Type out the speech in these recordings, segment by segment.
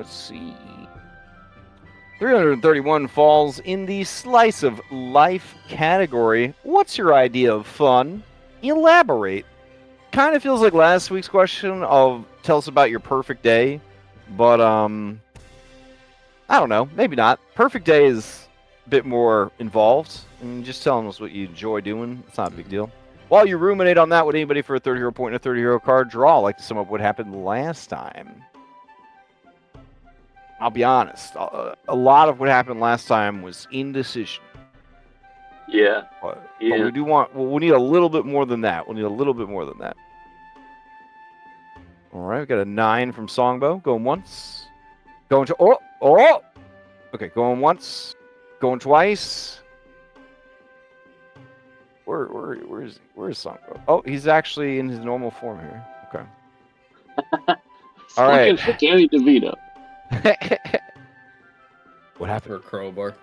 let's see. 331 falls in the slice of life category. What's your idea of fun? Elaborate. Kind of feels like last week's question of tell us about your perfect day, but I don't know, maybe not. Perfect day is a bit more involved. I mean, just telling us what you enjoy doing. It's not a big deal. While you ruminate on that, would anybody for a 30 hero point and a 30 hero card draw like to sum up what happened last time? I'll be honest. A lot of what happened last time was indecision. Yeah. But we do want. Well, we need a little bit more than that. We'll need a little bit more than that. All right, we got a 9 from Songbow. Going once. Going to oh. Okay, going once. Going twice. Where is Songbow? Oh, he's actually in his normal form here. Okay. All right. Danny DeVito. What happened? Or crowbar.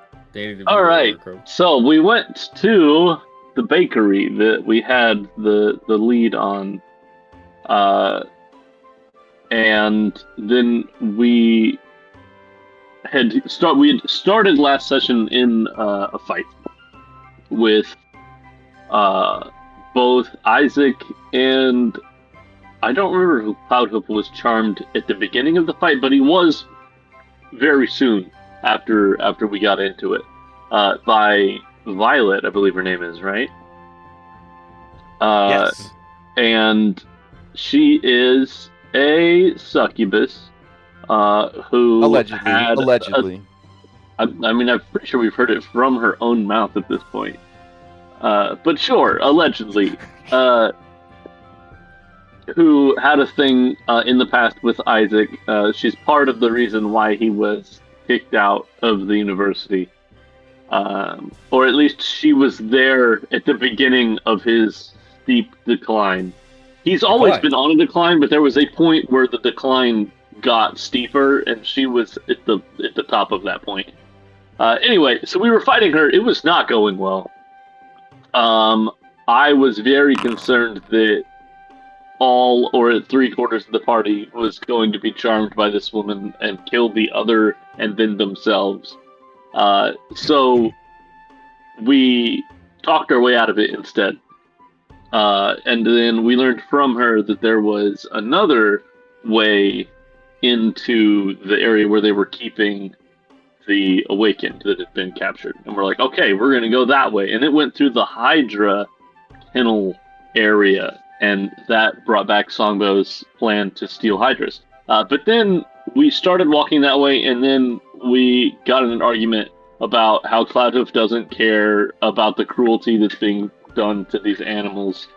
All right. So we went to the bakery that we had the lead on, and then we had started last session in a fight with both Isaac and I don't remember who Cloudhoof was charmed at the beginning of the fight, but he was very soon after we got into it by Violet, I believe her name is, right? Yes. And she is a succubus who allegedly. I mean, I'm pretty sure we've heard it from her own mouth at this point. But sure, allegedly. Who had a thing in the past with Isaac. She's part of the reason why he was kicked out of the university. Or at least she was there at the beginning of his steep decline. He's always been on a decline, but there was a point where the decline got steeper, and she was at the top of that point. Anyway, so we were fighting her. It was not going well. I was very concerned that all or 3/4 of the party was going to be charmed by this woman and kill the other and then themselves. So we talked our way out of it instead. And then we learned from her that there was another way into the area where they were keeping the Awakened that had been captured. And we're like, okay, we're going to go that way. And it went through the Hydra kennel area. And that brought back Songbow's plan to steal Hydras. But then we started walking that way, and then we got in an argument about how Cloudhoof doesn't care about the cruelty that's being done to these animals.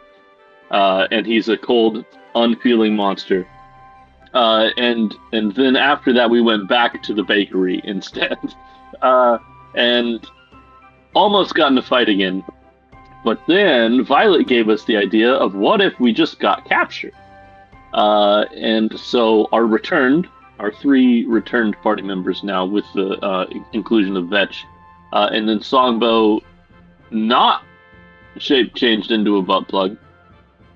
And he's a cold, unfeeling monster. And then after that, we went back to the bakery instead. And almost got in a fight again. But then Violet gave us the idea of what if we just got captured? And so our 3 returned party members now with the inclusion of Vetch. And then Songbow, not shape changed into a butt plug,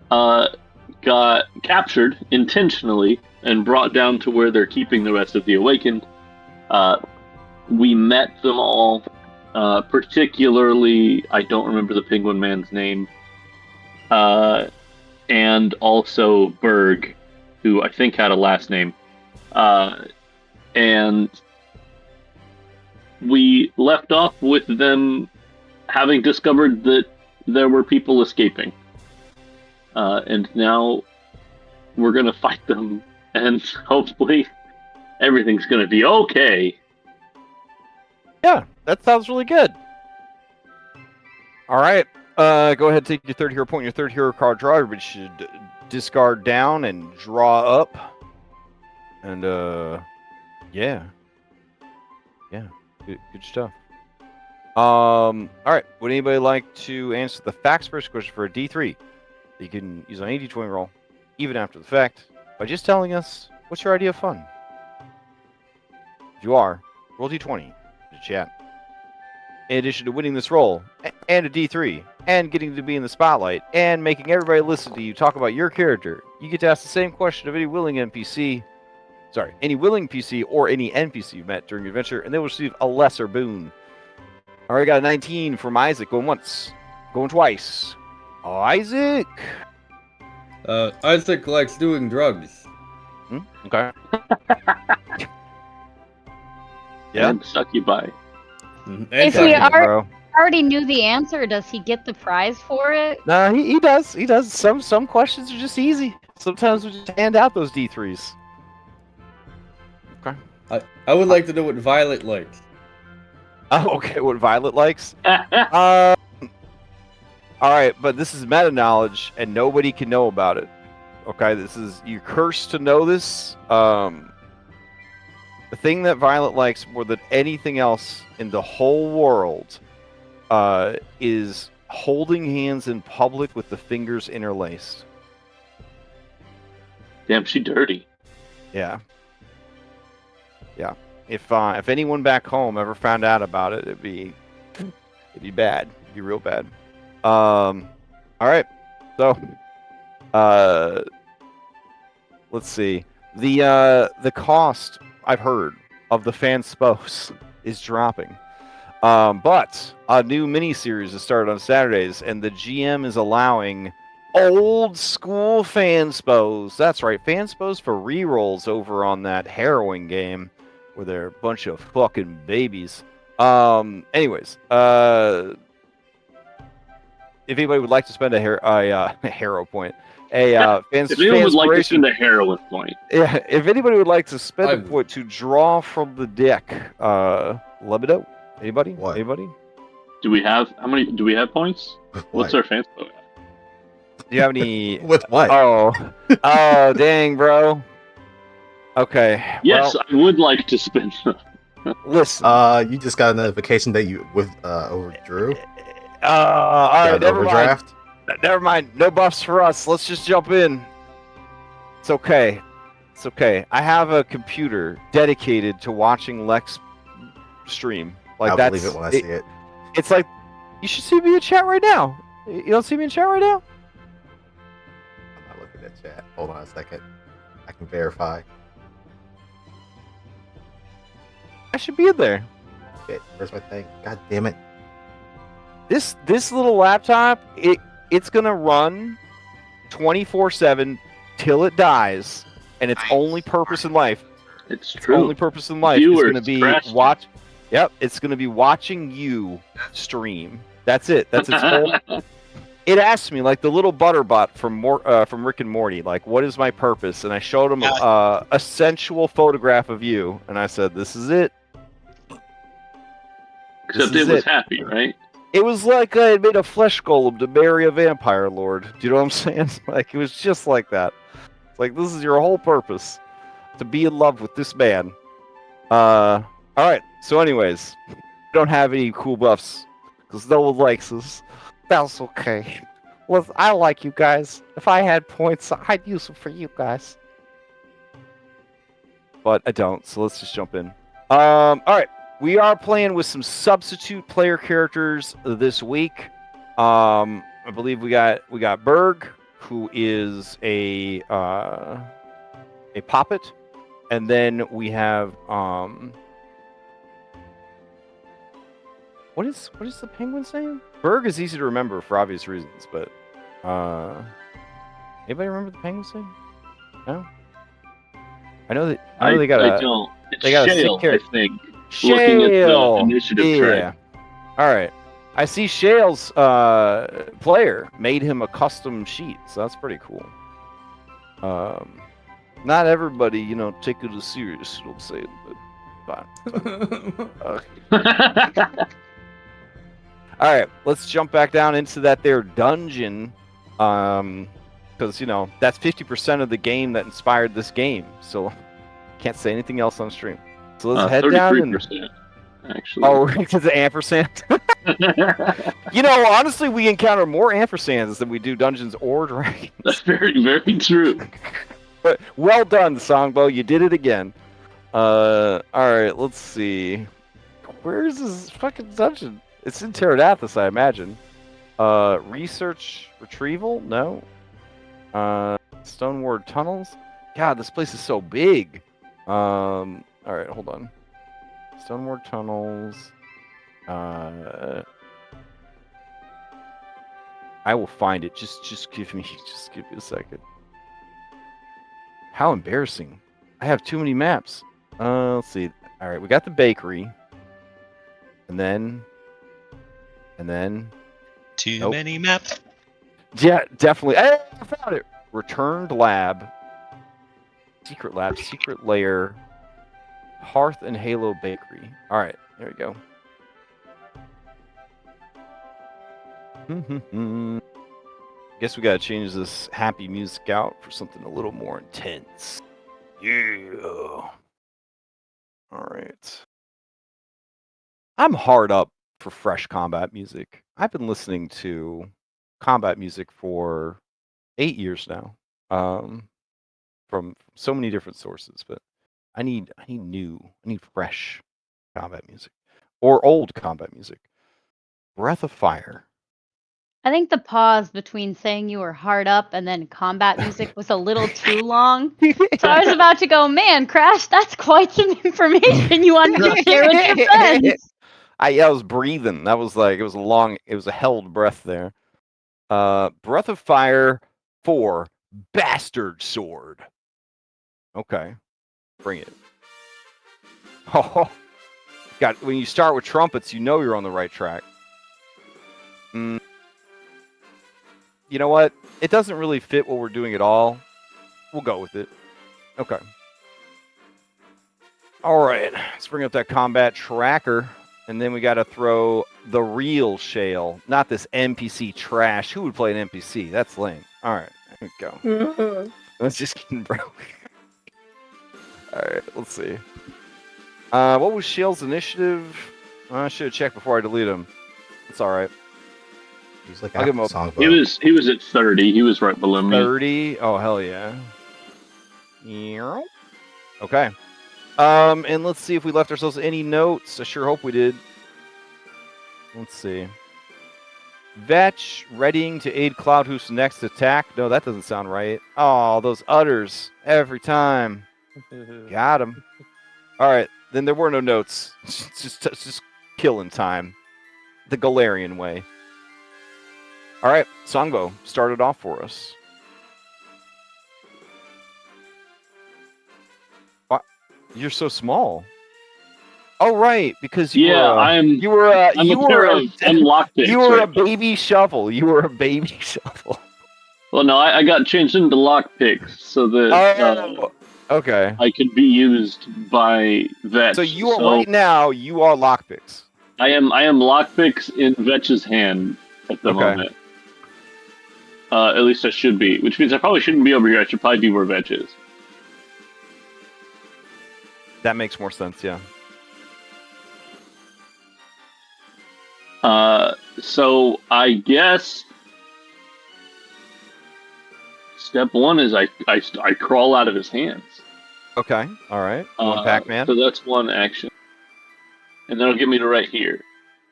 got captured intentionally and brought down to where they're keeping the rest of the Awakened. We met them all. Particularly, I don't remember the Penguin Man's name, and also Berg, who I think had a last name. And we left off with them having discovered that there were people escaping. And now we're going to fight them, and hopefully everything's going to be okay. Yeah, that sounds really good. All right. Go ahead and take your 3rd hero point, your 3rd hero card draw. Everybody should discard down and draw up. And, yeah. Good stuff. All right. Would anybody like to answer the facts first question for a D3? You can use on any D20 roll, even after the fact, by just telling us what's your idea of fun. If you are, roll D20 to chat. In addition to winning this roll, and a D3, and getting to be in the spotlight, and making everybody listen to you talk about your character, you get to ask the same question of any willing NPC. any willing PC or any NPC you've met during your adventure, and they will receive a lesser boon. All right, got a 19 from Isaac. Going once, going twice. Isaac. Isaac likes doing drugs. Okay. Yeah. And succubi. If And we sucking. are- already knew the answer, does he get the prize for it? No, he does. He does. Some questions are just easy. Sometimes we just hand out those D3s. Okay. I would like to know what Violet likes. Oh, okay. What Violet likes? All right, but this is meta knowledge, and nobody can know about it. Okay, you're cursed to know this. The thing that Violet likes more than anything else in the whole world is holding hands in public with the fingers interlaced. Damn, she dirty. Yeah. If anyone back home ever found out about it, it'd be bad. It'd be real bad. All right. So, let's see. The cost I've heard of the Fanspos is dropping. But a new mini-series has started on Saturdays, and the GM is allowing old school Fanspos. That's right, Fanspos for rerolls over on that harrowing game where they're a bunch of fucking babies. Anyways, if anybody would like to spend a hero point, If anyone would like to spend a heroin point, yeah, if anybody would like to spend I a would. point to draw from the deck, let me know. Anybody? What? Anybody? do we have points? What's our fans vote? Do you have any? With what? Oh, dang, bro. Okay. Yes, I would like to spend them. Well, listen. You just got a notification that you overdrew. All right. Got an Never mind. overdraft. Never mind. No buffs for us. Let's just jump in. It's okay. It's okay. I have a computer dedicated to watching Lex stream. Like I'll that's believe it when I see it. It's like you should see me in chat right now. You don't see me in chat right now? I'm not looking at chat. Hold on a second. I can verify. I should be in there. Shit, where's my thing? God damn it. This little laptop, it's gonna run 24/7 till it dies, and its only purpose in life, It's its true. only purpose in life is Viewers, gonna be trash. watch. Yep, it's gonna be watching you stream. That's it. That's its whole. It asked me, like the little butterbot from Rick and Morty, like, what is my purpose? And I showed him a sensual photograph of you, and I said, this is it. Except This it is was happy, right? It was like I had made a flesh golem to marry a vampire lord. Do you know what I'm saying? Like, it was just like that. It's like, this is your whole purpose, to be in love with this man. All right. So anyways, we don't have any cool buffs, because no one likes us. That's okay. Well, I like you guys. If I had points, I'd use them for you guys. But I don't, so let's just jump in. All right. We are playing with some substitute player characters this week. I believe we got Berg, who is a poppet, and then we have what is the penguin's name? Berg is easy to remember for obvious reasons, but anybody remember the penguin's name? No. I know they got I don't. It's they got a Shale, sick character. I think. Looking at the Shale. initiative Yeah. track. All right. I see Shale's player made him a custom sheet, so that's pretty cool. Not everybody, take it as serious, you know what I'm saying, but fine. All right, let's jump back down into that there dungeon, because that's 50% of the game that inspired this game. So can't say anything else on stream. So let's head down and 33%, actually. oh, to the ampersand. Honestly, we encounter more ampersands than we do dungeons or dragons. That's very, very true. But well done, Songbo. You did it again. All right, let's see. Where is this fucking dungeon? It's in Pterodathus, I imagine. Research retrieval? No. Stoneward tunnels? God, this place is so big. All right, hold on. Stonework tunnels. I will find it. Just give me a second. How embarrassing! I have too many maps. Let's see. All right, we got the bakery, and then. Too Nope. many maps. Yeah, definitely. Hey, I found it. Returned lab. Secret lab. Secret lair. Hearth and Halo bakery. All right, there we go. Guess we gotta change this happy music out for something a little more intense. Yeah. All right. I'm hard up for fresh combat music. I've been listening to combat music for 8 years now, from so many different sources. But I need fresh combat music or old combat music. Breath of Fire. I think the pause between saying you were hard up and then combat music was a little too long. So I was about to go, man, Crash, that's quite some information you wanted to share with your friends. I was breathing. That was like it was a held breath there. Breath of Fire 4 Bastard Sword. Okay. Bring it. Oh, got when you start with trumpets, you know you're on the right track. You know what? It doesn't really fit what we're doing at all. We'll go with it. Okay. All right. Let's bring up that combat tracker. And then we got to throw the real Shale, not this NPC trash. Who would play an NPC? That's lame. All right. There we go. Let's just kidding, bro. All right. Let's see. What was Shale's initiative? I should have checked before I delete him. It's all right. He's like I'll give him a song. He was at 30. He was right below me. 30. Oh, hell yeah. Okay. And let's see if we left ourselves any notes. I sure hope we did. Let's see. Vetch readying to aid Cloudhoof's next attack. No, that doesn't sound right. Oh, those udders every time. Got him. All right. Then there were no notes. just killing time. The Galarian way. All right. Songbo started off for us. What? You're so small. Oh right, because you were a baby shovel. You were a baby shovel. Well, no, I got changed into lockpicks so that okay, I could be used by Vetch. So you are right now. You are lockpicks. I am lockpicks in Vetch's hand at the moment. At least I should be, which means I probably shouldn't be over here. I should probably be where Vetch is. That makes more sense. Yeah. So I guess step one is I crawl out of his hands. Okay. All right. Pac-Man. So that's one action, and that'll get me to right here.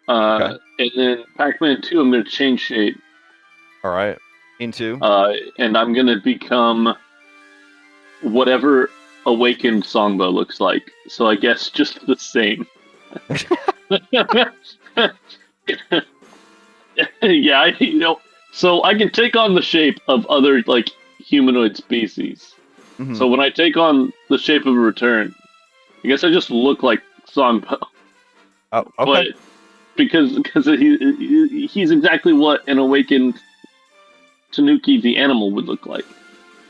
And then Pac-Man 2, I'm going to change shape. All right. Into. And I'm going to become whatever awakened Songbo looks like. So I guess just the same. Yeah, so I can take on the shape of other like humanoid species. Mm-hmm. So when I take on the shape of a return, I guess I just look like Songbo. Oh, okay. But because he's exactly what an awakened Tanuki the animal would look like.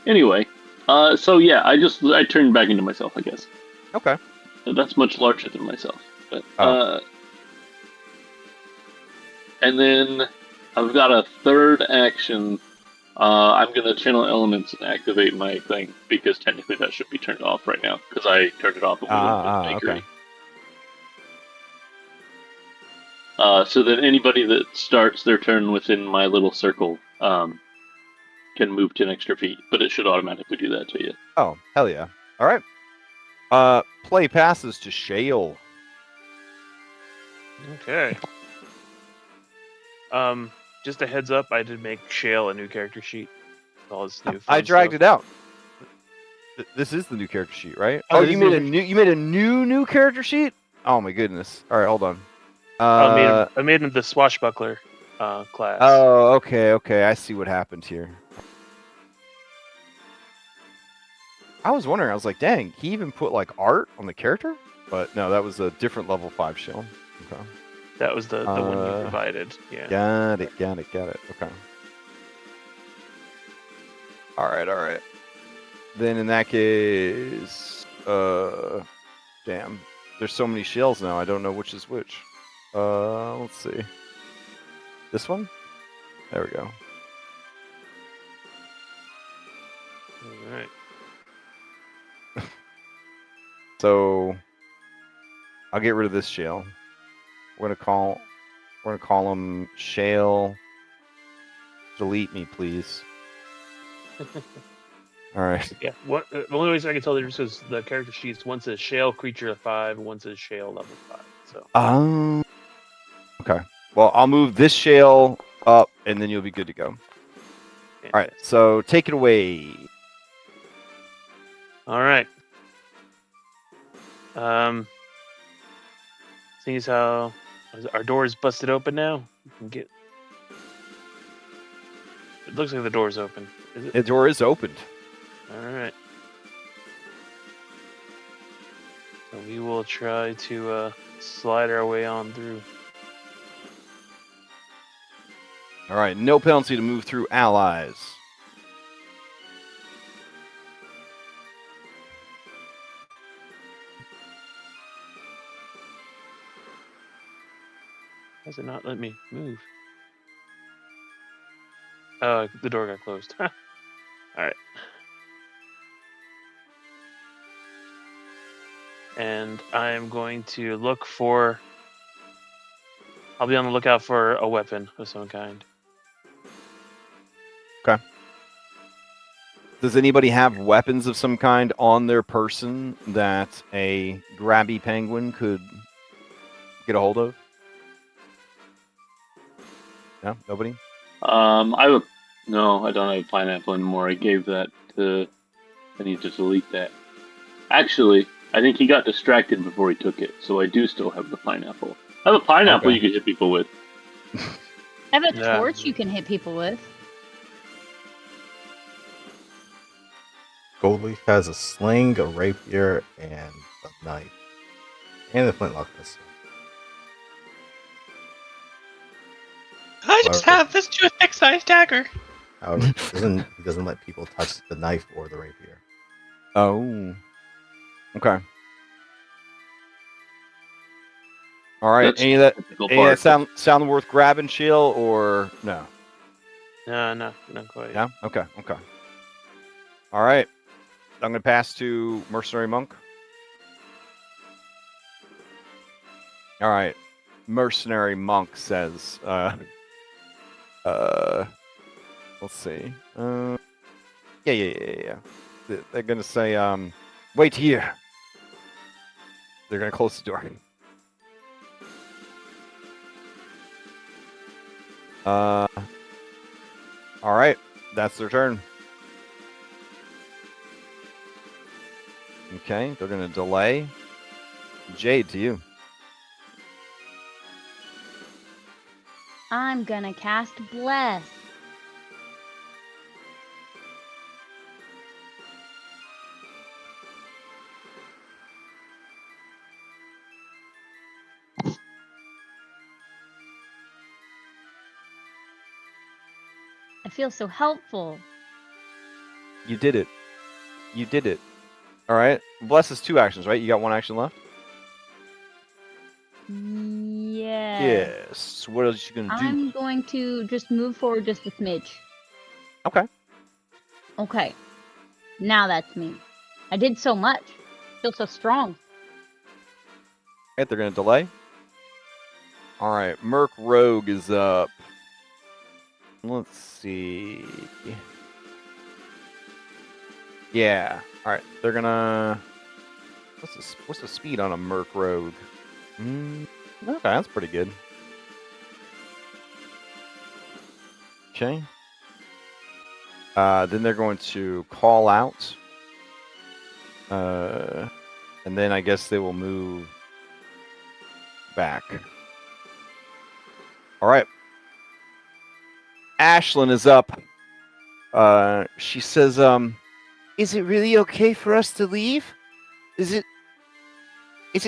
Anyway, so yeah, I turned back into myself, I guess. Okay. That's much larger than myself. But, and then I've got a third action. I'm going to channel elements and activate my thing, because technically that should be turned off right now, because I turned it off when we went to the bakery. Okay. So then anybody that starts their turn within my little circle can move 10 extra feet, but it should automatically do that to you. Oh, hell yeah. All right. Play passes to Shale. Okay. Just a heads up, I did make Shale a new character sheet. All his new I dragged it out. This is the new character sheet, right? Oh, Oh, this you is made new you made a new character sheet? Oh my goodness. All right, hold on. I made him the swashbuckler class. Oh, okay. I see what happened here. I was wondering. I was like, dang, he even put like art on the character? But no, that was a different level 5 shell. Okay. That was the one you provided. Yeah. Got it. Okay. All right. Then in that case, damn. There's so many shells now. I don't know which is which. Let's see. This one? There we go. All right. So I'll get rid of this shell. We're gonna call him Shale. Delete me, please. All right. Yeah. What the only reason I can tell the difference is the character sheets. One says shale creature 5, one says shale level 5. So. Okay. Well, I'll move this shale up, and then you'll be good to go. Yeah. All right. So take it away. All right. Seeing as how our door is busted open now, we can get. It looks like the door's open. Is it? The door is opened. All right. So we will try to slide our way on through. All right. No penalty to move through allies. Does it not let me move? Oh, the door got closed. All right. And I am going to look for. I'll be on the lookout for a weapon of some kind. Okay. Does anybody have weapons of some kind on their person that a grabby penguin could get a hold of? No, nobody. No, I don't have pineapple anymore. I gave that to. I need to delete that. Actually, I think he got distracted before he took it, so I do still have the pineapple. I have a pineapple Okay. you can hit people with. I have a Yeah. torch you can hit people with. Goldleaf has a sling, a rapier, and a knife. And a flintlock pistol. I just However- have this toothpick-sized dagger. However, he doesn't let people touch the knife or the rapier. Oh. Okay. All right. That's Any of that? the typical Any of that part. sound worth grabbing, Shield, or no? No, not quite. Yeah. Okay. All right. I'm gonna pass to Mercenary Monk. All right. Mercenary Monk says, let's see. Yeah. They're gonna say, wait here. They're gonna close the door. All right. That's their turn. Okay, they're gonna delay. Jade, to you. I'm gonna cast Bless. I feel so helpful. You did it. All right. Bless is 2 actions, right? You got 1 action left? Yeah. Yes. What else you gonna do? I'm going to just move forward just a smidge. Okay. Okay. Now that's me. I did so much. Feel so strong. Right, they're gonna delay. All right. Merc Rogue is up. Let's see. Yeah. All right. They're gonna. What's the speed on a Merc Rogue? Okay, that's pretty good. Okay. Then they're going to call out. And then I guess they will move back. All right. Ashlyn is up. She says, "Is it really okay for us to leave? Is it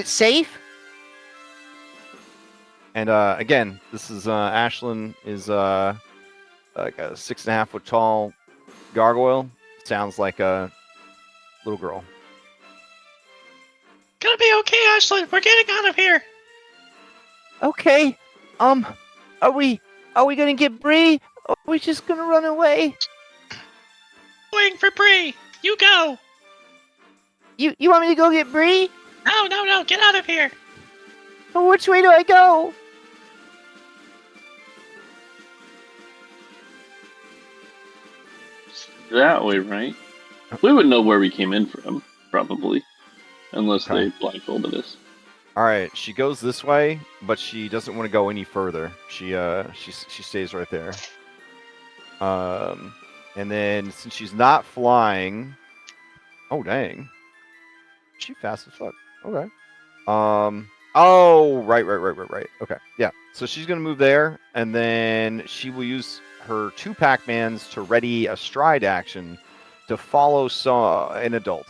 safe?" And again, this is Ashlyn is like a 6.5 foot tall gargoyle. Sounds like a little girl. Gonna be okay, Ashlyn. We're getting out of here. Okay. Are we gonna get Bree? Or are we just gonna run away? Waiting for Bree. You go. You want me to go get Bree? No. Get out of here. Which way do I go? That way, right? We would know where we came in from, probably. Unless Okay. they blindfolded us. All right, she goes this way, but she doesn't want to go any further. She stays right there. And then since she's not flying, oh dang, she fast as fuck. Okay. Oh, right. Okay, yeah. So she's gonna move there, and then she will use her 2 Pac-Mans to ready a stride action to follow an adult.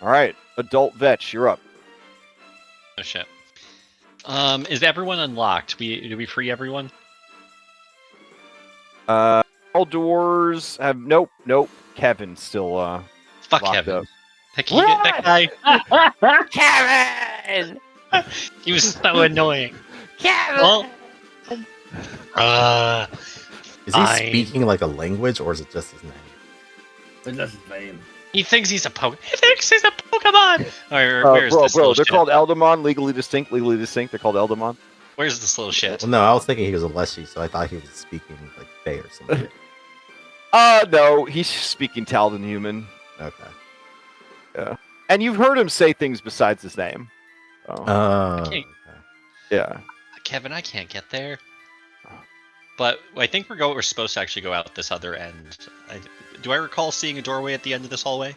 All right, adult Vetch, you're up. Oh shit. Is everyone unlocked? Do we free everyone? All doors have nope. Kevin's still Fuck locked Kevin. up. Heck, you get that guy. Kevin! He was so annoying. Kevin! Well, Is he I- speaking like a language, or is it just his name? But that's his name. he thinks he's a He thinks he's a Pokemon. Or where's bro, this little they're shit? called Eldamon, legally distinct. They're called Eldamon. Where's this little shit? Well, no, I was thinking he was a Leshy, so I thought he was speaking like Fey or something. No, he's speaking Taldan human. Okay. And you've heard him say things besides his name. Oh, Oh. Okay. Okay. yeah. Kevin, I can't get there. But I think we're supposed to actually go out this other end. Do I recall seeing a doorway at the end of this hallway?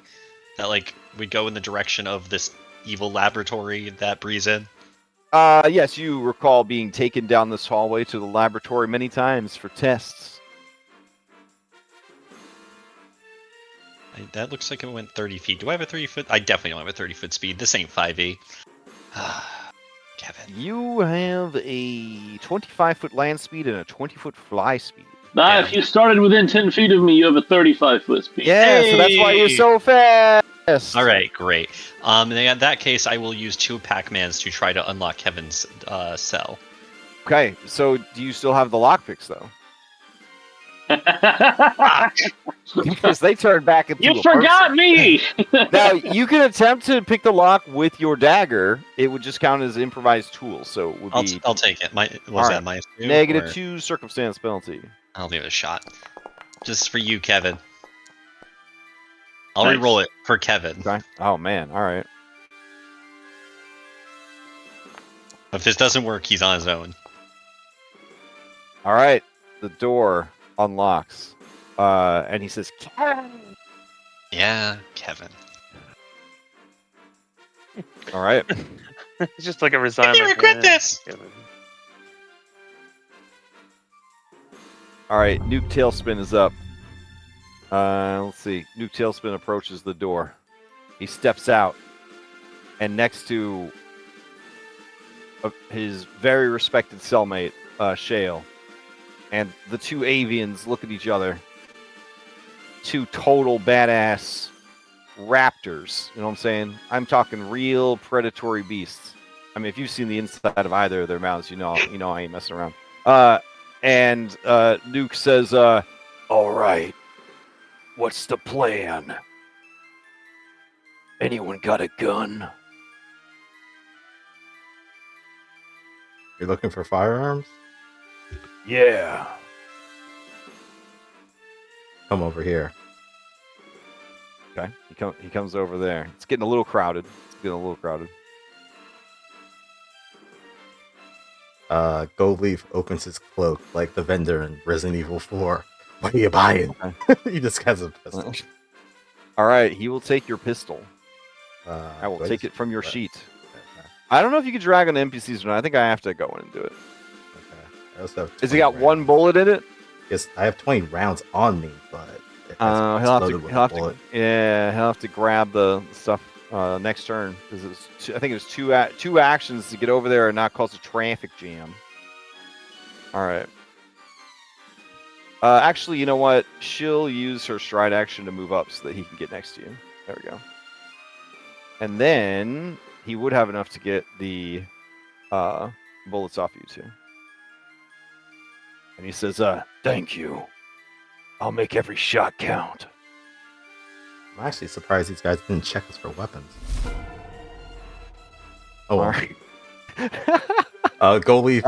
That like we go in the direction of this evil laboratory that Bree's in? Yes, you recall being taken down this hallway to the laboratory many times for tests. That looks like it went 30 feet. Do I have a 30-foot? I definitely don't have a 30-foot speed. This ain't 5e. Kevin. You have a 25-foot land speed and a 20-foot fly speed. Nah, Yeah. if you started within 10 feet of me, you have a 35-foot speed. Yeah, so that's why you're Hey! so fast. All right, great. In that case, I will use 2 Pac-Mans to try to unlock Kevin's cell. Okay, so do you still have the lockpicks though? Because they turn back into You a forgot person. me! Now you can attempt to pick the lock with your dagger. It would just count as improvised tool, so it would be I'll take it. Was All that right. minus 2? negative or- 2 circumstance penalty. I'll give it a shot. Just for you, Kevin. I'll Nice. re-roll it for Kevin. Okay. Oh man. All right. If this doesn't work, he's on his own. All right. The door unlocks, and he says, "Kevin." Yeah, Kevin. All right. It's just like a resigned. You regret this. All right. Nuke Tailspin is up. Let's see. Nuke Tailspin approaches the door. He steps out, and next to his very respected cellmate, Shale, and the 2 avians look at each other. 2 total badass raptors. You know what I'm saying? I'm talking real predatory beasts. I mean, if you've seen the inside of either of their mouths, you know I ain't messing around. And Nuke says, "All right, what's the plan? Anyone got a gun?" You're looking for firearms? Yeah. Come over here. Okay. He comes over there. It's getting a little crowded. Gold Leaf opens his cloak like the vendor in Resident Evil 4. What are you buying? Okay. He just has a pistol. All right, he will take your pistol. I will do take just- it from your right. sheet. Okay. I don't know if you can drag on the NPCs or not. I think I have to go in and do it. Okay. I also have Has he 20 got one rounds. bullet in it? Yes, I have 20 rounds on me, but it has He'll exploded with a bullet. he'll have to grab the stuff next turn because I think it was two actions to get over there and not cause a traffic jam. All right. Actually, you know what? She'll use her stride action to move up so that he can get next to you. There we go. And then he would have enough to get the bullets off you too. And he says, "Thank you. I'll make every shot count." I'm actually surprised these guys didn't check us for weapons. Oh, All well. right. Goalie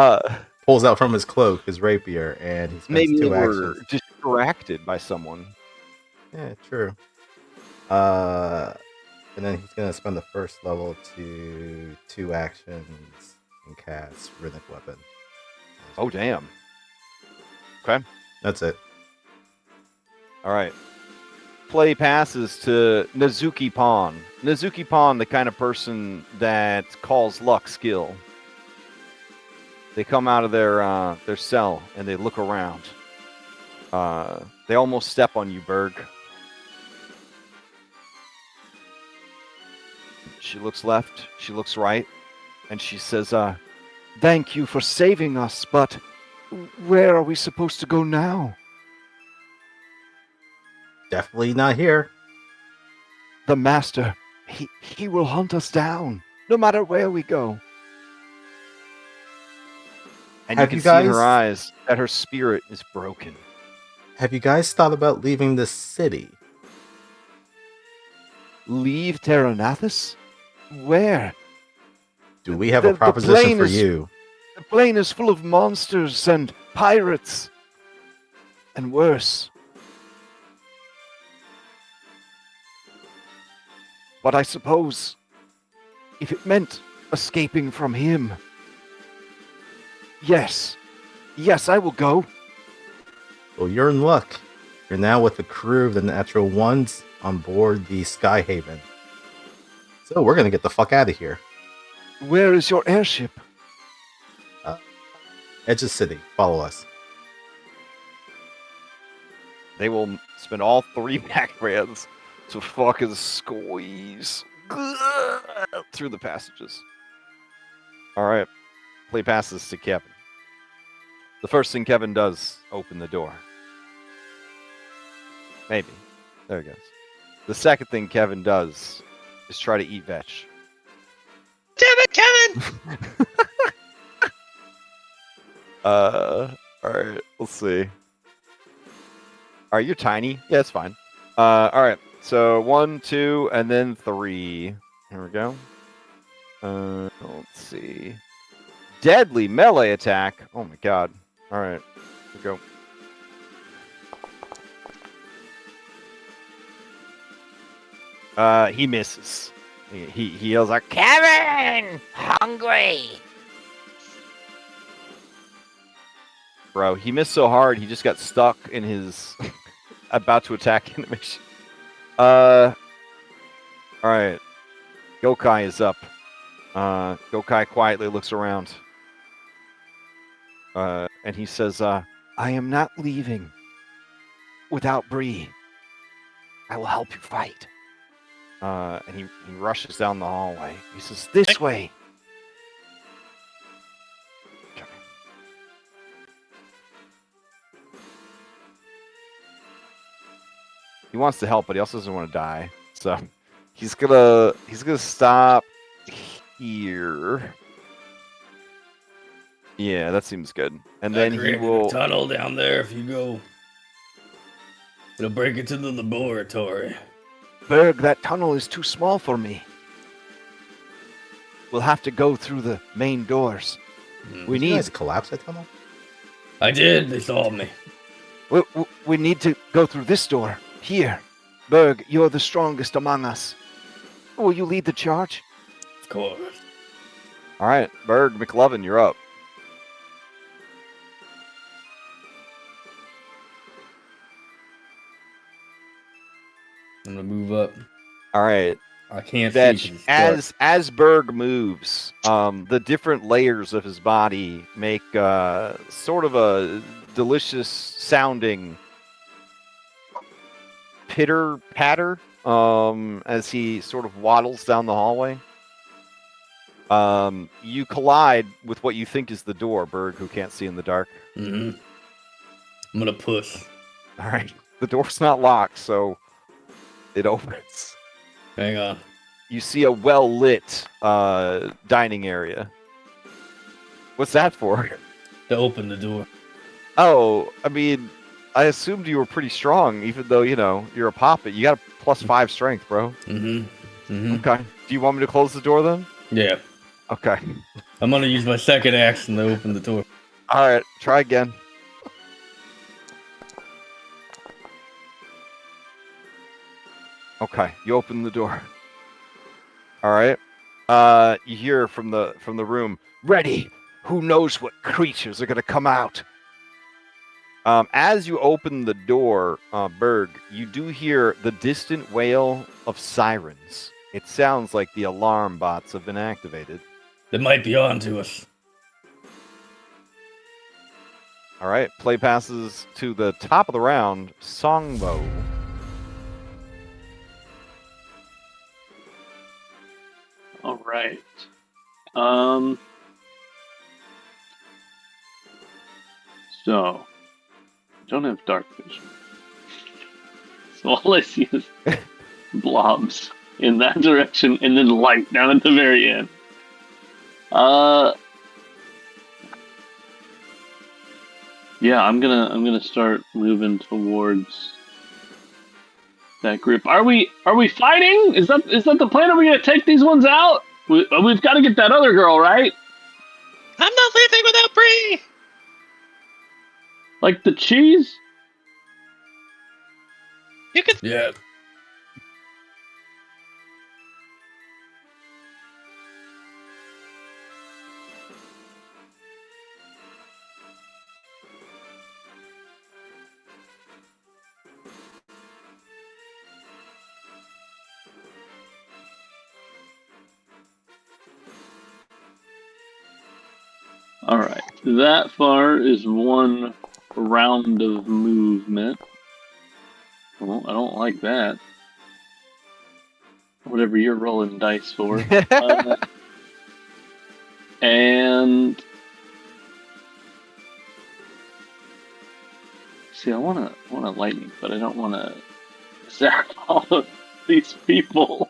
pulls out from his cloak his rapier, and he spends Maybe they 2 were actions. distracted by someone. Yeah, true. And then he's gonna spend the first level to 2 actions and cast Rhythmic Weapon. Oh, damn. Okay. That's it. All right. Play passes to Nazuki Pawn. Nazuki Pawn, the kind of person that calls luck skill. They come out of their cell and they look around. They almost step on you, Berg. She looks left, she looks right, and she says, "Thank you for saving us, but where are we supposed to go now?" Definitely not here. "The master, he will hunt us down, no matter where we go." And Have you you can see in her guys- eyes that her spirit is broken. Have you guys thought about leaving this city? Leave Terranathus? Where? Do we have The a proposition plane for is- you? The plane is full of monsters and pirates. And worse. But I suppose if it meant escaping from him. Yes. Yes, I will go. Well, you're in luck. You're now with the crew of the Natural Ones on board the Skyhaven. So we're gonna get the fuck out of here. Where is your airship? Edge of City. Follow us. They will spend all 3 back brands to fucking squeeze through the passages. All right. Play passes to Kevin. The first thing Kevin does, open the door. Maybe. There he goes. The second thing Kevin does is try to eat vetch. Damn it, Kevin! All right, let's see. All right, you're tiny. Yeah, it's fine. All right, so 1, 2, and then 3. Here we go. Let's see. Deadly melee attack. Oh my god. All right, here we go. He misses. He yells like, "Kevin, hungry!" Bro, he missed so hard, he just got stuck in his about to attack animation. Alright. Gokai is up. Gokai quietly looks around. And he says, "I am not leaving without Bree. I will help you fight." And he rushes down the hallway. He says, "This way." He wants to help, but he also doesn't want to die. So he's gonna stop here. Yeah, that seems good. And then he created will. a tunnel down there. If you go, it'll break it to the laboratory. Berg, that tunnel is too small for me. We'll have to go through the main doors. We Did you need. guys collapse that tunnel? I did. They saw me. We need to go through this door. Here. Berg, you're the strongest among us. Will you lead the charge? Of course. All right, Berg McLovin, you're up. I'm gonna move up. All right. I can't Vetch, see 'cause it's dark. as Berg moves, the different layers of his body make sort of a delicious sounding pitter patter as he sort of waddles down the hallway. You collide with what you think is the door, Berg, who can't see in the dark. Mm-hmm. I'm gonna push. All right. The door's not locked, so it opens. Hang on. You see a well-lit dining area. What's that for? To open the door. Oh, I mean, I assumed you were pretty strong, even though, you're a poppet. You got a +5 strength, bro. Mm-hmm. Mm-hmm. Okay. Do you want me to close the door then? Yeah. Okay. I'm gonna use my second action to open the door. All right. Try again. Okay. You open the door. All right. You hear from the room, ready. Who knows what creatures are gonna come out? As you open the door, Berg, you do hear the distant wail of sirens. It sounds like the alarm bots have been activated. They might be on to us. All right, play passes to the top of the round, Songbo. All right. So, don't have dark vision. So all I see is blobs in that direction and then light down at the very end. Yeah, I'm gonna start moving towards that group. Are we fighting? Is that the plan? Are we gonna take these ones out? We've got to get that other girl, right? I'm not leaving without Bree. Like the cheese? You can. Yeah. All right, that far is one round of movement. Well, I don't like that. Whatever you're rolling dice for. And see, I want to lightning, but I don't want to zap all of these people.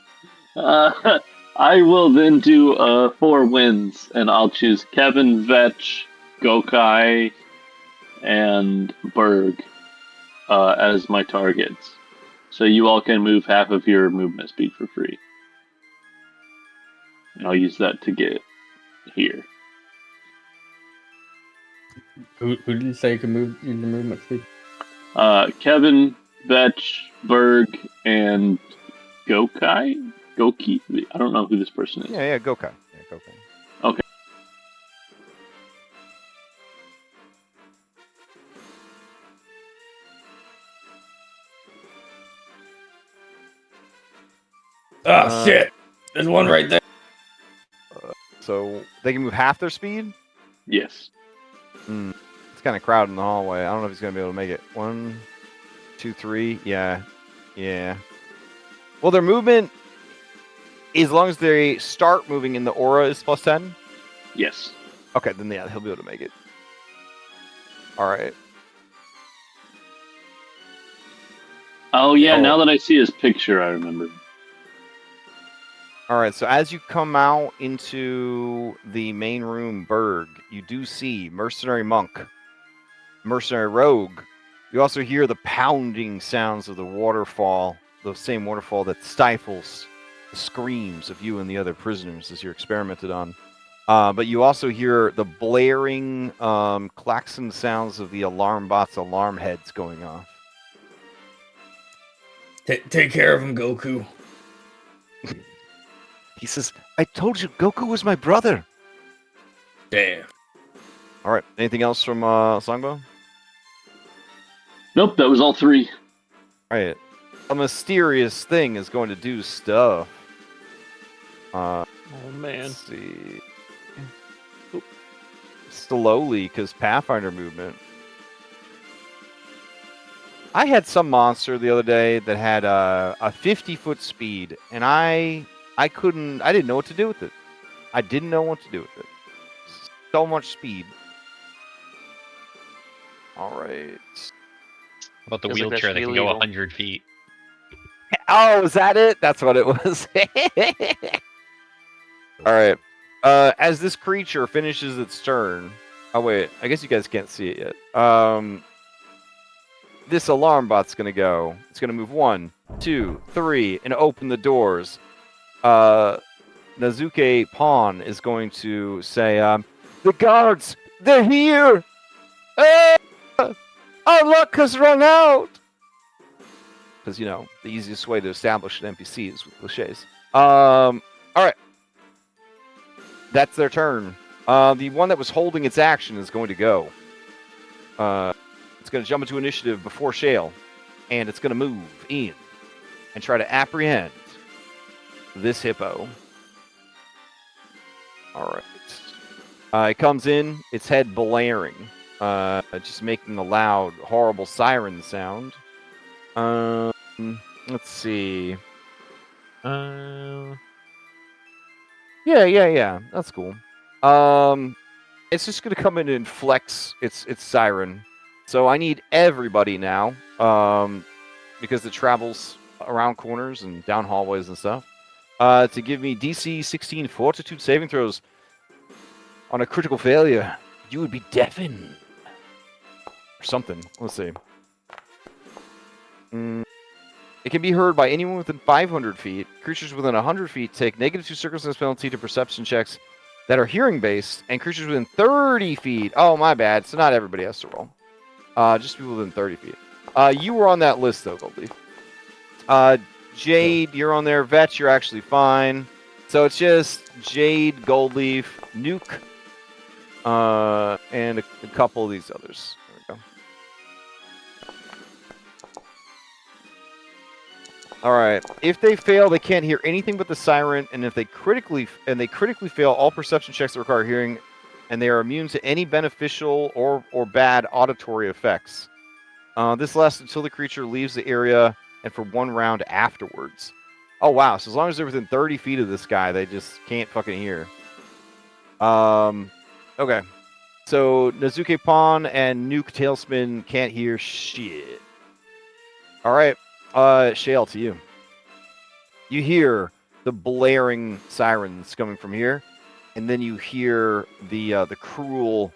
I will then do 4 wins, and I'll choose Kevin, Vetch, Gokai, and Berg as my targets. So you all can move half of your movement speed for free. And I'll use that to get here. Who did you say can move in the movement speed? Kevin, Vetch, Berg, and Gokai? Goki? I don't know who this person is. Yeah, Gokai. Yeah, Gokai. Okay. Oh shit! There's one right there. So they can move half their speed? Yes. It's kind of crowded in the hallway. I don't know if he's going to be able to make it. 1, 2, 3. Yeah. Well, their movement, as long as they start moving in the aura, is +10? Yes. Okay, then yeah, he'll be able to make it. All right. Oh, yeah, Oh. now that I see his picture, I remember. All right, so as you come out into the main room, Berg, you do see mercenary monk, mercenary rogue. You also hear the pounding sounds of the waterfall, the same waterfall that stifles the screams of you and the other prisoners as you're experimented on. But you also hear the blaring klaxon sounds of the alarm bots' alarm heads going off. Take care of him, Goku. He says, I told you Goku was my brother. Damn. All right, anything else from Songbo? Nope, that was all 3. All right. a mysterious thing is going to do stuff. Oh man. Let's see. Oop. Slowly, because Pathfinder movement. I had some monster the other day that had a 50-foot speed, and I didn't know what to do with it. I didn't know what to do with it. So much speed. All right. About the Feels like that wheelchair should that be can go illegal. 100 feet. Oh, is that it? That's what it was. All right. As this creature finishes its turn. Oh wait, I guess you guys can't see it yet. This alarm bot's gonna go. It's gonna move 1, 2, 3, and open the doors. Nazuke Pawn is going to say, "The guards, they're here! Ah! Our luck has run out!" Because, you know, the easiest way to establish an NPC is with cliches. All right. That's their turn. The one that was holding its action is going to go. It's going to jump into initiative before Shale, and it's going to move in and try to apprehend this hippo. All right. It comes in, its head blaring, just making a loud, horrible siren sound. Let's see. Yeah. That's cool. It's just gonna come in and flex its siren. So I need everybody now, because it travels around corners and down hallways and stuff, to give me DC 16 Fortitude saving throws. On a critical failure, you would be deafened. Or something. Let's see. It can be heard by anyone within 500 feet. Creatures within 100 feet take -2 circumstance penalty to perception checks that are hearing-based, and creatures within 30 feet... Oh, my bad. So not everybody has to roll. Just people within 30 feet. You were on that list, though, Goldleaf. Jade, you're on there. Vetch, you're actually fine. So it's just Jade, Goldleaf, Nuke, and a couple of these others. There we go. All right. If they fail, they can't hear anything but the siren, and if they critically fail all perception checks that require hearing, and they are immune to any beneficial or bad auditory effects. This lasts until the creature leaves the area and for 1 round afterwards. Oh wow! So as long as they're within 30 feet of this guy, they just can't fucking hear. Okay. So Nazuke Pawn and Nuke Tailspin can't hear shit. All right. Shale, to you. You hear the blaring sirens coming from here, and then you hear the cruel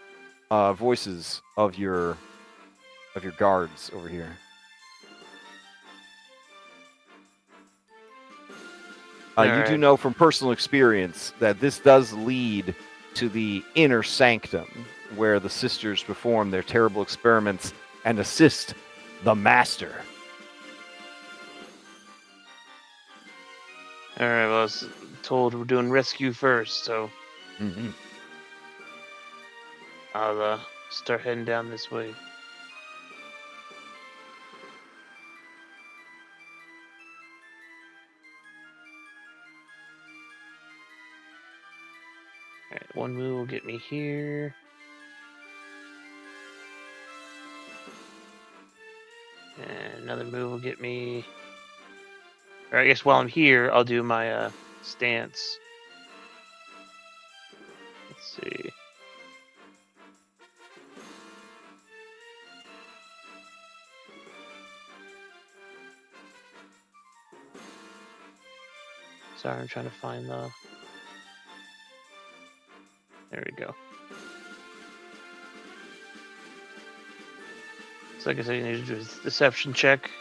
voices of your guards over here. You do know from personal experience that this does lead to the inner sanctum, where the sisters perform their terrible experiments and assist the master. All right. Well, I was told we're doing rescue first, so I'll start heading down this way. All right. One move will get me here. And another move will get me. Or I guess while I'm here, I'll do my stance. Let's see. Sorry, I'm trying to find the. There we go. So I guess I need to do a deception check.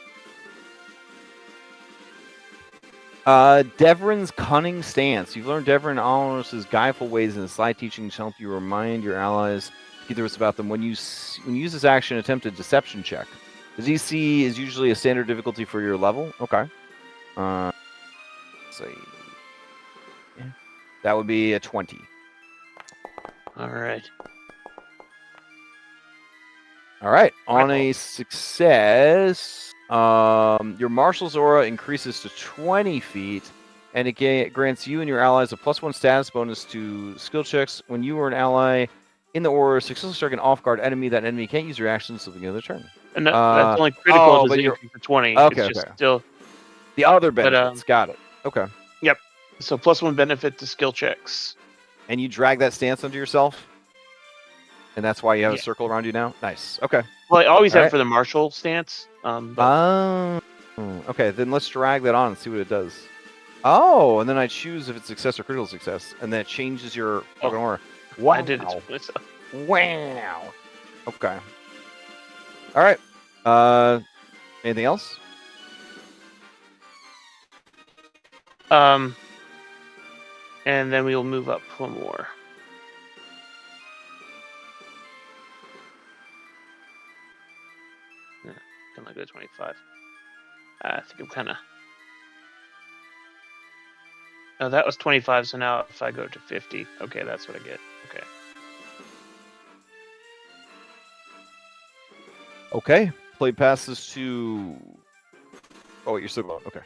Devrin's cunning stance. You've learned Devrin Alnos's guileful ways and his sly teachings help you remind your allies curious about them. When you use this action, attempt a deception check. The DC is usually a standard difficulty for your level. Okay. Let's see. Yeah. That would be a 20. All right. All right. On a success, Your marshal's aura increases to 20 feet, and it grants you and your allies a +1 status bonus to skill checks. When you or an ally in the aura successfully strike an off-guard enemy, that enemy can't use reactions until the beginning of their turn. And that's only critical. oh, Does but it you're- increase to 20? Okay, it's just okay. still. The other benefits, got it. Okay. Yep. So +1 benefit to skill checks. And you drag that stance onto yourself? And that's why you have a Yeah. circle around you now? Nice. Okay. Well, I always have Alright. for the martial stance. But Oh. Okay, then let's drag that on and see what it does. Oh, and then I choose if it's success or critical success, and then it changes your fucking aura. Wow. I did it to myself. Wow. Okay. All right. Anything else? And then we'll move up one more. Yeah, can I go to 25? I think I'm kind of. Oh, that was 25. So now if I go to 50, okay, that's what I get. Okay. Okay. Play passes to. Oh, wait, you're still going. Okay.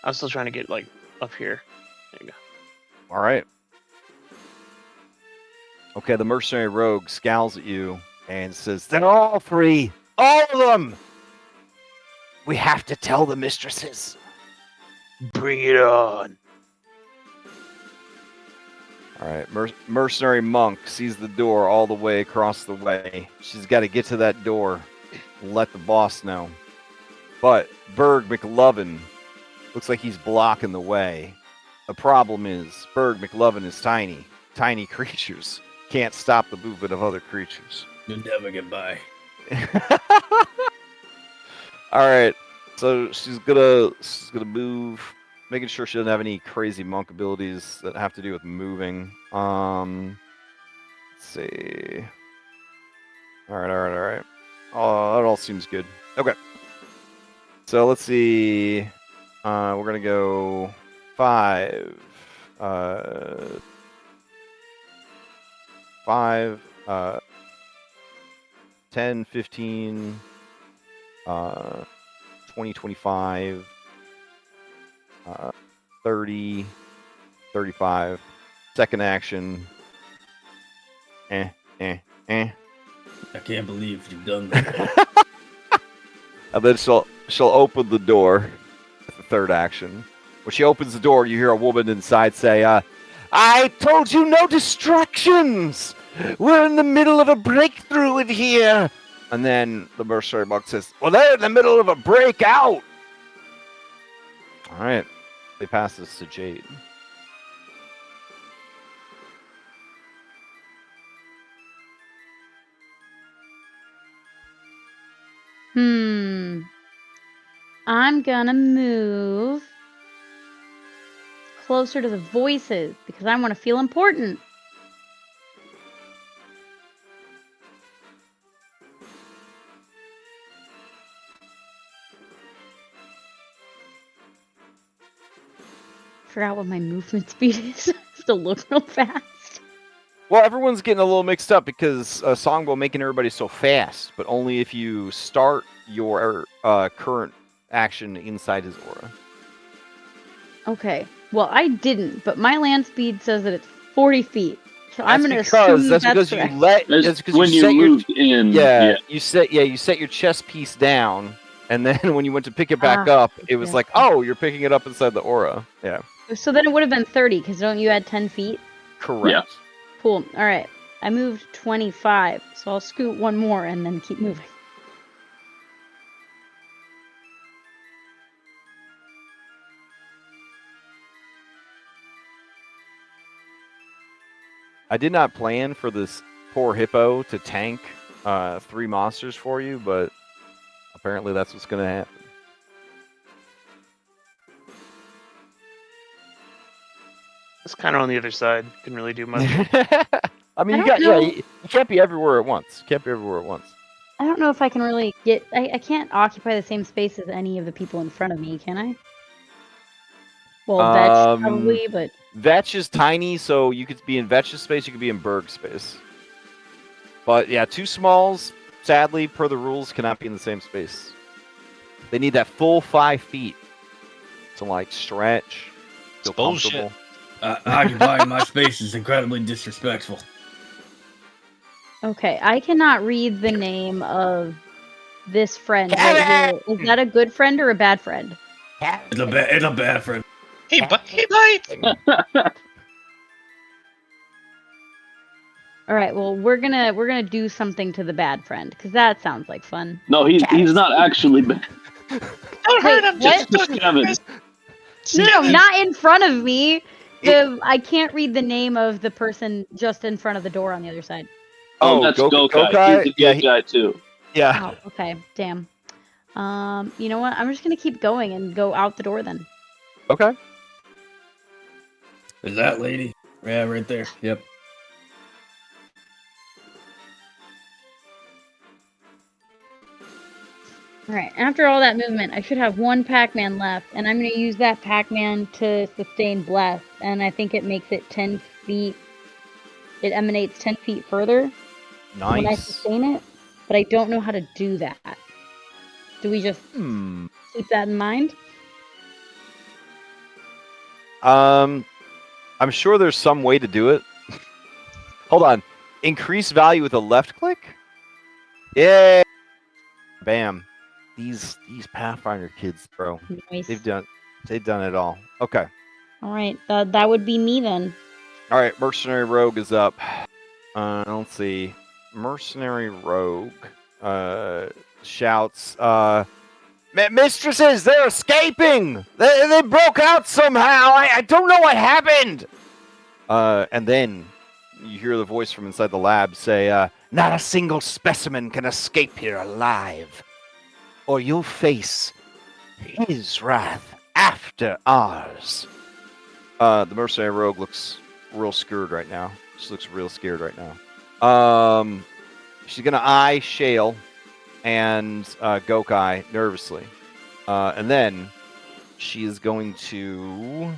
I'm still trying to get like up here. There you go. All right. Okay, the mercenary rogue scowls at you and says, "They're all free. All of them. We have to tell the mistresses." Bring it on. All right, mercenary monk sees the door all the way across the way. She's got to get to that door and let the boss know. But Berg McLovin looks like he's blocking the way. The problem is Berg McLovin is tiny. Tiny creatures can't stop the movement of other creatures. You'll never get by. All right, so she's gonna move, making sure she doesn't have any crazy monk abilities that have to do with moving. Let's see. All right. Oh, that all seems good. Okay. So let's see. We're gonna go 5. 5. 10, 15. 20, 25. 30. 35. Second action. I can't believe you've done that. And then she'll open the door. That's the third action. When she opens the door, you hear a woman inside say, "I told you no distractions. We're in the middle of a breakthrough in here." And then the mercenary monk says, "Well, they're in the middle of a breakout." All right. They pass this to Jade. I'm gonna move closer to the voices because I want to feel important. Forgot what my movement speed is. Still look real fast. Well, everyone's getting a little mixed up because Songbow making everybody so fast, but only if you start your current action inside his aura. Okay. Well, I didn't, but my land speed says that it's 40 feet. So I'm going to assume that's because correct. That's when you moved in. You set your chest piece down, and then when you went to pick it back up, it was okay. like, oh, you're picking it up inside the aura. Yeah. So then it would have been 30, because don't you add 10 feet? Correct. Yeah. Cool. All right. I moved 25, so I'll scoot one more and then keep moving. I did not plan for this poor hippo to tank 3 monsters for you, but apparently that's what's going to happen. It's kind of on the other side. Couldn't really do much. I mean, I don't know. you can't be everywhere at once. I don't know if I can really get... I can't occupy the same space as any of the people in front of me, can I? Well, Vetch probably, but... Vetch is tiny, so you could be in Vetch's space, you could be in Berg's space. But yeah, 2 smalls, sadly, per the rules, cannot be in the same space. They need that full 5 feet to like stretch, feel bullshit. comfortable. Occupying my space is incredibly disrespectful. Okay, I cannot read the name of this friend right here. Is that a good friend or a bad friend? It's a bad friend. He bites. All right, well, we're gonna do something to the bad friend because that sounds like fun. No, he's not actually bad. Don't hurt him. What? Just Kevin. No, not in front of me. I can't read the name of the person just in front of the door on the other side. Oh, that's Gokai. He's a good guy too. Yeah. Oh, okay. Damn. You know what? I'm just gonna keep going and go out the door then. Okay. Is that lady? Yeah, right there. Yep. All right. After all that movement, I should have one Pac-Man left, and I'm gonna use that Pac-Man to sustain bless, and I think it makes it 10 feet. It emanates 10 feet further when I Nice. sustain it, but I don't know how to do that. Do we just keep that in mind? I'm sure there's some way to do it. Hold on. Increase value with a left click? Yeah. Bam. These Pathfinder kids, bro. Nice. They've done it all. Okay. All right. That would be me then. All right, Mercenary Rogue is up. Let's see. Mercenary Rogue shouts, Mistresses, they're escaping! They broke out somehow! I don't know what happened! And then you hear the voice from inside the lab say, not a single specimen can escape here alive, or you'll face his wrath after ours. The Mercenary Rogue looks real scared right now. She looks real scared right now. She's gonna eye Shale and Gokai nervously, and then she is going to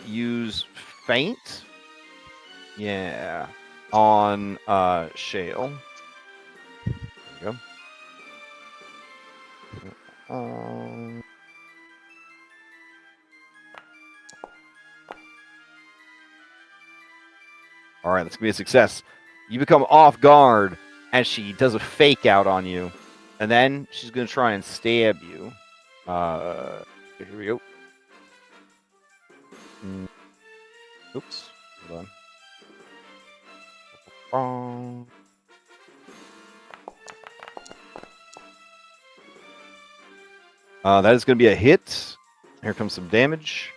use feint. Yeah, on Shale. There you go. All right, that's going to be a success. You become off guard as she does a fake out on you. And then she's going to try and stab you. Here we go. Oops. Hold on. That is going to be a hit. Here comes some damage.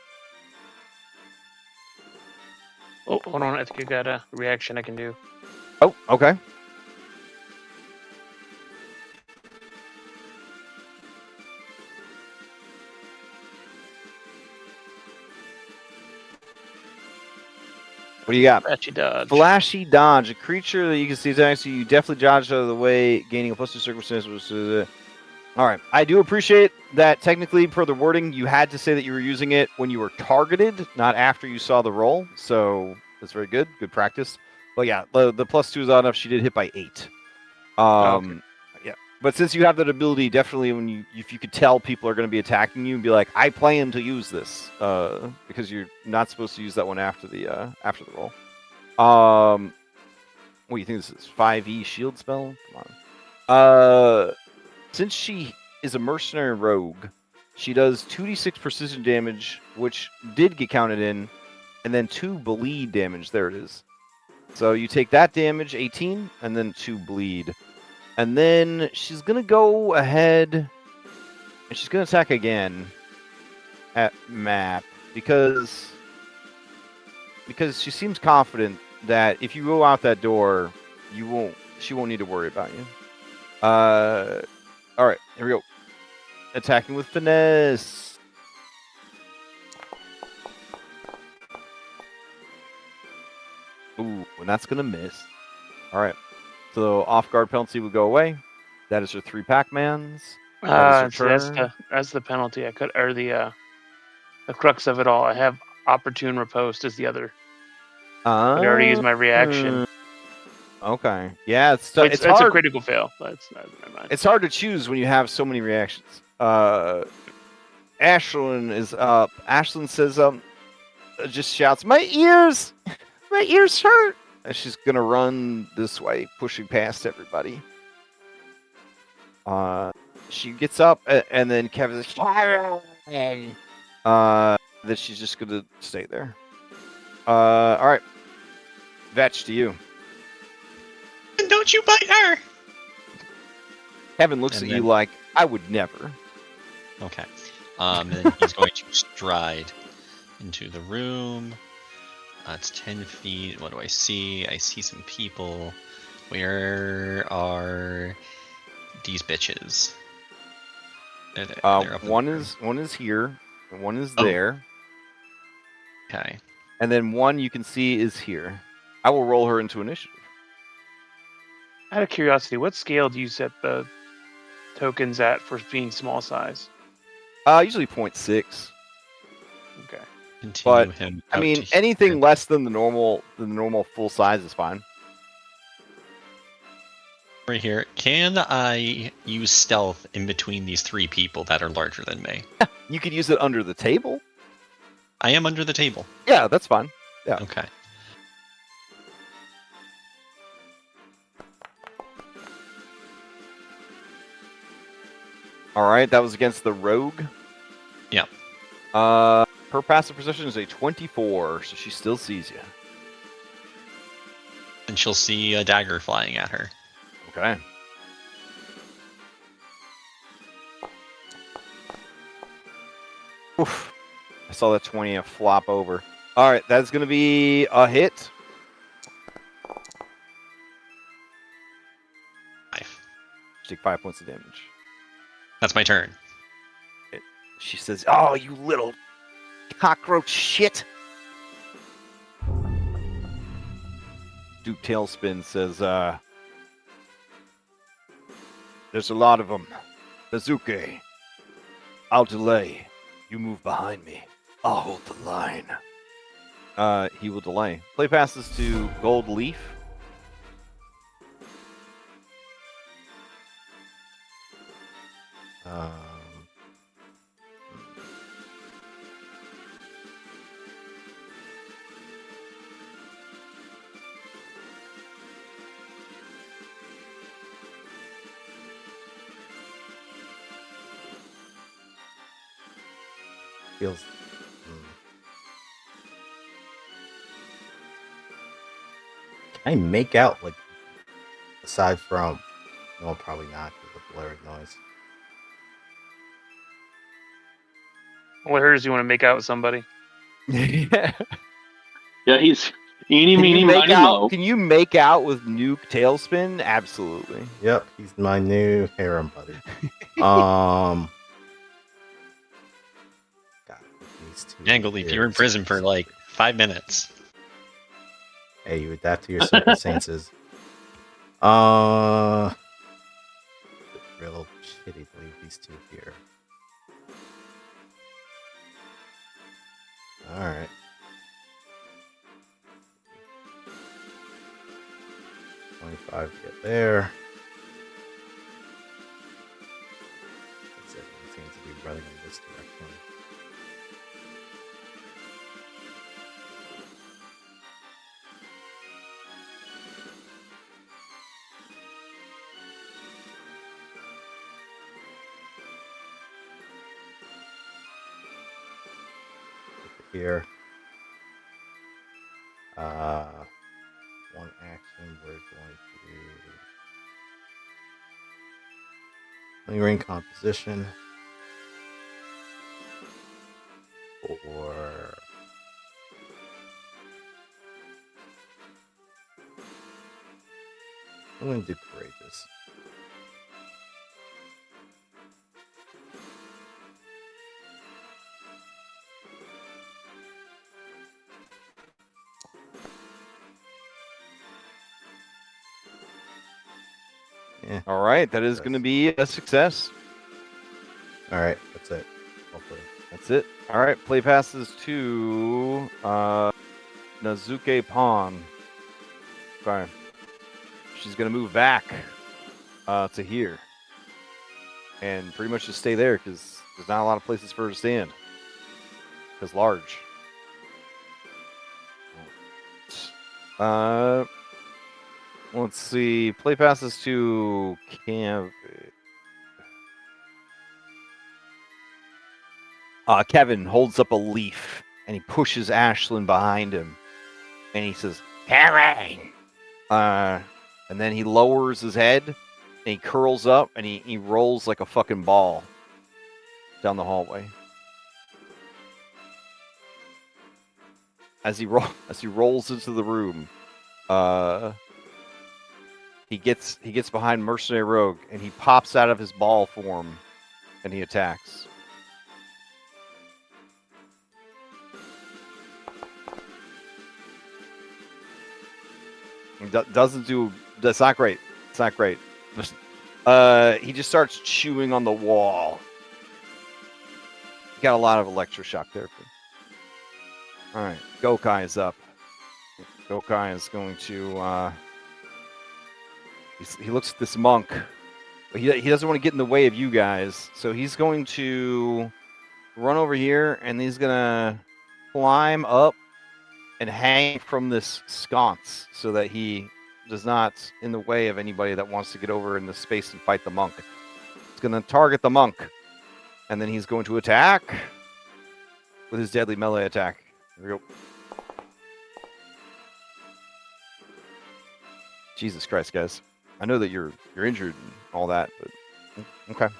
Oh, hold on. I think I got a reaction I can do. Oh, okay. What do you got? Flashy dodge. Flashy dodge. A creature that you can see attacks you definitely dodge out of the way, gaining a +2 circumstance. All right. I do appreciate that technically, per the wording, you had to say that you were using it when you were targeted, not after you saw the roll. So that's very good. Good practice. But yeah, the +2 is odd enough. She did hit by 8. Okay. Yeah. But since you have that ability, definitely if you could tell people are going to be attacking you and be like, I plan to use this, because you're not supposed to use that one after the roll. What do you think this is? 5e shield spell? Come on. Since she is a mercenary rogue, she does 2d6 precision damage, which did get counted in, and then 2 bleed damage. There it is. So you take that damage, 18, and then 2 bleed. And then she's going to go ahead, and she's going to attack again at Map, because she seems confident that if you go out that door, she won't need to worry about you. All right, here we go. Attacking with finesse. Ooh, and that's gonna miss. All right, so off guard penalty would go away. That is her 3 Pac-Mans. That is her turn. That's the penalty. I could, or the crux of it all. I have opportune riposte as the other. I already used my reaction. Okay. Yeah, it's It's a hard. critical fail. That's never mind. It's hard to choose when you have so many reactions. Ashlyn is up. Ashlyn says, just shouts, "My ears! My ears hurt!" And she's gonna run this way, pushing past everybody. She gets up, and then Kevin says, that she's just gonna stay there. All right. Vetch, to you. And don't you bite her! Kevin looks And at you then- like, I would never. Okay. And then he's going to stride into the room. It's 10 feet. What do I see? I see some people. Where are these bitches? They're up in One the room. is here, and one is Oh. there, Okay. and then one you can see is here. I will roll her into initiative. Out of curiosity, what scale do you set the tokens at for being small size? Usually 0.6. Okay. Continue But, him. I out mean, to anything here. less than the normal full size is fine. Right here. Can I use stealth in between these three people that are larger than me? You could use it under the table. I am under the table. Yeah, that's fine. Yeah. Okay. All right, that was against the rogue. Yeah. Her passive perception is a 24, so she still sees you. And she'll see a dagger flying at her. Okay. Oof. I saw that 20 flop over. All right, that's going to be a hit. 5. Take 5 points of damage. That's my turn. She says, "Oh, you little cockroach shit." Duke Tailspin says, "There's a lot of them. Nazuke, I'll delay. You move behind me. I'll hold the line." He will delay. Play passes to Gold Leaf. Feels. Can I make out, like, aside from. Well, probably not because of the blurred noise. What hers do you want to make out with somebody? Yeah, he's eeny, Can meeny, you make miny, out? mo. Can you make out with Nuke Tailspin? Absolutely. Yep, he's my new harem buddy. God, these two Tangled Leaf, you're in ears. prison for like 5 minutes. Hey, you adapt to your circumstances. Real shitty to leave these two here. Alright. $25 to get there. That's it. It seems to be running in this direction. Here. One action we're going to do lingering composition or I'm going to do courageous. Yeah. All right, that is going to be a success. All right, that's it. Hopefully. That's it. All right, play passes to Nazuke Pawn. Okay. she's gonna move back to here, and pretty much just stay there because there's not a lot of places for her to stand. Because large. Let's see. Play passes to Kevin holds up a leaf and he pushes Ashlyn behind him, and he says, "Kevin!" And then he lowers his head and he curls up and he rolls like a fucking ball down the hallway. As he rolls into the room, he gets behind Mercenary Rogue and he pops out of his ball form and he attacks. He doesn't do. That's not great. It's not great. He just starts chewing on the wall. Got a lot of electroshock there. All right, Gokai is up. Gokai is going to. He looks at this monk, but he doesn't want to get in the way of you guys, so he's going to run over here and he's gonna climb up and hang from this sconce so that he does not in the way of anybody that wants to get over in the space and fight the monk. He's going to target the monk, and then he's going to attack with his deadly melee attack. Here we go. Jesus Christ, guys. I know that you're injured and all that, but okay.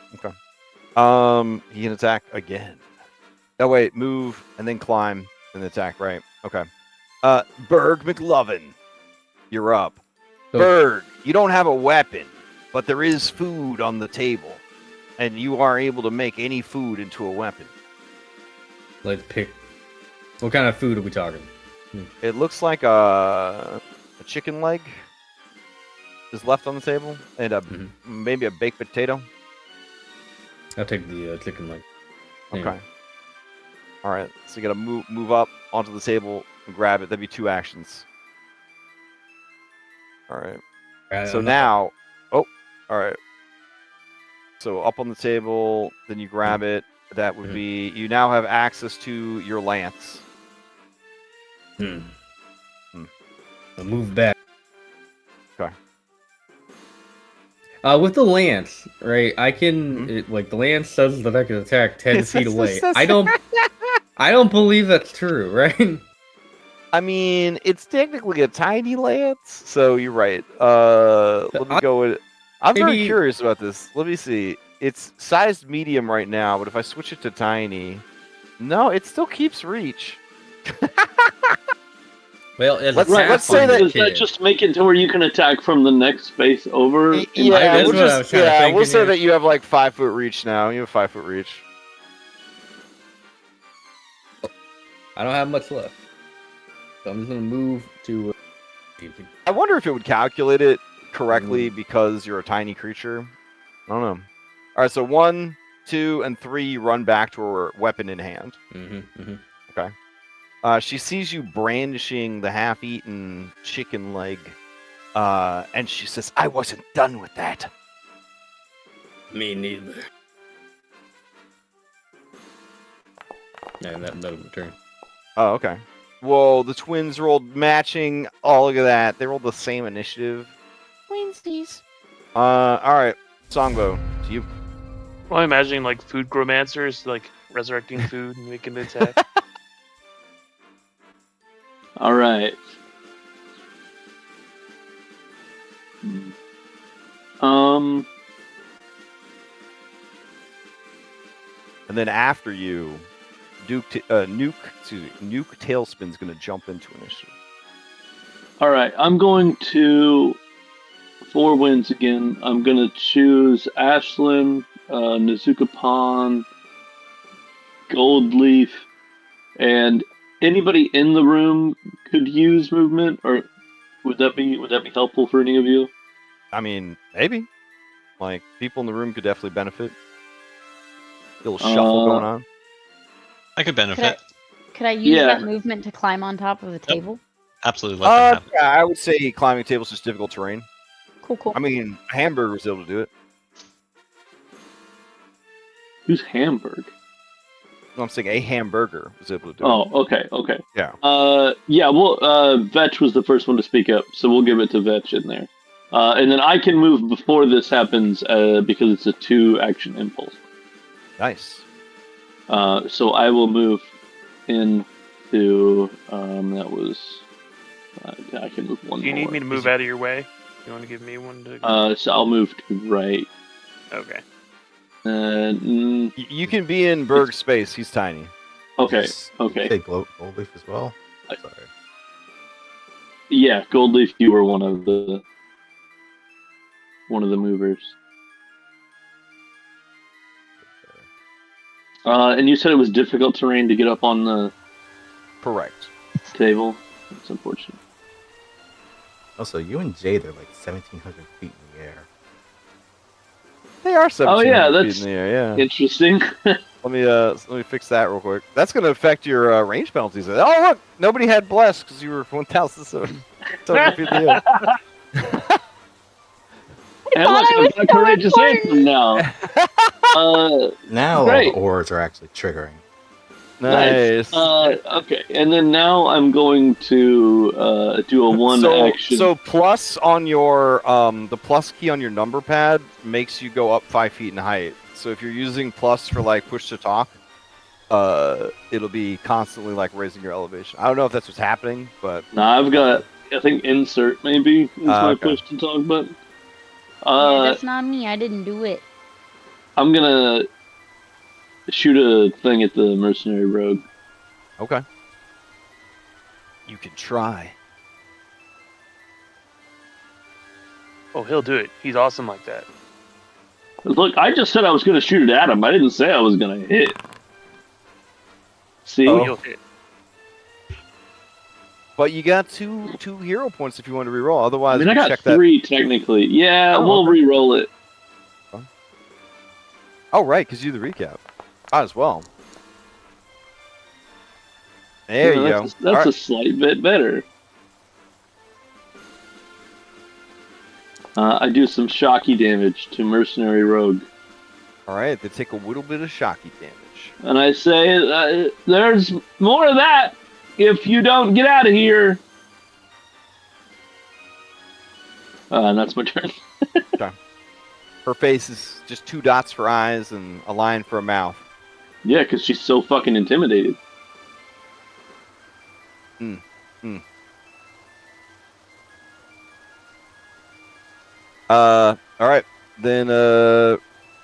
He can attack again. Oh wait, move and then climb and attack, right? Okay. Berg McLovin, you're up. Berg, you don't have a weapon, but there is food on the table, and you are able to make any food into a weapon. Let's pick. What kind of food are we talking? It looks like a chicken leg is left on the table, and maybe a baked potato. I'll take the chicken leg. Okay. All right, so you got to move up onto the table and grab it. That'd be 2 actions. All right. So now, all right. So up on the table, then you grab it. That would be, you now have access to your lance. I'll move back. Okay. With the lance, right? I can like the lance says that I can attack 10 feet away. I don't believe that's true, right? I mean, it's technically a tiny lance, so you're right. Let me go with. I'm very curious about this. Let me see. It's sized medium right now, but if I switch it to tiny, no, it still keeps reach. Well, let's say that, does that just make it to where you can attack from the next space over? Yeah, we'll say that you have like 5 foot reach now. You have 5 foot reach. I don't have much left, so I'm just gonna move to. I wonder if it would calculate it correctly because you're a tiny creature. I don't know. All right, so 1, 2, and 3 you run back to her weapon in hand. Okay. She sees you brandishing the half-eaten chicken leg, and she says, "I wasn't done with that." Me neither. Yeah, that'll return. Oh, okay. Well, the twins rolled matching. Oh, look at that. They rolled the same initiative. Twinsies. All right. Songbo, to you. Well, I'm imagining like food gromancers, like resurrecting food and making the attack. All right. And then after you, Nuke Tailspin's going to jump into initiative. All right, I'm going to 4 wins again. I'm going to choose Ashlyn, Nezuka Pond, Goldleaf, and anybody in the room could use movement, or would that be helpful for any of you? I mean, maybe. Like, people in the room could definitely benefit. A little shuffle going on. I could benefit. Could I use that movement to climb on top of the table? Absolutely. Let them have it. Yeah, I would say climbing tables is difficult terrain. Cool. I mean, Hamburger was able to do it. Who's Hamburg? No, I'm saying a hamburger was able to do Oh, it. okay. Yeah. Yeah, well, Vetch was the first one to speak up, so we'll give it to Vetch in there. And then I can move before this happens because it's a 2-action impulse. Nice. So I will move into that was I can move one. Do you need more. me to move out of your way? You want to give me one to? So I'll move to right. Okay. You can be in Berg's space. He's tiny. Okay. Just Okay. Take gold leaf as well. Sorry. Yeah, Goldleaf, you were one of the movers. And you said it was difficult terrain to get up on the Correct. table. That's unfortunate. Also, you and Jade are like 1,700 feet in the air. They are 17 that's feet in the air. Yeah. interesting. Let me fix that real quick. That's going to affect your range penalties. Oh look, nobody had blessed because you were 1,700 feet in the air. And look, I'm not courageous anthem now. Now Great. all the ores are actually triggering. Nice. Okay, and then now I'm going to do a one action. So plus on your the plus key on your number pad makes you go up 5 feet in height. So if you're using plus for like push to talk, it'll be constantly like raising your elevation. I don't know if that's what's happening, but I've got I think insert maybe is my okay. push to talk button. That's not me. I didn't do it. I'm gonna shoot a thing at the mercenary rogue. Okay. You can try. Oh, he'll do it. He's awesome like that. Look, I just said I was gonna shoot it at him. I didn't say I was gonna hit. See? Oh, you'll hit. But you got two hero points if you want to reroll. Otherwise, I mean, I got check 3 technically. Yeah, we'll re-roll it. Oh, right, because you do the recap. Might as well. There you go. That's a slight bit better. I do some shocky damage to mercenary rogue. All right, they take a little bit of shocky damage. And I say, there's more of that if you don't get out of here. And that's my turn. Okay. Her face is just 2 dots for eyes and a line for a mouth. Yeah, because she's so fucking intimidated. All right, then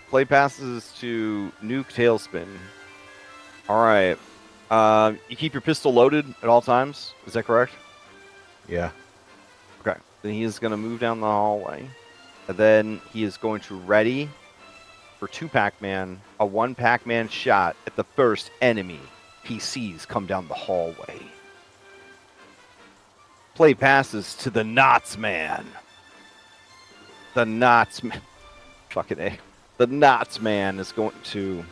play passes to Nuke Tailspin. All right, you keep your pistol loaded at all times. Is that correct? Yeah. Okay. Then he is going to move down the hallway, and then he is going to ready for 2 Pac-Man, a 1 Pac-Man shot at the first enemy he sees come down the hallway. Play passes to the Knots Man. The Knots Man. Fucking A. The Knots Man is going to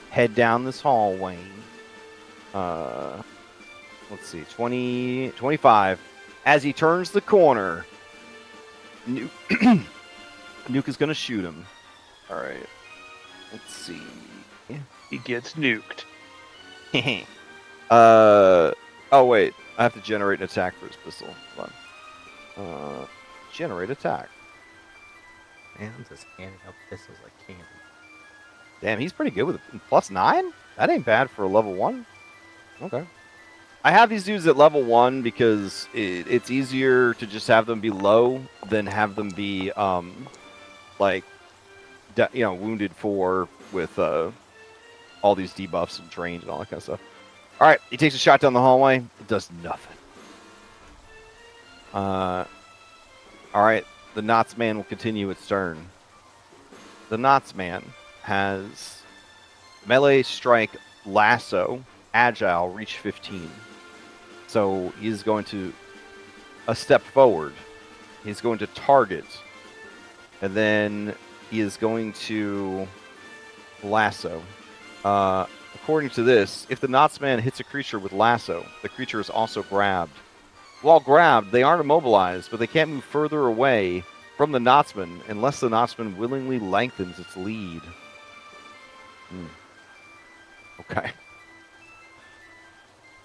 head down this hallway. Let's see. 20, 25. As he turns the corner, Nuke is going to shoot him. All right. Let's see. He gets nuked. Oh, wait. I have to generate an attack for his pistol. Hold on. Generate attack. Man, I'm just handing out pistols like candy. Damn, he's pretty good with it. +9? That ain't bad for a level 1. Okay. I have these dudes at level 1 because it's easier to just have them be low than have them be, like, wounded 4 with all these debuffs and drains and all that kind of stuff. All right, he takes a shot down the hallway. It does nothing. All right, the Knots Man will continue its turn. The Knots Man has melee, strike, lasso, agile, reach 15. So he's going to a step forward. He's going to target. And then he is going to lasso. According to this, if the Knots Man hits a creature with lasso, the creature is also grabbed. While grabbed, they aren't immobilized, but they can't move further away from the Knotsman, unless the Knotsman willingly lengthens its lead. Okay.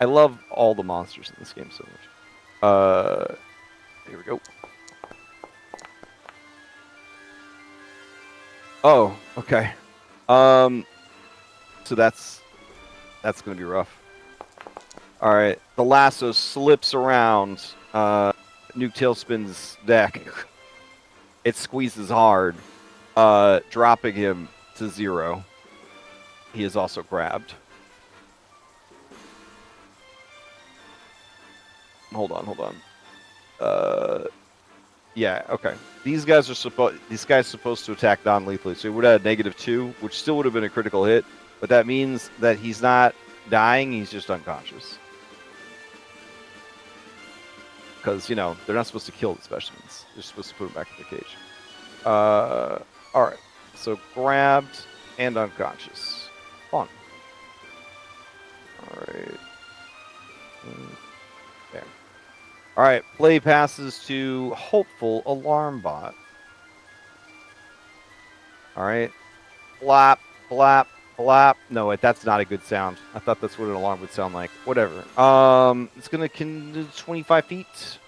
I love all the monsters in this game so much. Here we go. Oh, okay. So that's gonna be rough. All right, the lasso slips around Nuke Tailspin's deck. It squeezes hard, dropping him to 0. He is also grabbed. Hold on. Yeah, okay. These guys are supposed to attack non-lethally, so he would have -2, which still would have been a critical hit, but that means that he's not dying, he's just unconscious. Because, you know, they're not supposed to kill the specimens. They're supposed to put them back in the cage. Alright. So grabbed and unconscious. Fun. Alright. There. Alright, play passes to Hopeful Alarm Bot. Alright. Flap, flap, flap. No, wait, that's not a good sound. I thought that's what an alarm would sound like. Whatever. It's gonna 25 feet.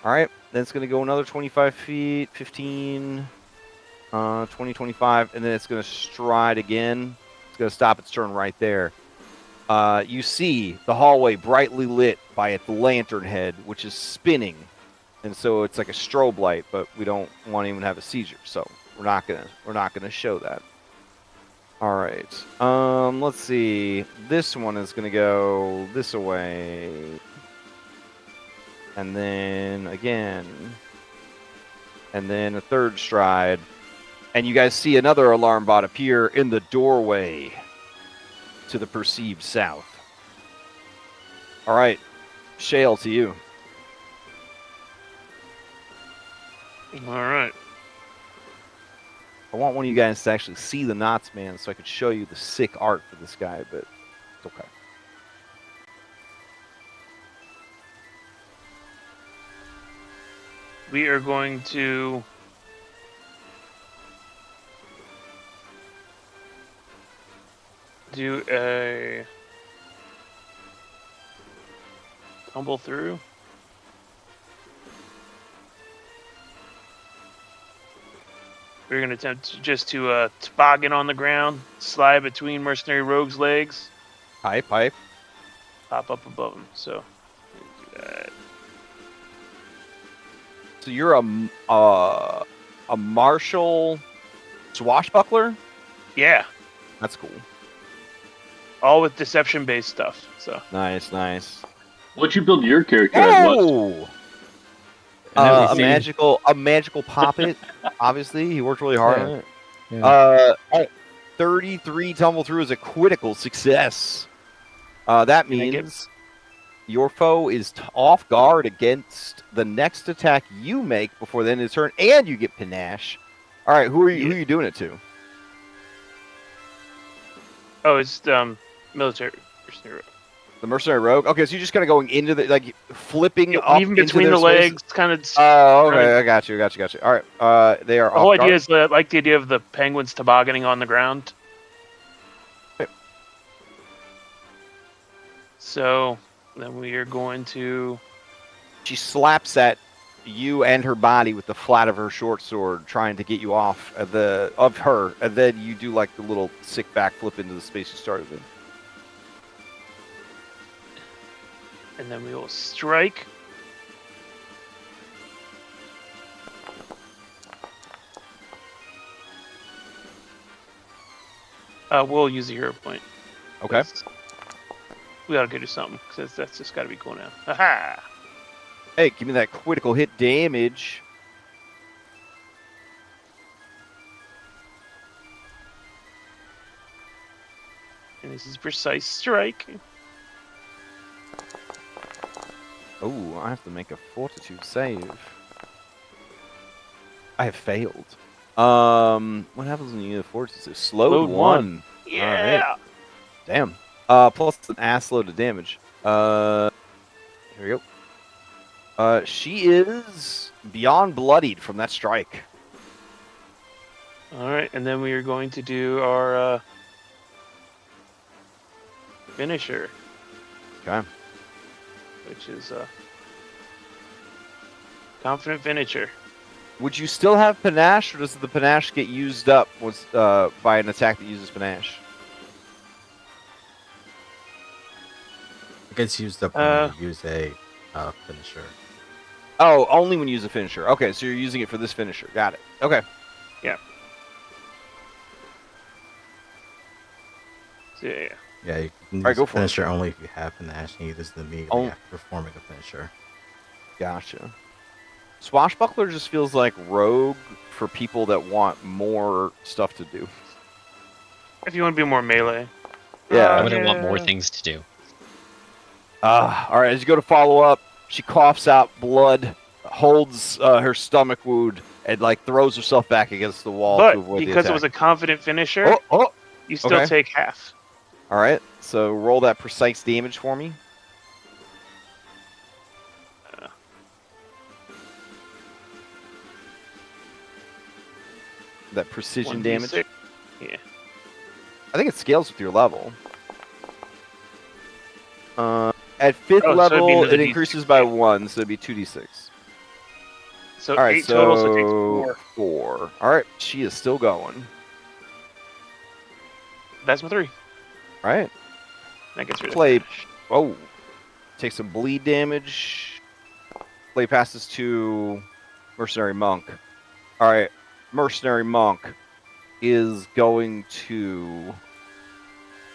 Alright, then it's gonna go another 25 feet, 15, 20, 25, and then it's gonna stride again. It's gonna stop its turn right there. You see the hallway brightly lit by its lantern head, which is spinning, and so it's like a strobe light. But we don't want anyone to have a seizure, so we're not gonna show that. All right. Let's see. This one is gonna go this way, and then again, and then a third stride, and you guys see another alarm bot appear in the doorway to the perceived south. All right, Shale, to you. All right. I want one of you guys to actually see the knots, man, so I could show you the sick art for this guy, but it's okay. We are going to do a tumble through. We're going to attempt just to toboggan on the ground, slide between Mercenary Rogue's legs, Pipe. pop up above him. So, do that. So you're a martial swashbuckler? Yeah, That's cool. all with deception-based stuff. So, Nice. What'd you build your character as? What? Oh! And then we A see- magical poppet. Obviously, he worked really hard on it. Yeah. 33 tumble through is a critical success. That Can I get- means your foe is off guard against the next attack you make before the end of the turn, and you get panache. All right, who are you doing it to? oh, it's military. Mercenary Rogue. The mercenary rogue. Okay, so you're just kind of going into the flipping Yeah, up even into between their the space? legs, kind of. Oh, okay, I got you. All right, they are. The whole off guard. idea is like the idea of the penguins tobogganing on the ground. Okay. So then we are going to. She slaps at you and her body with the flat of her short sword, trying to get you off of her, and then you do like the little sick backflip into the space you started in. And then we will strike. We'll use a hero point. Okay. We gotta go do something, because that's just gotta be cool now. Haha! Hey, give me that critical hit damage. And this is precise strike. Oh, I have to make a fortitude save. I have failed. What happens when you get a fortitude save? Slowed Slowed one. Yeah! Damn. Plus an ass load of damage. Here we go. She is beyond bloodied from that strike. All right, and then we are going to do our finisher, Okay. which is confident finisher. Would you still have panache, or does the panache get used up by an attack that uses panache? It gets used up when you use a finisher. Oh, only when you use a finisher. Okay, so you're using it for this finisher. Got it. Okay. Yeah. So, yeah. Yeah, you can use Alright, go a for it. finisher only if you have panache and you use them immediately after performing a finisher. Gotcha. Swashbuckler just feels like rogue for people that want more stuff to do. If you want to be more melee. Yeah. I wouldn't want more things to do. Alright, as you go to follow up, she coughs out blood, holds her stomach wound, and like throws herself back against the wall to But avoid the because attack. it was a confident finisher, you still okay. take half. Alright, so roll that precise damage for me. That precision 1d6. damage. Yeah. I think it scales with your level. At 5th so it'd be level, another it D6, increases by yeah. 1, so it'd be 2d6. So All right, 8 total, so it takes 4. 4. All right, she is still going. That's my 3. All right, That gets rid Play. of finish. Oh, take some bleed damage. Play passes to Mercenary Monk. All right, Mercenary Monk is going to...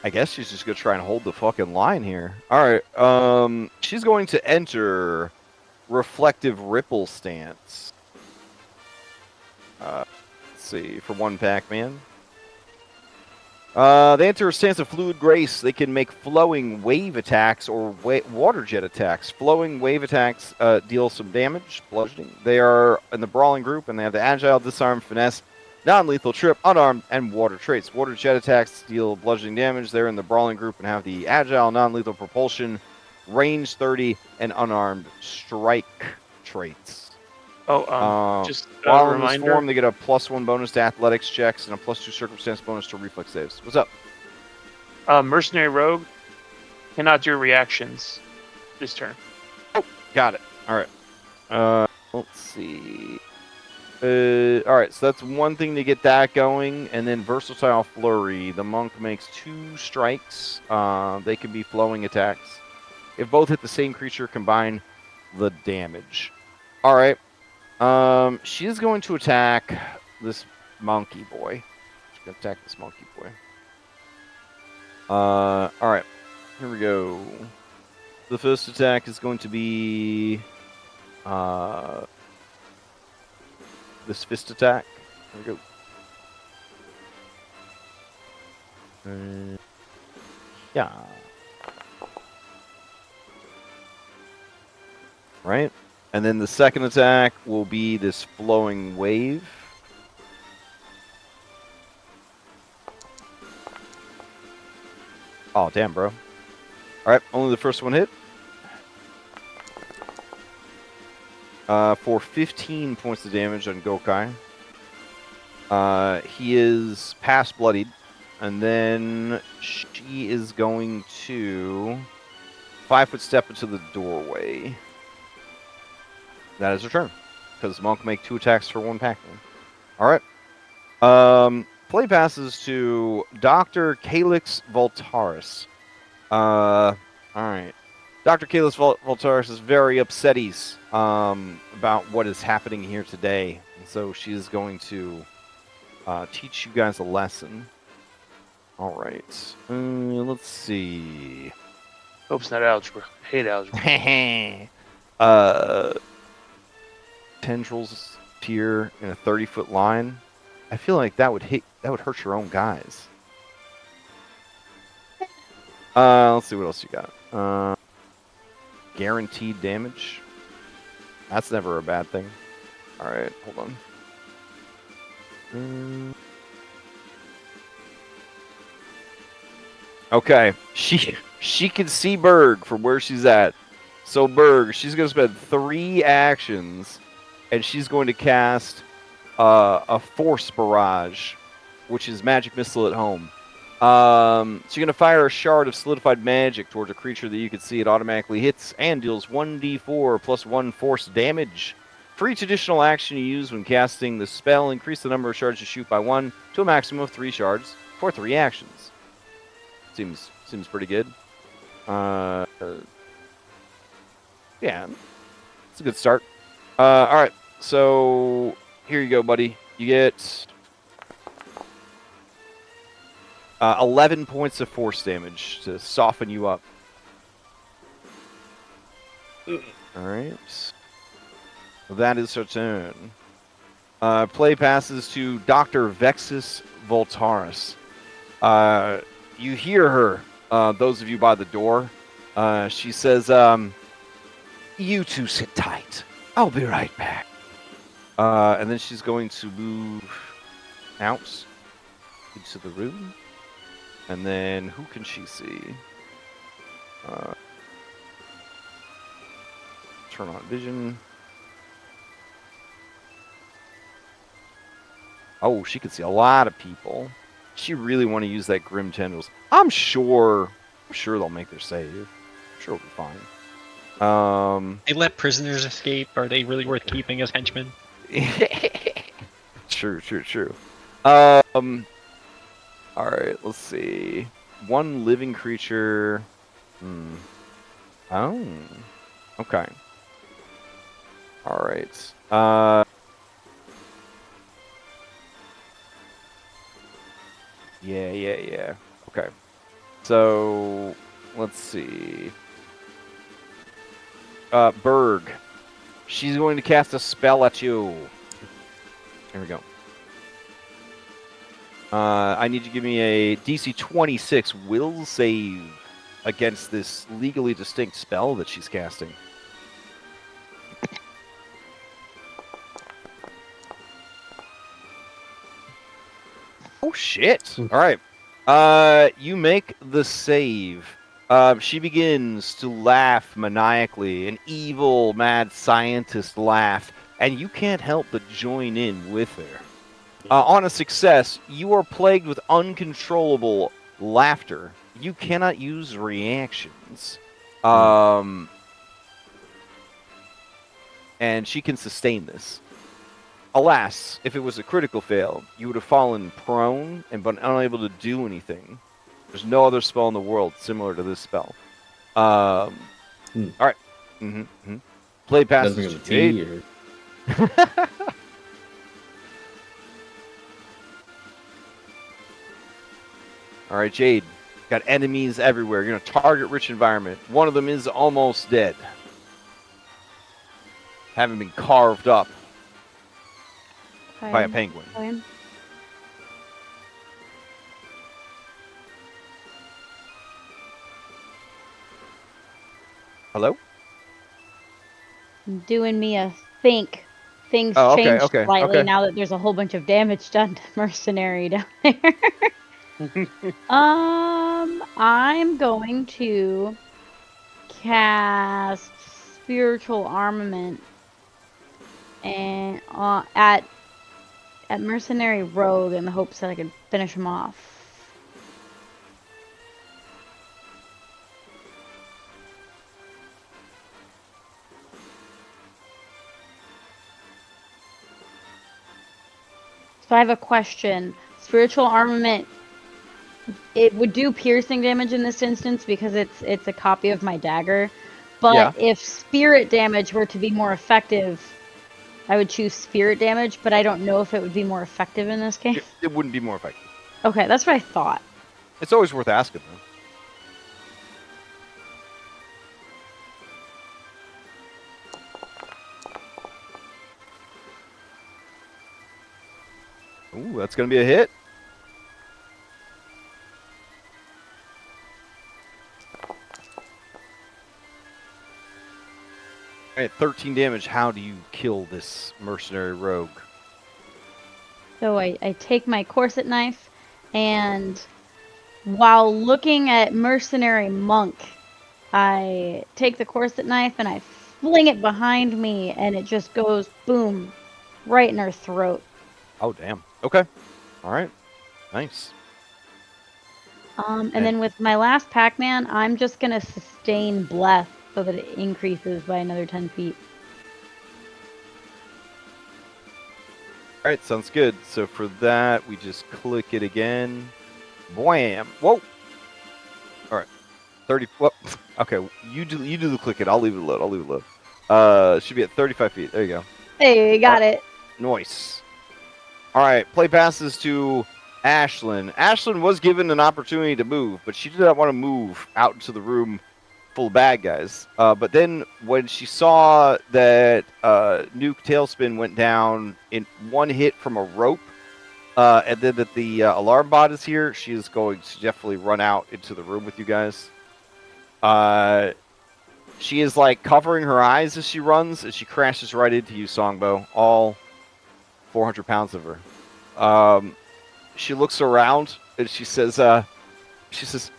I guess she's just going to try and hold the fucking line here. All right, she's going to enter Reflective Ripple stance. Let's see, for 1 Pac-Man. They enter a stance of Fluid Grace. They can make flowing wave attacks or water jet attacks. Flowing wave attacks deal some damage, bludgeoning. They are in the Brawling group, and they have the Agile, Disarm, Finesse, Non-Lethal, Trip, Unarmed, and Water traits. Water jet attacks deal bludgeoning damage. They're in the Brawling group and have the Agile, Non-Lethal, Propulsion, Range 30, and Unarmed Strike traits. Just while a in this reminder. form, they get a +1 bonus to athletics checks and a +2 circumstance bonus to reflex saves. What's up? Mercenary Rogue cannot do reactions this turn. Got it. All right. Let's see. All right, so that's one thing to get that going, and then Versatile Flurry. The monk makes 2 strikes. They can be flowing attacks. If both hit the same creature, combine the damage. All right. She is going to attack this monkey boy. She's going to attack this monkey boy. All right. Here we go. The first attack is going to be this fist attack. Here we go. Yeah. Right? And then the second attack will be this flowing wave. Oh, damn, bro. Alright, only the first one hit. For 15 points of damage on Gokai. He is past bloodied. And then she is going to 5-foot step into the doorway. That is her turn. Because Monk make 2 attacks for 1 Pac-Man. Alright. Play passes to Dr. Calix Voltaris. Alright. Dr. Calix Voltaris is very upsetties about what is happening here today. And so she is going to teach you guys a lesson. Alright. Let's see. Hope it's not algebra. I hate algebra. Tendrils appear in a 30-foot line. I feel like that would hurt your own guys. Let's see what else you got. Guaranteed damage. That's never a bad thing. All right, hold on. Okay, she can see Berg from where she's at. So Berg, she's going to spend 3 actions, and she's going to cast a Force Barrage, which is magic missile at home. She's going to fire a shard of solidified magic towards a creature that you can see. It automatically hits and deals 1d4 plus 1 force damage. For each additional action you use when casting the spell, increase the number of shards you shoot by 1 to a maximum of 3 shards for 3 actions. Seems pretty good. Yeah, it's a good start. All right, so here you go, buddy. You get 11 points of force damage to soften you up. All right. That is her turn. Play passes to Dr. Vexus Voltaris. You hear her, those of you by the door. She says, you two sit tight. I'll be right back. And then she's going to move out into the room. And then who can she see? Turn on vision. Oh, she can see a lot of people. She really want to use that Grim Tendrils. I'm sure they'll make their save. I'm sure it'll be fine. They let prisoners escape. Are they really worth keeping as henchmen? True. All right, let's see. 1 living creature. Oh, okay. All right. Yeah. Okay. So let's see. Berg. She's going to cast a spell at you. Here we go. I need you to give me a DC 26 will save against this legally distinct spell that she's casting. Oh, shit. All right. You make the save. She begins to laugh maniacally, an evil, mad scientist laugh, and you can't help but join in with her. On a success, you are plagued with uncontrollable laughter. You cannot use reactions. And she can sustain this. Alas, if it was a critical fail, you would have fallen prone and been unable to do anything. There's no other spell in the world similar to this spell. All right. Play passes to Jade. All right, Jade. Got enemies everywhere. You're going to target rich environment. One of them is almost dead. Having been carved up by a penguin. Okay. Hello? Doing me a think. Things okay, changed okay, slightly okay. now that there's a whole bunch of damage done to Mercenary down there. I'm going to cast Spiritual Armament and at Mercenary Rogue in the hopes that I can finish him off. So I have a question. Spiritual Armament, it would do piercing damage in this instance because it's a copy of my dagger. But if spirit damage were to be more effective, I would choose spirit damage, but I don't know if it would be more effective in this case. It wouldn't be more effective. Okay, that's what I thought. It's always worth asking, though. Ooh, that's going to be a hit. At 13 damage, how do you kill this mercenary rogue? So I take my corset knife, and while looking at Mercenary Monk, I take the corset knife and I fling it behind me, and it just goes boom, right in her throat. Oh, damn. Okay. All right. Nice. And then with my last Pac-Man, I'm just gonna sustain bless so that it increases by another 10 feet. All right, sounds good. So for that, we just click it again. Wham! Whoa! All right, 30. Whoop. Okay, you do the click it. I'll leave it load. I'll leave it load. Should be at 35 feet. There you go. Hey, got it. Nice. All right, play passes to Ashlyn. Ashlyn was given an opportunity to move, but she did not want to move out into the room full of bad guys. But then when she saw that Nuke Tailspin went down in one hit from a rope, and then that the alarm bot is here, she is going to definitely run out into the room with you guys. She is like covering her eyes as she runs, and she crashes right into you, Songbow. All 400 pounds of her. She looks around and she says, oh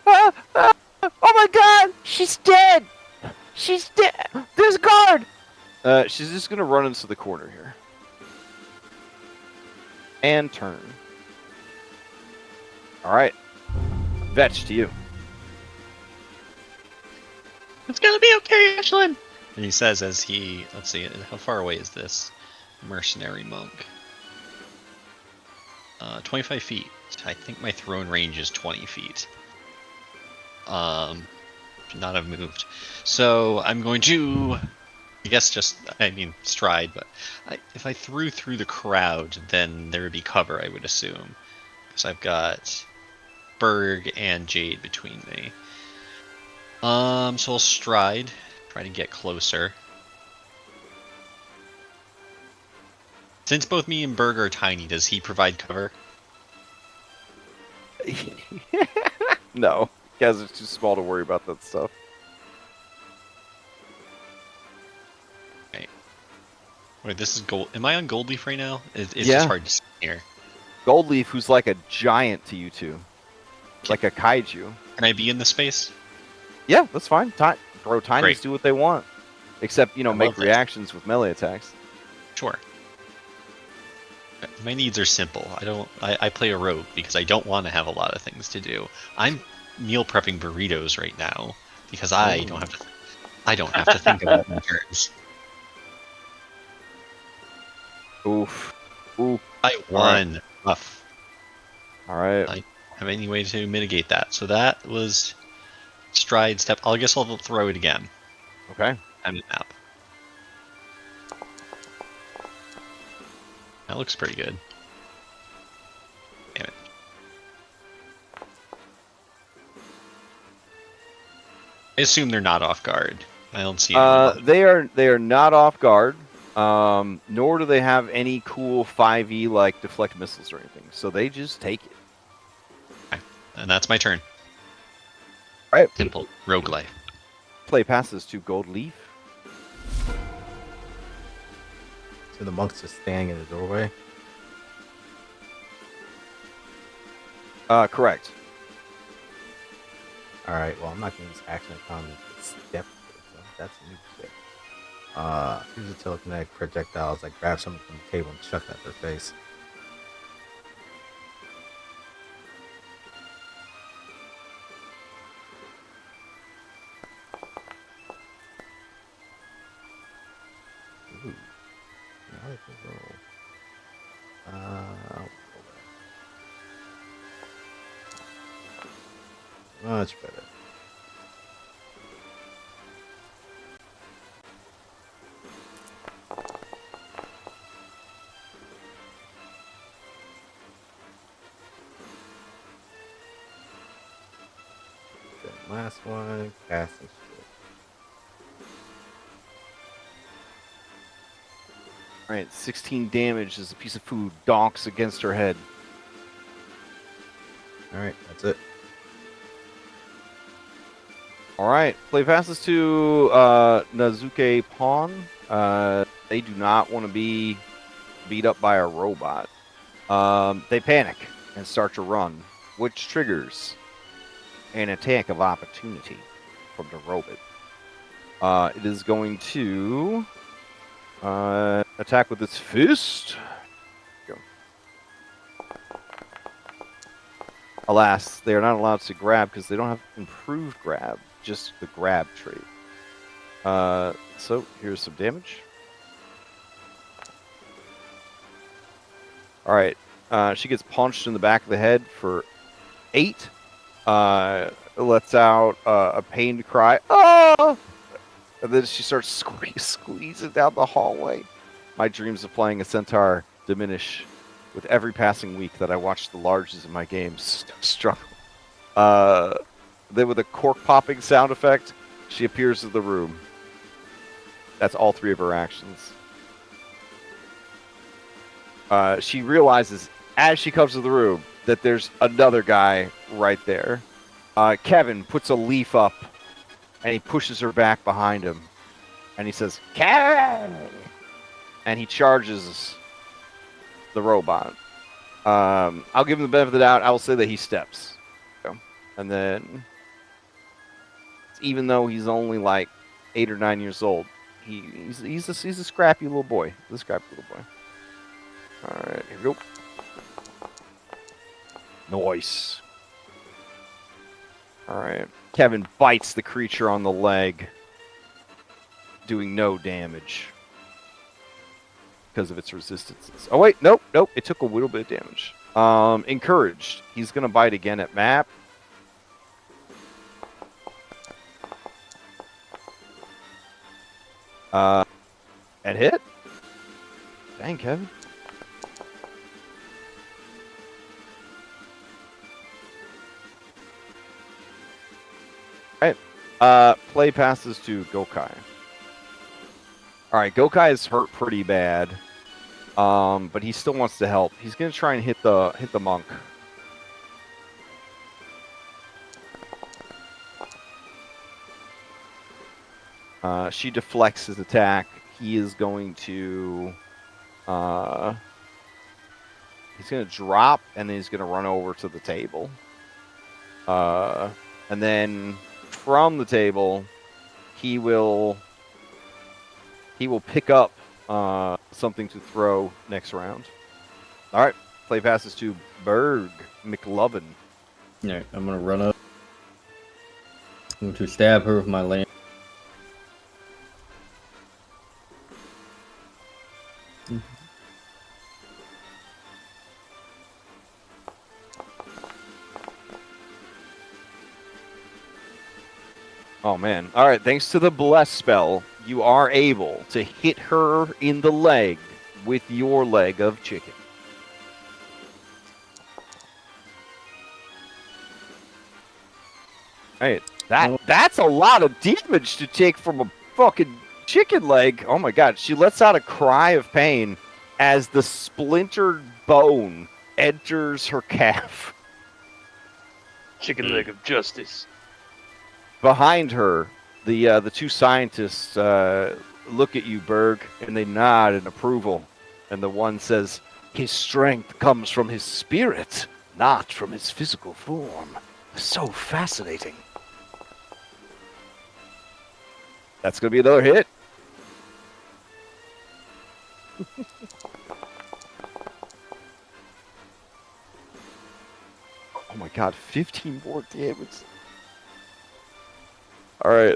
my God, she's dead. She's dead. There's a guard. She's just going to run into the corner here. And turn. All right. Vetch, to you. It's gonna be okay, Ashlyn. And he says as he, let's see, how far away is this mercenary monk? 25 feet. I think my throne range is 20 feet. Should not have moved. So I'm going to, I guess stride, but if I threw through the crowd, then there would be cover, I would assume. Because I've got Berg and Jade between me. So I'll stride, try to get closer. Since both me and Berg are tiny, does he provide cover? No. You guys are too small to worry about that stuff. Okay. Wait, this is gold. Am I on Gold Leaf right now? It's Yeah. just hard to see here. Goldleaf, who's like a giant to you two. Like a kaiju. Can I be in the space? Yeah, that's fine. Bro, tinies Great. do what they want. Except, I make love that. reactions with melee attacks. Sure. My needs are simple. I play a rogue because I don't want to have a lot of things to do. I'm meal prepping burritos right now because I don't have to think about my turns. Oof. Oof. I won. Rough. All right. I don't have any way to mitigate that. So that was stride step. I guess I'll throw it again. Okay. I'm in map. That looks pretty good. Damn it. I assume they're not off guard. I don't see any. They are not off guard. Nor do they have any cool 5e like deflect missiles or anything. So they just take it. Okay. And that's my turn. All right. Simple roguelike. Play passes to Gold Leaf. So the monk's just standing in the doorway. Correct. Alright, well, I'm not going to use action economy to step. So that's a new shit. Use a telekinetic projectiles. Like grab something from the table and chuck it at their face. Ooh. Now they can roll. Much better. The last one, casting shield. Alright, 16 damage as a piece of food donks against her head. Alright, that's it. Alright, play passes to Nazuke Pawn. They do not want to be beat up by a robot. They panic and start to run, which triggers an attack of opportunity. from the robot. It is going to attack with its fist. Go. Alas, they are not allowed to grab because they don't have improved grab, just the grab trait. So here's some damage. All right. She gets punched in the back of the head for 8. Lets out a pained cry. Oh! And then she starts squeezing down the hallway. My dreams of playing a centaur diminish with every passing week that I watch the larges in my games struggle. Then with a cork popping sound effect, she appears in the room. That's all 3 of her actions. She realizes as she comes to the room that there's another guy right there. Kevin puts a leaf up and he pushes her back behind him. And he says, Kevin! And he charges the robot. I'll give him the benefit of the doubt. I will say that he steps. And then, even though he's only like 8 or 9 years old, he's a scrappy little boy. He's a scrappy little boy. All right, here we go. Nice. All right. Kevin bites the creature on the leg, doing no damage because of its resistances. Oh, wait. Nope. It took a little bit of damage. Encouraged. He's going to bite again at map. And hit. Dang, Kevin. Play passes to Gokai. Alright, Gokai is hurt pretty bad. But he still wants to help. He's gonna try and hit the monk. She deflects his attack. He is going to he's gonna drop and then he's gonna run over to the table. And then from the table, he will pick up something to throw next round. All right, play passes to Berg McLovin. All right, I'm gonna run up. I'm going to stab her with my lance. Oh, man. All right, thanks to the Bless spell, you are able to hit her in the leg with your leg of chicken. Right, that's a lot of damage to take from a fucking chicken leg. Oh, my God. She lets out a cry of pain as the splintered bone enters her calf. Chicken leg of justice. Behind her, the 2 scientists look at you, Berg, and they nod in approval. And the one says, "His strength comes from his spirit, not from his physical form. So fascinating." That's going to be another hit. Oh my God, 15 more damage. All right.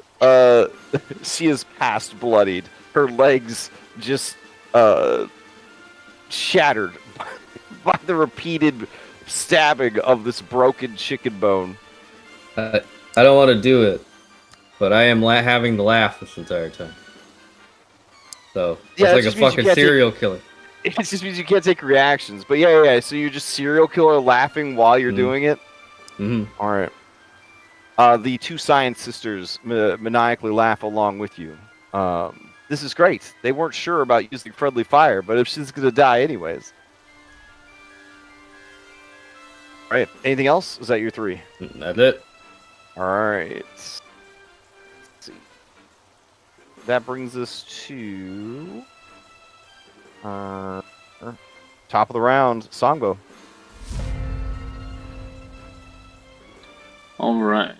She is past bloodied. Her legs just shattered by the repeated stabbing of this broken chicken bone. I don't want to do it, but I am having the laugh this entire time. So Yeah, it's like a fucking serial killer. It just means you can't take reactions. But yeah. So you're just serial killer laughing while you're doing it. Mm-hmm. All right. The 2 science sisters maniacally laugh along with you. This is great. They weren't sure about using friendly fire, but if she's going to die anyways. All right. Anything else? Is that your 3? That's it. All right. Let's see. That brings us to top of the round, Songbo. All right.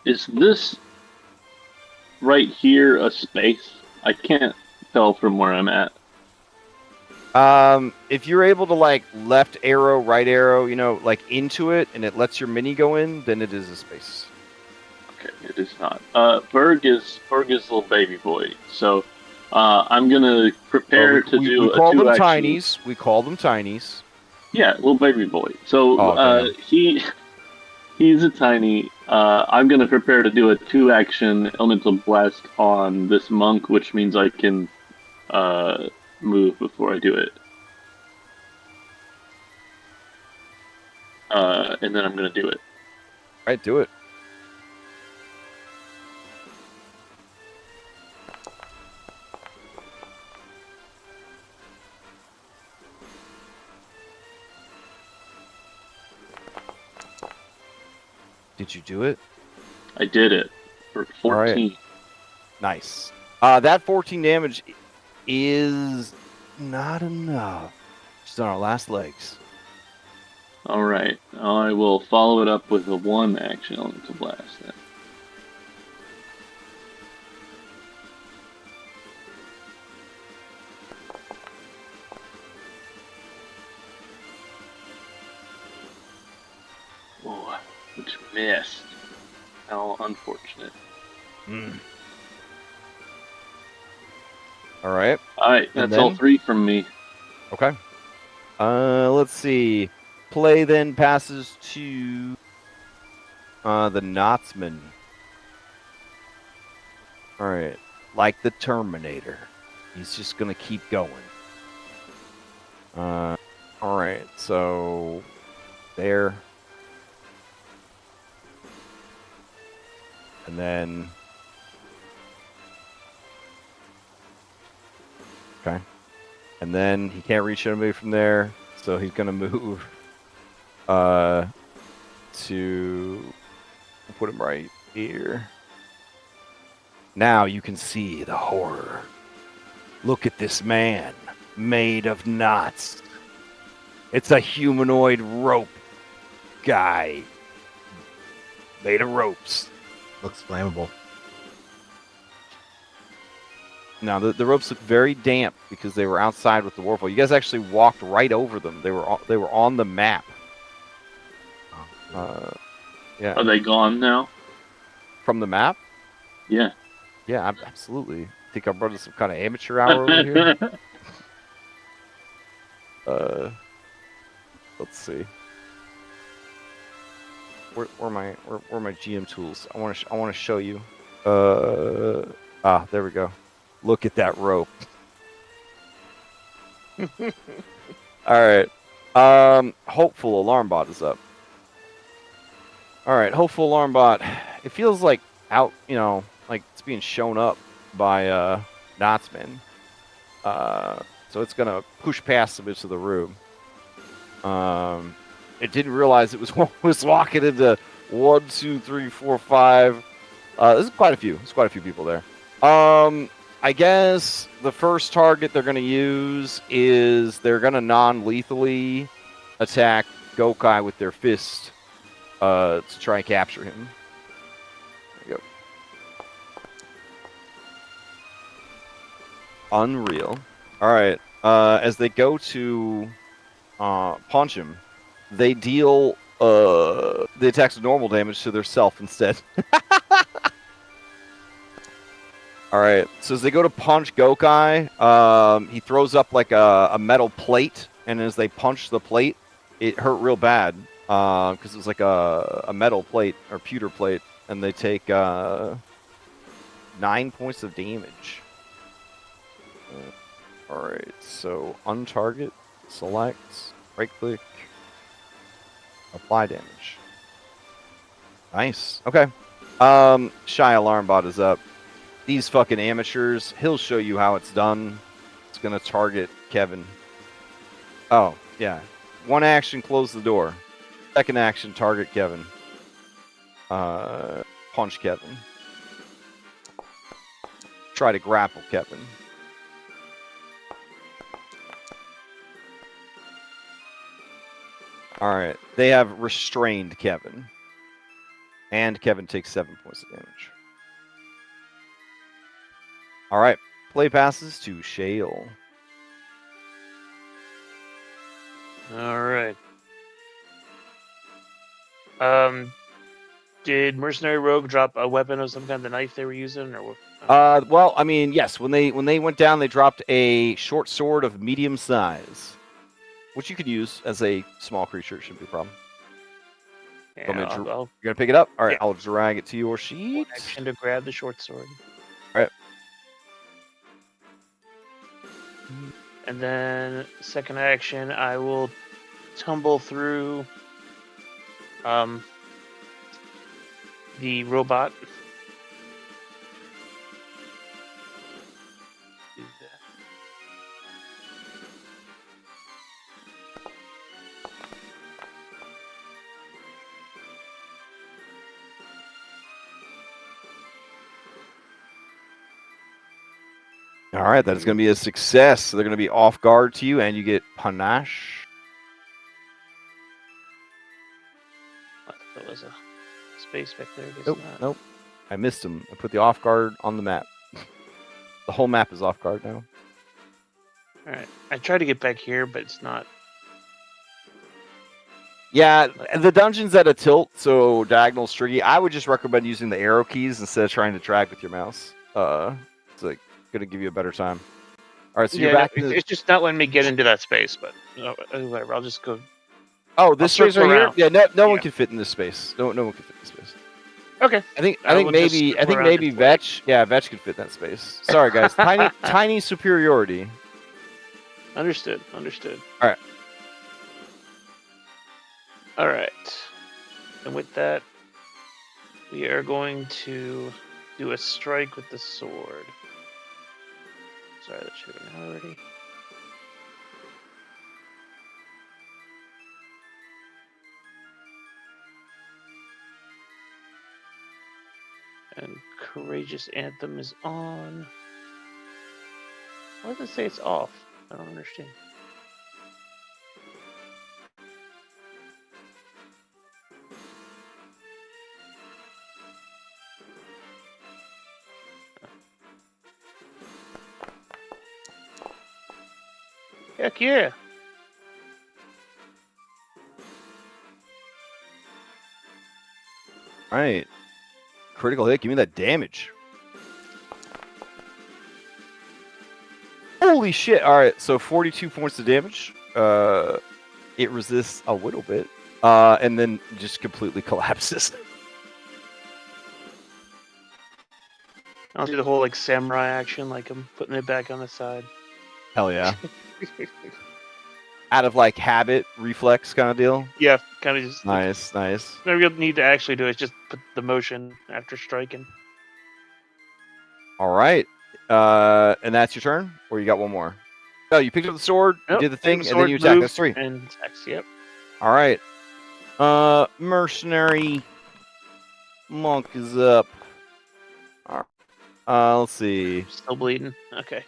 Is this right here a space? I can't tell from where I'm at. If you're able to like left arrow, right arrow, like into it, and it lets your mini go in, then it is a space. Okay, it is not. Berg is little baby boy. So, I'm gonna prepare to do we call a them 2-action. tinies. We call them tinies. Yeah, little baby boy. So, Oh, he's a tiny. I'm gonna prepare to do a 2-action elemental blast on this monk, which means I can move before I do it. And then I'm gonna do it. All right, do it. Did you do it? I did it for 14. Right. Nice. That 14 damage is not enough. Just on our last legs. All right, I will follow it up with a 1-action elemental blast then. Oh, which missed. How unfortunate. All right. Alright, that's all 3 from me. Okay. Let's see. Play then passes to the Knotsman. All right. Like the Terminator. He's just going to keep going. All right. So there. And then okay. And then he can't reach anybody from there, so he's gonna move to put him right here. Now you can see the horror. Look at this man made of knots. It's a humanoid rope guy made of ropes. Looks flammable. Now the ropes look very damp because they were outside with the warfall. You guys actually walked right over them. They were on the map. Yeah. Are they gone now? From the map? Yeah. Yeah, absolutely. Think I brought some kind of amateur hour over here? Let's see. Where are my GM tools? I want to show you. There we go. Look at that rope. All right. Hopeful alarm bot is up. All right, hopeful alarm bot. It feels like out, like it's being shown up by Knotsman. So it's gonna push past the bits of the room. It didn't realize it was walking into 1, 2, 3, 4, 5. There's quite a few. There's quite a few people there. I guess the first target they're gonna use is they're gonna non-lethally attack Gokai with their fist to try and capture him. There you go. Unreal. All right. As they go to punch him, they deal the attacks of normal damage to their self instead. All right. So as they go to punch Gokai, he throws up like a metal plate, and as they punch the plate, it hurt real bad because it was like a metal plate or pewter plate, and they take 9 points of damage. All right. So untarget, select, right click, apply damage. Nice. Okay. Shy Alarm Bot is up. These fucking amateurs, he'll show you how it's done. It's going to target Kevin. Oh, yeah. 1 action, close the door. 2nd action, target Kevin. Punch Kevin. Try to grapple Kevin. All right. They have restrained Kevin. And Kevin takes 7 points of damage. All right. Play passes to Shale. All right. Did Mercenary Rogue drop a weapon of some kind, the knife they were using, or what? Well, I mean, yes. When they went down, they dropped a short sword of medium size, which you could use as a small creature. It shouldn't be a problem. Yeah, You're gonna pick it up. All right, Yeah. I'll drag it to your sheet. Action to grab the short sword. All right. And then second action, I will tumble through the robot. Do that. All right, that is going to be a success. So they're going to be off guard to you, and you get panache. I thought there was a space back there. Nope, nope. I missed him. I put the off guard on the map. The whole map is off guard now. All right. I tried to get back here, but it's not. Yeah, the dungeon's at a tilt, so diagonal's tricky. I would just recommend using the arrow keys instead of trying to drag with your mouse. It's like going to give you a better time. All right, so you're back. It's just not letting me get into that space, but whatever. I'll just go. Oh, this space right around. here? Yeah, no one can fit in this space. No one can fit in this space. Okay. I think maybe Vetch. Yeah, Vetch could fit in that space. Sorry, guys. tiny superiority. Understood. All right. All right. And with that, we are going to do a strike with the sword. Sorry, that should have been already. And Courageous Anthem is on. Why does it say it's off? I don't understand. Heck yeah! All right. Critical hit. Give me that damage. Holy shit. All right. So 42 points of damage. It resists a little bit. And then just completely collapses. I'll do the whole like samurai action, like I'm putting it back on the side. Hell yeah. Out of like habit, reflex kind of deal. Yeah, kind of just. Nice. Whatever you'll need to actually do is just put the motion after striking. All right. And that's your turn? Or you got one more? No, you picked up the sword, Nope, you did the thing, the and then sword, you attack. move, That's 3. And attacks, yep. All right. Mercenary monk is up. Let's see. Still bleeding. Okay.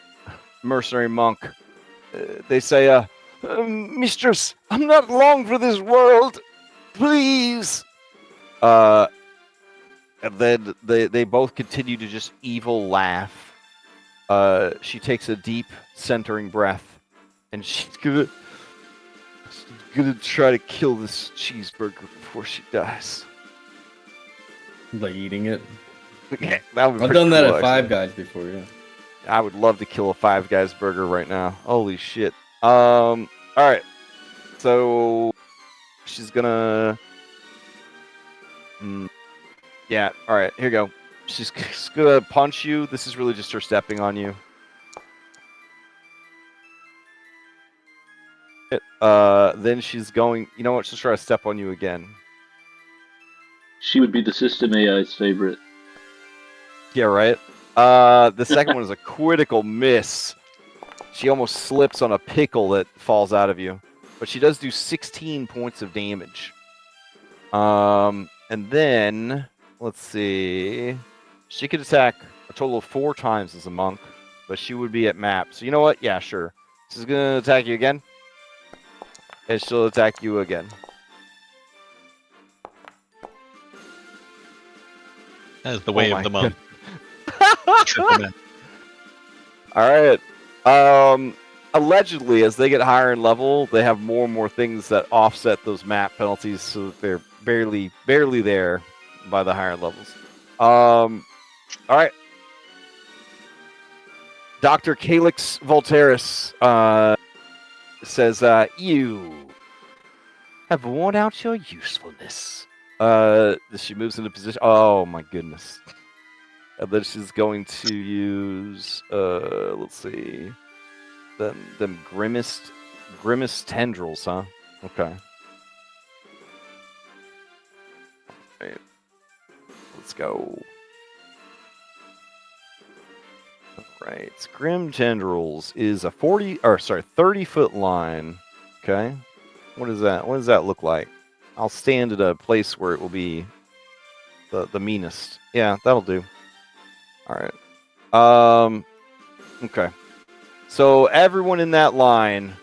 Mercenary monk. They say, Mistress, I'm not long for this world. Please. And then they both continue to just evil laugh. She takes a deep, centering breath, and she's gonna try to kill this cheeseburger before she dies. Like eating it. Yeah, that would be I've pretty done that cool, at Five actually. Guys before, yeah. I would love to kill a Five Guys burger right now. Holy shit. All right. So she's gonna. Yeah. All right. Here you go. She's gonna punch you. This is really just her stepping on you. Then she's going. You know what? She'll try to step on you again. She would be the system AI's favorite. Yeah. Right. The second one is a critical miss. She almost slips on a pickle that falls out of you, but she does do 16 points of damage. And then let's see. She could attack a total of 4 times as a monk, but she would be at map. So you know what? Yeah, sure. She's gonna attack you again, and she'll attack you again. That is the way Oh of the my month. Triple man. All right. Allegedly, as they get higher in level, they have more and more things that offset those map penalties, so that they're barely there by the higher levels. All right. Dr. Calix Voltaris says, you have worn out your usefulness. She moves into position. Oh my goodness. And then she's going to use, let's see, them grimmest tendrils, huh? Okay. Right. Let's go. Right. Grim tendrils is a 30-foot line. Okay. What is that? What does that look like? I'll stand at a place where it will be the meanest. Yeah, that'll do. All right. Okay. So everyone in that line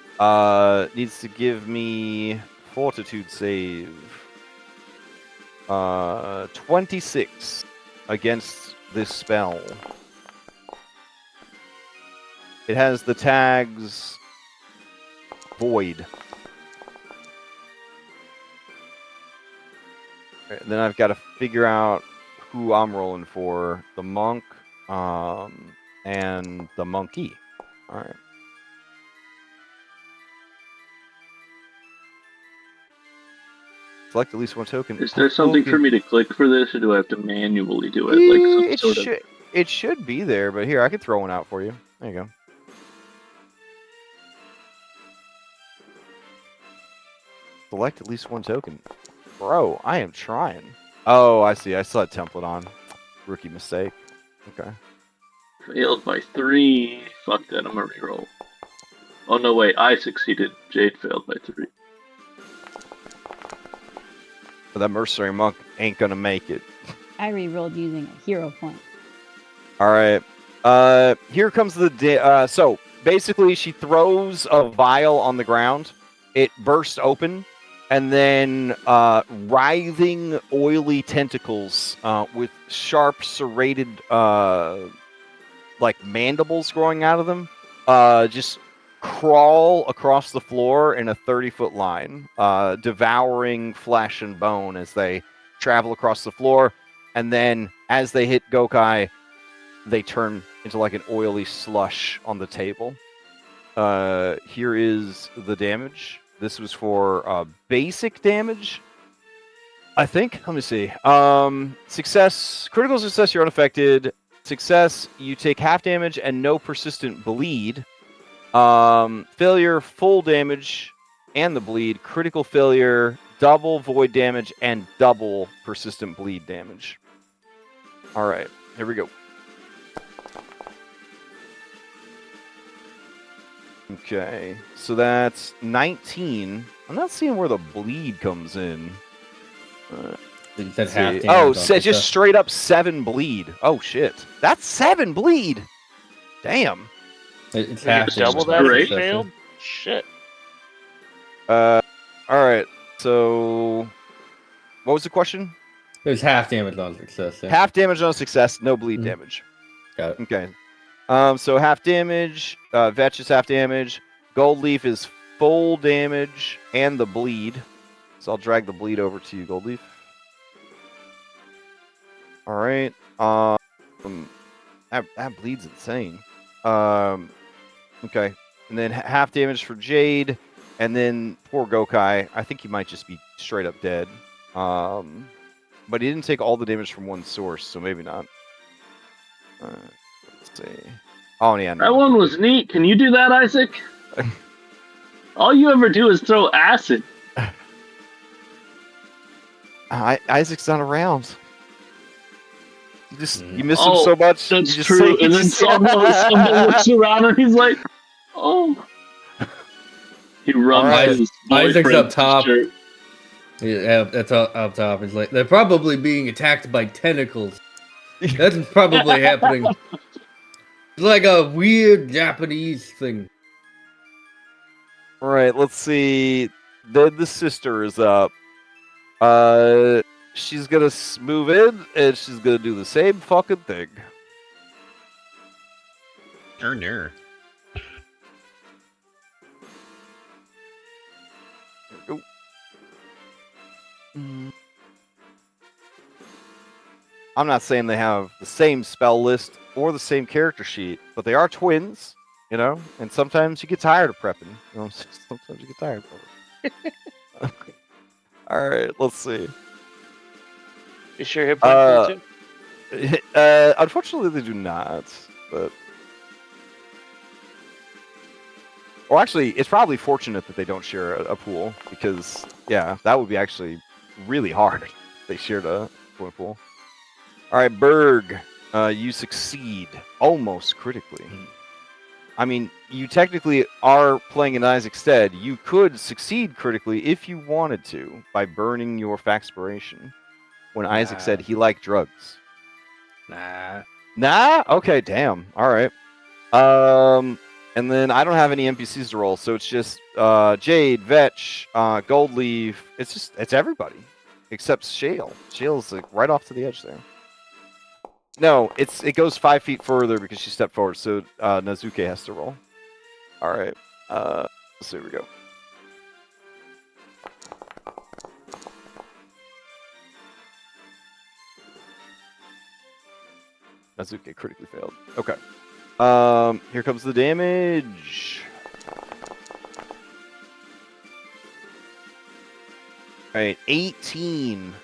needs to give me fortitude save. 26 against this spell. It has the tags void. Right, and then I've got to figure out who I'm rolling for. The monk and the monkey. All right. Select at least one token. Is there something for me to click for this, or do I have to manually do it? Like some sort of... It should be there, but here, I could throw one out for you. There you go. Select at least one token. Bro, I am trying. Oh, I see. I still had template on. Rookie mistake. Okay. Failed by 3. Fuck that, I'm gonna reroll. Oh no, wait, I succeeded. Jade failed by 3. But that mercenary monk ain't gonna make it. I rerolled using a hero point. All right. Here comes the... so, basically, she throws a vial on the ground. It bursts open. And then writhing, oily tentacles with sharp, serrated, like mandibles growing out of them, just crawl across the floor in a 30-foot line, devouring flesh and bone as they travel across the floor. And then, as they hit Gokai, they turn into like an oily slush on the table. Here is the damage. This was for basic damage, I think. Let me see. Success, critical success, you're unaffected. Success, you take half damage and no persistent bleed. Failure, full damage and the bleed. Critical failure, double void damage and double persistent bleed damage. All right, here we go. Okay, so that's 19. I'm not seeing where the bleed comes in. You said half oh, just straight up 7 bleed. Oh, shit. That's 7 bleed! Damn. It's half double that if you failed? Shit. Alright, so... What was the question? It was half damage on success. Yeah. Half damage on success, no bleed damage. Got it. Okay. So half damage, Vetch is half damage, Gold Leaf is full damage, and the bleed. So I'll drag the bleed over to you, Gold Leaf. Alright. That bleed's insane. Okay. And then half damage for Jade, and then poor Gokai. I think he might just be straight up dead. But he didn't take all the damage from one source, so maybe not. Let's see. Oh, yeah. No. That one was neat. Can you do that, Isaac? All you ever do is throw acid. Isaac's not around. You miss him so much. That's true. And then someone looks around and he's like, "Oh." He runs his Isaac's up top. Shirt. Yeah, that's up top. He's like, they're probably being attacked by tentacles. That's probably happening. It's like a weird Japanese thing. All right, let's see. The sister is up. she's gonna move in, and she's gonna do the same fucking thing. No. There we go. I'm not saying they have the same spell list or the same character sheet, but they are twins, you know. And sometimes you get tired of prepping. You know, sometimes you get tired of it. All right, let's see. You sure hit point too? Unfortunately, they do not. But well, actually, it's probably fortunate that they don't share a pool because, yeah, that would be actually really hard if they shared a pool. All right, Berg, you succeed almost critically. I mean, you technically are playing an Isaac Stead. You could succeed critically if you wanted to by burning your Faxpiration. When Isaac said he liked drugs. Nah? Okay, damn. All right. And then I don't have any NPCs to roll, so it's just Jade, Vetch, Goldleaf. It's everybody except Shale. Shale's like right off to the edge there. No, it goes 5 feet further because she stepped forward, so Nazuke has to roll. All right. So here we go. Nazuke critically failed. Okay. Here comes the damage. All right, 18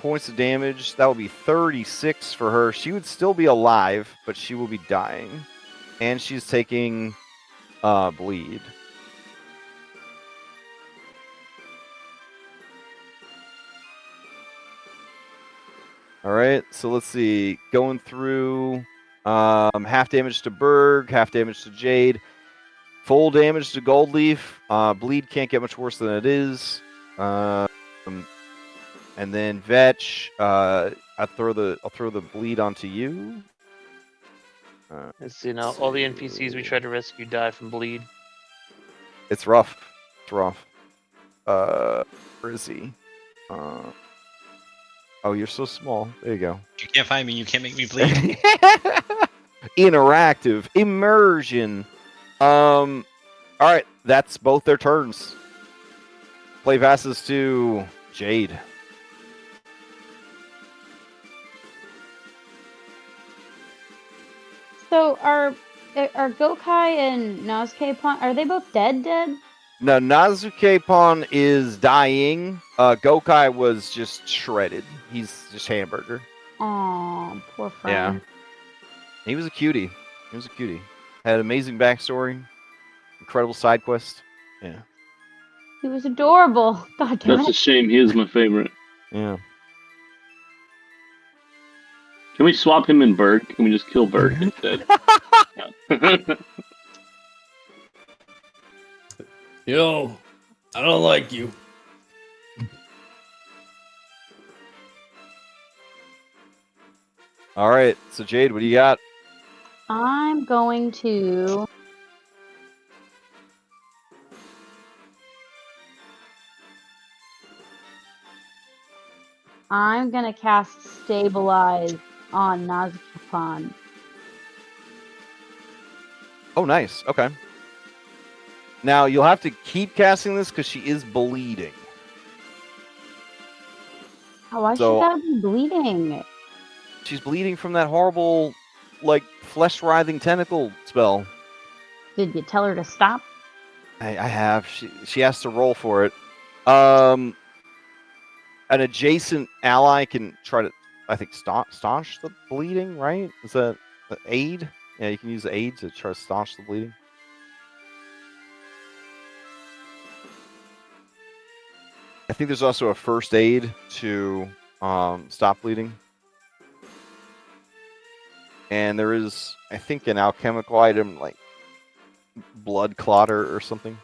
points of damage. That will be 36 for her. She would still be alive, but she will be dying. And she's taking bleed. All right, so let's see. Going through half damage to Berg, half damage to Jade, full damage to Goldleaf. Bleed can't get much worse than it is. And then Vetch, I'll throw the bleed onto you. Let's see now. All the NPCs we tried to rescue die from bleed. It's rough. It's rough. Where is he? Oh, you're so small. There you go. You can't find me. You can't make me bleed. Interactive immersion. All right, that's both their turns. Play passes to Jade. So are Gokai and Nazukepon, are they both dead? No, Nazukepon is dying. Gokai was just shredded. He's just hamburger. Aw, poor friend. Yeah. He was a cutie. Had amazing backstory. Incredible side quest. Yeah. He was adorable. God damn That's a it. shame. He is my favorite. Yeah. Can we swap him and Berg? Can we just kill Berg instead? Yo, I don't like you. All right. So Jade, what do you got? I'm going to cast Stabilize on Nazukepon. Oh, nice. Okay. Now you'll have to keep casting this because she is bleeding. Oh, why So- should that be bleeding? She's bleeding from that horrible, like, flesh-writhing tentacle spell. Did you tell her to stop? I have. She has to roll for it. An adjacent ally can try to, I think, staunch the bleeding, right? Is that the aid? Yeah, you can use the aid to try to staunch the bleeding. I think there's also a first aid to stop bleeding. And there is, I think, an alchemical item like blood clotter or something.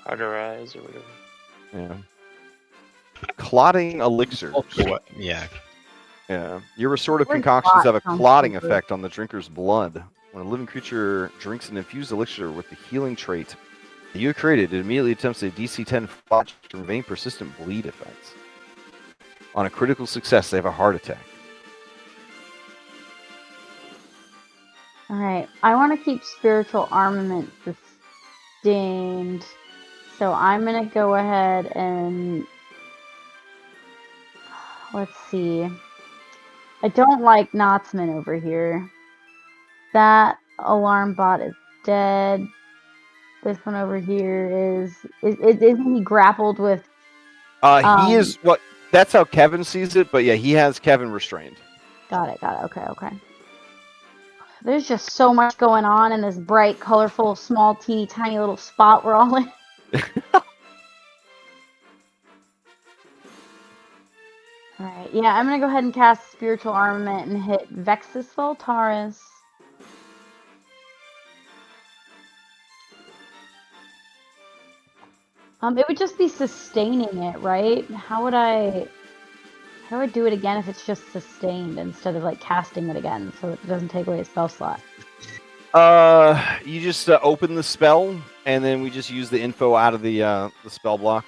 Cauterize or whatever. Yeah. Clotting elixir. Yeah. Yeah. Your restorative Word concoctions clot have a sounds clotting so good. effect on the drinker's blood. When a living creature drinks an infused elixir with the healing trait that you created, it immediately attempts a DC 10 fight to remain persistent bleed effects. On a critical success, they have a heart attack. All right. I want to keep spiritual armament sustained. So I'm going to go ahead and... Let's see. I don't like Knotsman over here. That alarm bot is dead. This one over here isn't he grappled with? He is what? That's how Kevin sees it. But yeah, he has Kevin restrained. Got it. Okay. There's just so much going on in this bright, colorful, small, teeny, tiny little spot we're all in. Alright, yeah, I'm gonna go ahead and cast Spiritual Armament and hit Vexus Voltaris. It would just be sustaining it, right? How do I do it again if it's just sustained instead of like casting it again so it doesn't take away a spell slot? You just open the spell, and then we just use the info out of the spell block.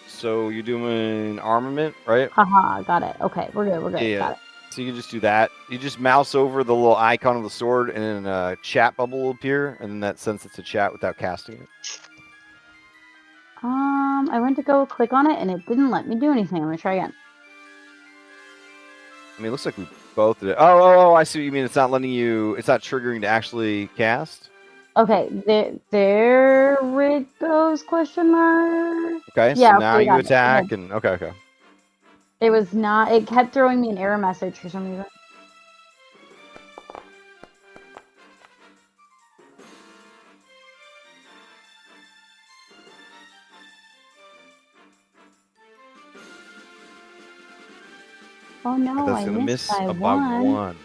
So you're doing armament, right? Haha, got it. Okay, we're good. Yeah. Got it. So you can just do that. You just mouse over the little icon of the sword, and then a chat bubble will appear, and then that sends it to chat without casting it. I went to go click on it, and it didn't let me do anything. I'm gonna try again. I mean, it looks like we both did it. Oh, I see what you mean. It's not letting you... It's not triggering to actually cast? Okay, there it goes, question mark. Okay, so Yeah, now okay, you got it. attack, and... Okay. It was not... It kept throwing me an error message for some reason. Oh no, That's I going to missed miss by about one. one.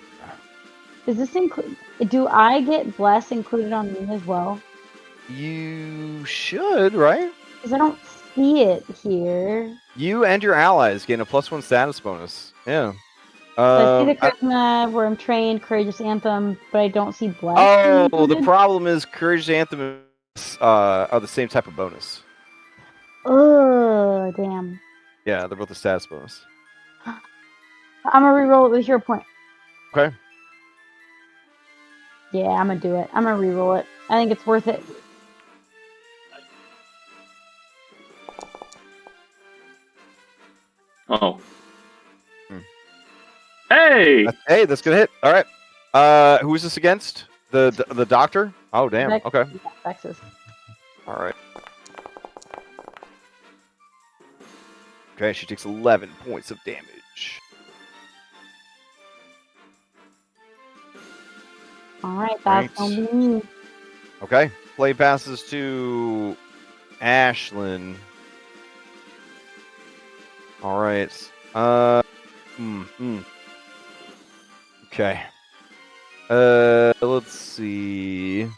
Does this include... Do I get Bless included on me as well? You should, right? Because I don't see it here. You and your allies gain a +1 status bonus. Yeah. So I see the charisma where I'm trained, courageous anthem, but I don't see Bless. Oh, the problem is courageous anthem are the same type of bonus. Oh, damn. Yeah, they're both a status bonus. I'm gonna reroll it with hero point. Okay. Yeah, I'm gonna do it. I'm gonna reroll it. I think it's worth it. Oh. Hey! Hey, that's gonna hit. All right. Who is this against? The doctor? Oh, damn. Okay. Yeah, Texas. All right. Okay, she takes 11 points of damage. Alright, that's gonna be me. Okay. Play passes to Ashlyn. All right. Okay. Let's see.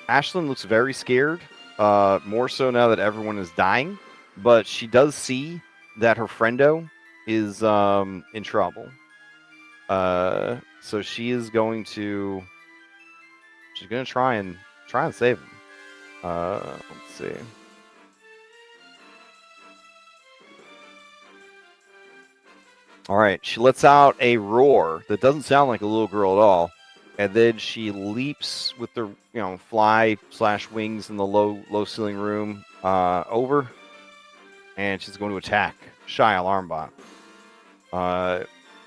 Ashlyn looks very scared. More so now that everyone is dying, but she does see that her friendo is in trouble. So she is going to. She's gonna try and save him. Let's see. All right, she lets out a roar that doesn't sound like a little girl at all, and then she leaps with the fly/wings in the low ceiling room over, and she's going to attack Shy Alarmbot.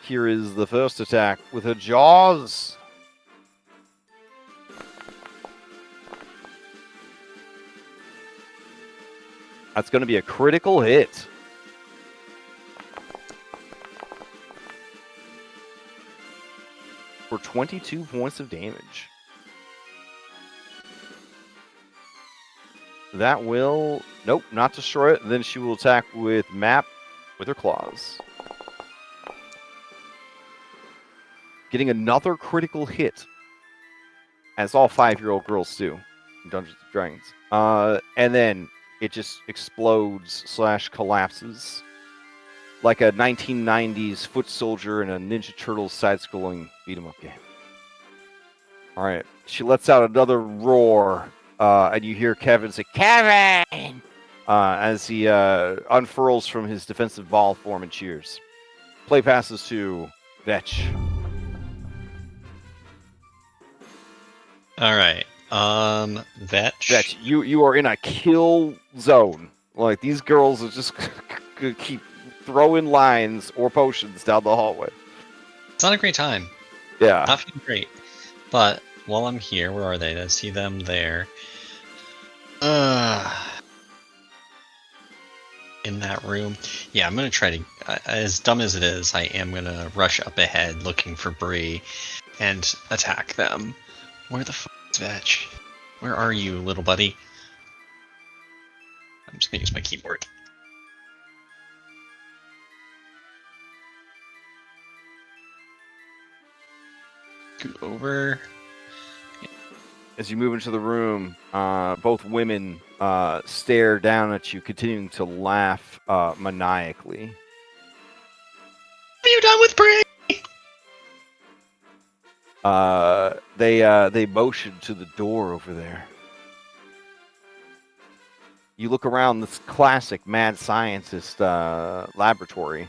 Here is the first attack with her jaws. That's going to be a critical hit. For 22 points of damage. That will... Nope, not destroy it. Then she will attack with Map with her claws. Getting another critical hit. As all 5-year-old girls do in Dungeons & Dragons. And then it just explodes/collapses. Like a 1990s foot soldier in a Ninja Turtles side-scrolling beat-em-up game. All right. She lets out another roar, and you hear Kevin say, "Kevin!" As he unfurls from his defensive ball form and cheers. Play passes to Vetch. All right. Vetch. Vetch, you are in a kill zone. Like, these girls are just keep throwing lines or potions down the hallway. It's not a great time. Yeah. Not feeling great. But while I'm here, where are they? I see them there. In that room. Yeah, I'm gonna try to. As dumb as it is, I am gonna rush up ahead looking for Bree and attack them. Where the fuck is Vetch? Where are you, little buddy? I'm just gonna use my keyboard. Scoot over. As you move into the room, both women stare down at you, continuing to laugh maniacally. What are you done with Bree? They motion to the door over there. You look around this classic mad scientist laboratory,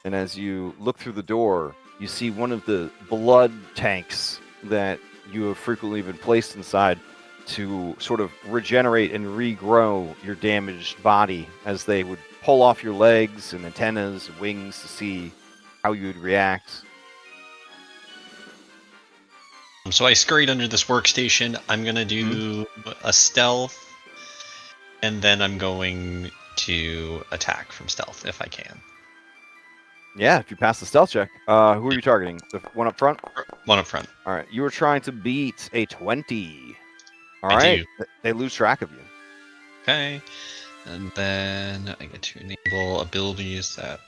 and as you look through the door, you see one of the blood tanks that you have frequently been placed inside to sort of regenerate and regrow your damaged body, as they would pull off your legs and antennas and wings to see how you would react. So I scurried under this workstation. I'm gonna do a stealth, and then I'm going to attack from stealth if I can. Yeah, if you pass the stealth check. Who are you targeting? The one up front? One up front. All right. You were trying to beat a 20. All I right. do. They lose track of you. Okay. And then I get to enable abilities that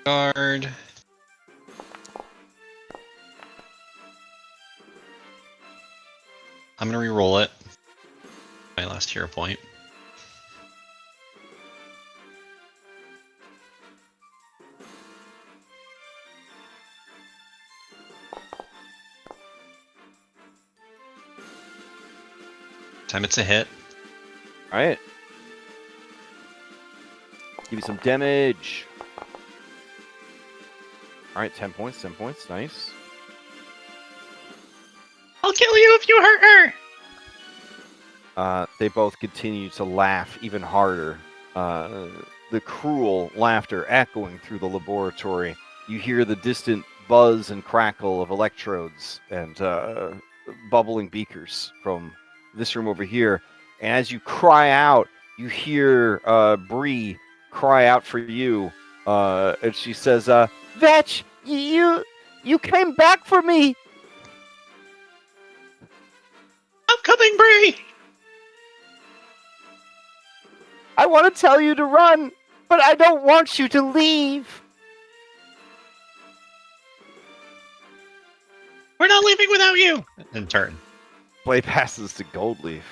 guard. I'm gonna re-roll it. My last hero point. Time it's a hit. All right. Give you some damage. All right, 10 points, 10 points. Nice. I'll kill you if you hurt her. They both continue to laugh even harder. The cruel laughter echoing through the laboratory. You hear the distant buzz and crackle of electrodes and bubbling beakers from this room over here. And as you cry out, you hear Bree cry out for you. And she says, Vetch, you came back for me. I'm coming, Bree. I want to tell you to run, but I don't want you to leave. We're not leaving without you. And turn. Play passes to Goldleaf.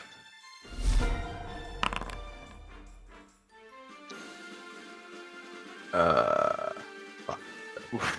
Fuck. Oof.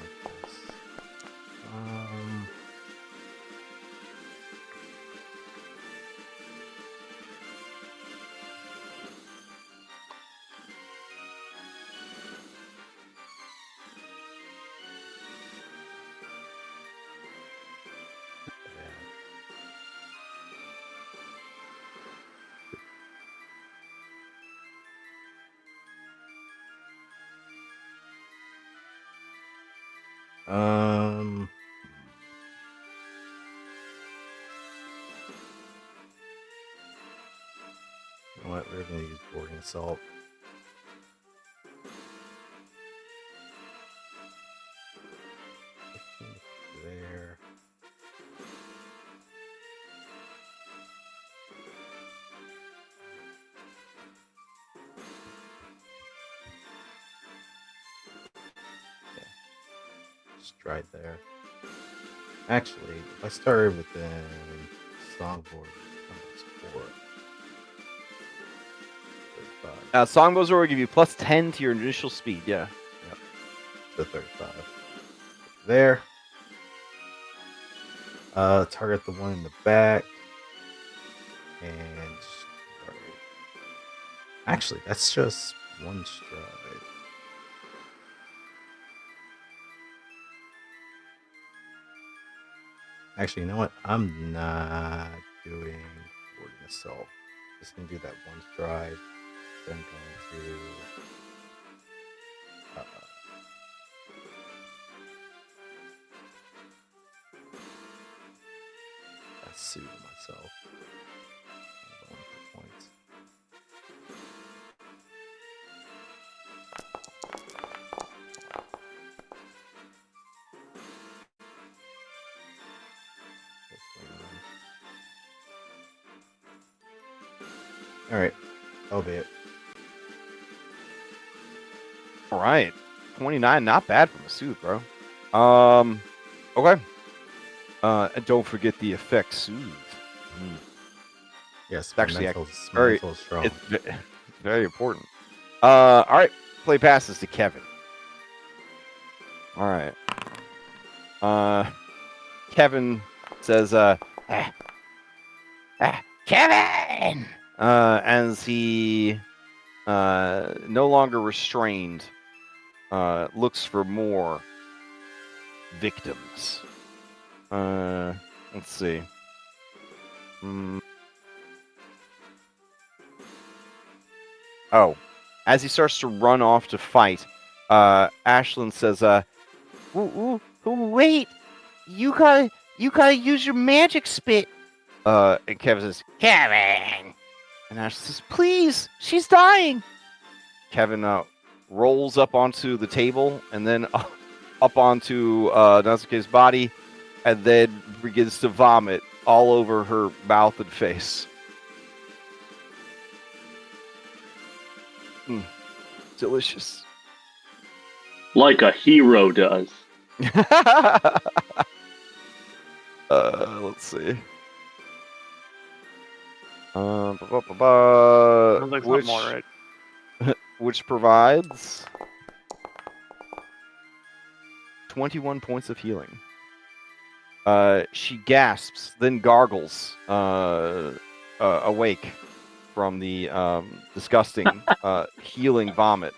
You know what? We're gonna use boarding assault. There. Okay. Just right there. Actually, if I started within songboard, it's 4. 35. Songbow's will give you plus 10 to your initial speed, yeah. So 35. There. Target the one in the back. And stride. Actually, that's just one stride. Actually, you know what? I'm not doing ward and assault. Just gonna do that one stride. Then going to soothe myself. I'm going for points. All right, that'll be it. All right, 29, not bad from a soothe, bro. Okay. And don't forget the effect soothe. Yes, Actually, mental's very strong. It's very important. All right, play passes to Kevin. All right. Kevin says, Kevin! As he, no longer restrained, looks for more victims. Let's see. Oh, as he starts to run off to fight, Ashlyn says, wait, you gotta use your magic spit. And Kevin says, Kevin! And Ashlyn says, please, she's dying. Kevin rolls up onto the table and then up onto Natsuke's body and then begins to vomit all over her mouth and face. Delicious. Like a hero does. Let's see. There's not more, right? Which provides 21 points of healing. She gasps, then gargles, awake from the disgusting healing vomit.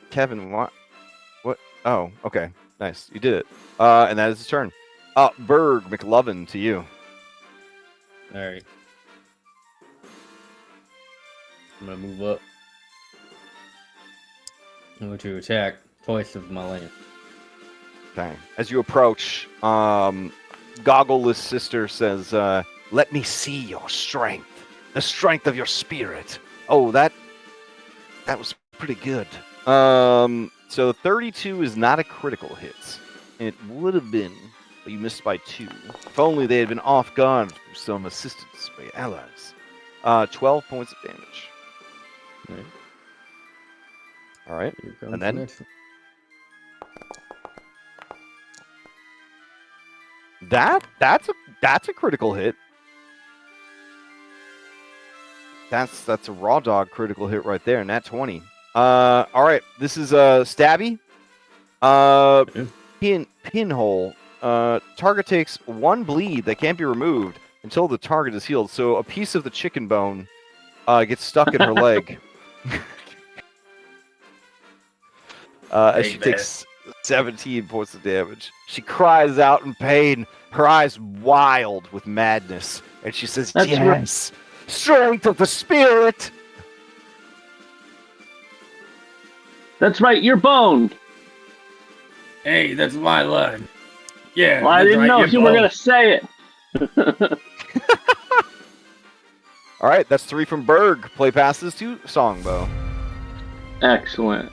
Kevin, what? Oh, okay. Nice. You did it. And that is his turn. Berg McLovin, to you. All right. I'm gonna move up. I'm going to attack twice with my lance. Okay. As you approach, Goggleless Sister says, let me see your strength. The strength of your spirit. Oh, that was pretty good. So 32 is not a critical hit. It would have been, but you missed by 2. If only they had been off guard through some assistance by your allies. 12 points of damage. Right. All right. Here comes And then the next one. that's a critical hit. That's a raw dog critical hit right there, nat 20. All right, this is stabby. Pinhole. Target takes 1 bleed that can't be removed until the target is healed. So a piece of the chicken bone gets stuck in her leg. As she takes 17 points of damage. She cries out in pain, her eyes wild with madness, and she says, That's yes, strength of the spirit. That's right, you're boned. Hey, that's my line. Yeah. Well, I that's didn't right, know you're if you were bold. going to say it. All right, that's 3 from Berg. Play passes to Songbow. Excellent.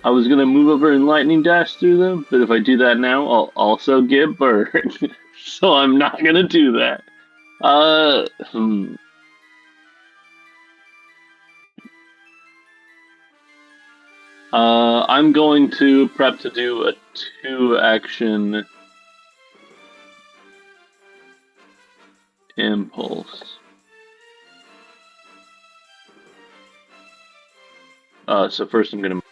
I was going to move over and lightning dash through them, but if I do that now, I'll also get Berg. So I'm not going to do that. I'm going to prep to do a 2-action impulse. So first I'm going to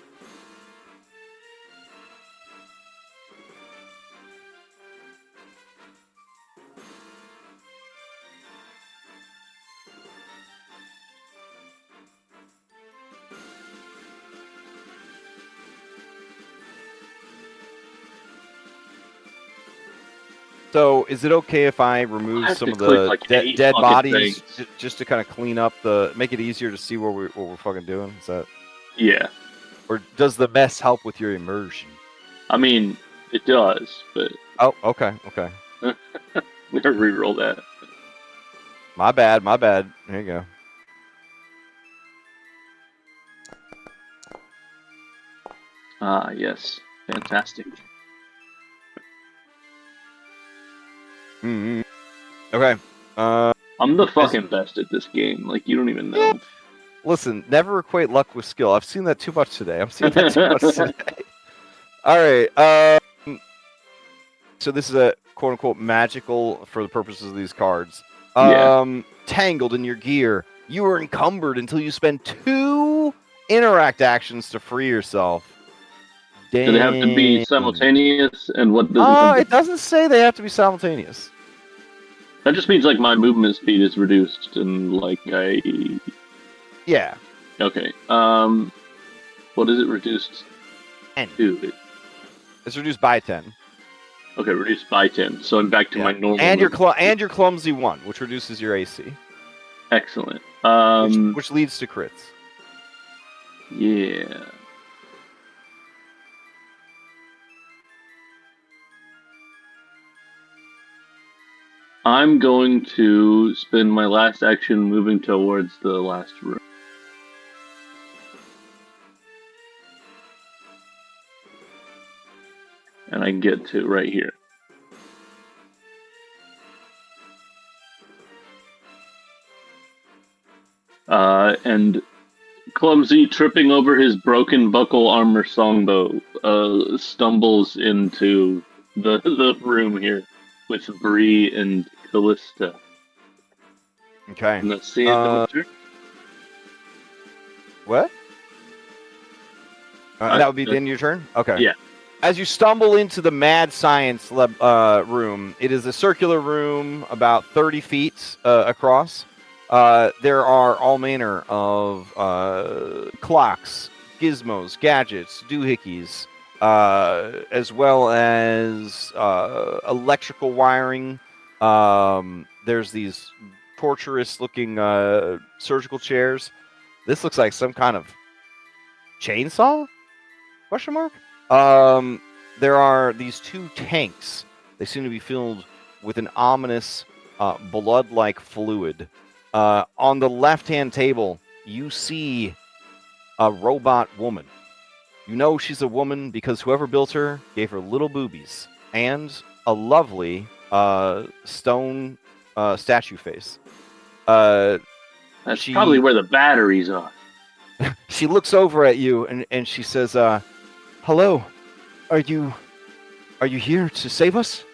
So, is it okay if I I remove have some to of click, the like, 8 dead fucking bodies things. just to kind of clean up make it easier to see what we're fucking doing? Is that, Yeah. or does the mess help with your immersion? I mean, it does, but Oh, okay. we gotta reroll that. My bad. There you go. Ah, yes. Fantastic. Mm-hmm. Okay. I'm the fucking best at this game. Like, you don't even know. Yeah. Listen, never equate luck with skill. I've seen that too much today. All right. So this is a quote unquote magical for the purposes of these cards. Yeah. Tangled in your gear. You are encumbered until you spend 2 interact actions to free yourself. Do they have to be Dang. simultaneous? And what does It doesn't say they have to be simultaneous. That just means, like, my movement speed is reduced and, like, Yeah. Okay. What is it reduced 10. to? It's reduced by 10. Okay, reduced by 10. So I'm back to my normal. And your clumsy 1, which reduces your AC. Excellent. Which leads to crits. Yeah. I'm going to spend my last action moving towards the last room. And I get to right here. And Clumsy, tripping over his broken buckle armor songbow, stumbles into the room here with Bree and Callista. Okay. And that's the end of the turn. What? That would be the end of your turn? Okay. Yeah. As you stumble into the mad science room, it is a circular room about 30 feet across. There are all manner of clocks, gizmos, gadgets, doohickeys, as well as electrical wiring. There's these torturous-looking surgical chairs. This looks like some kind of chainsaw? Question mark? There are these 2 tanks. They seem to be filled with an ominous blood-like fluid. On the left-hand table, you see a robot woman. You know she's a woman because whoever built her gave her little boobies and a lovely stone statue face. That's probably where the batteries are. She looks over at you and she says, "Hello, are you here to save us?"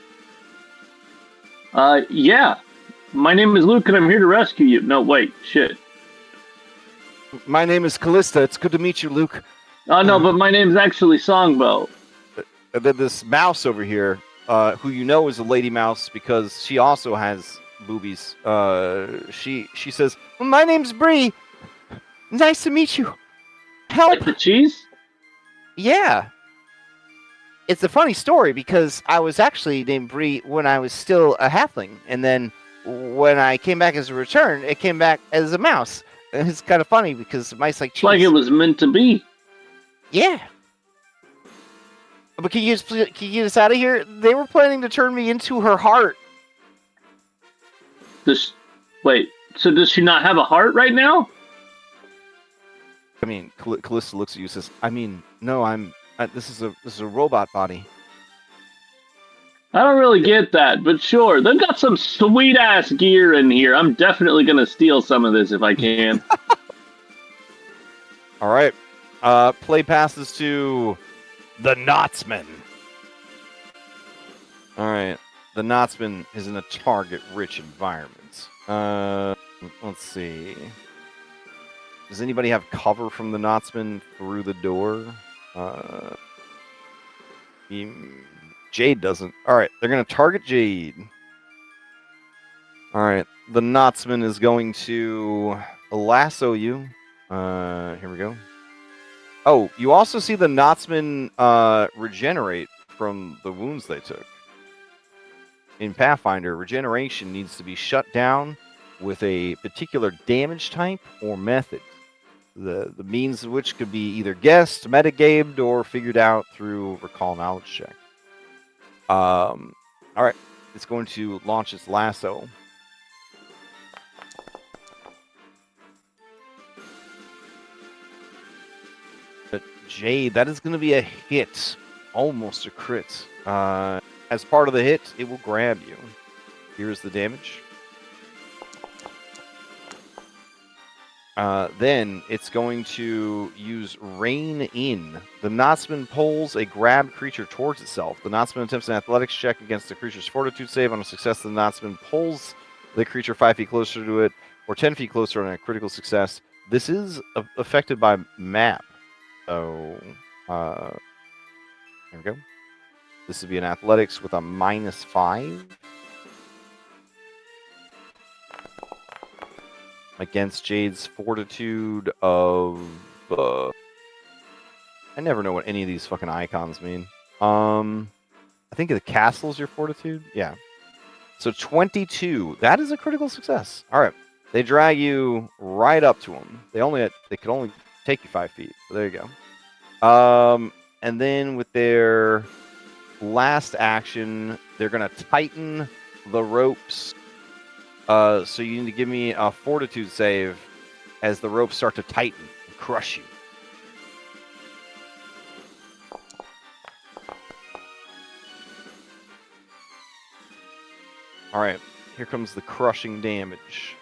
Yeah. My name is Luke and I'm here to rescue you. No, wait, shit. My name is Callista. It's good to meet you, Luke. No, but my name's actually Songbow. Then this mouse over here, who you know is a lady mouse because she also has boobies. She says, "My name's Bree. Nice to meet you. Help!" Like the cheese? Yeah. It's a funny story because I was actually named Bree when I was still a halfling, and then when I came back as a return, it came back as a mouse. And it's kind of funny because mice like cheese. Like it was meant to be. Yeah. But can you get us out of here? They were planning to turn me into her heart. Wait, so does she not have a heart right now? I mean, Callista looks at you and says, "I mean, no, this is a robot body." I don't really get that, but sure. They've got some sweet-ass gear in here. I'm definitely going to steal some of this if I can. All right. Play passes to the Knotsman. All right. The Knotsman is in a target-rich environment. Let's see. Does anybody have cover from the Knotsman through the door? Jade doesn't. All right, they're going to target Jade. All right, the Knotsman is going to lasso you. Here we go. Oh, you also see the Knotsman regenerate from the wounds they took. in Pathfinder, regeneration needs to be shut down with a particular damage type or method. The means of which could be either guessed, metagamed, or figured out through recall knowledge check. All right, it's going to launch its lasso. But Jade, that is going to be a hit, almost a crit. As part of the hit, it will grab you. Here's the damage. Then it's going to use Rein In. The Knotsman pulls a grabbed creature towards itself. The Knotsman attempts an athletics check against the creature's fortitude save. On a success, the Knotsman pulls the creature 5 feet closer to it, or 10 feet closer on a critical success. This is affected by map. So, there we go. This would be an athletics with a -5. Against Jade's fortitude of... I never know what any of these fucking icons mean. I think the castle's your fortitude? Yeah. So 22. That is a critical success. All right. They drag you right up to them. They could only take you 5 feet. So there you go. And then with their last action, they're going to tighten the ropes. So you need to give me a fortitude save as the ropes start to tighten and crush you. All right, here comes the crushing damage.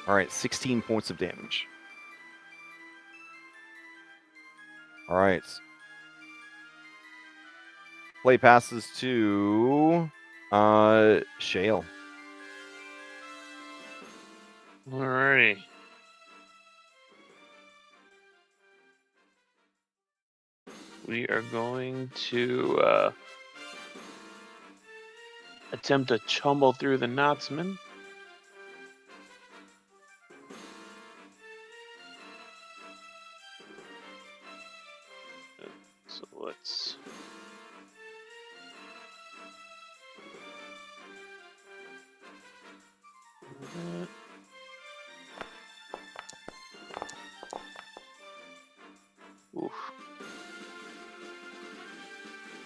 All right, 16 points of damage. All right. Play passes to Shale. Alrighty. We are going to attempt to tumble through the Knotsman. So let's... Oof.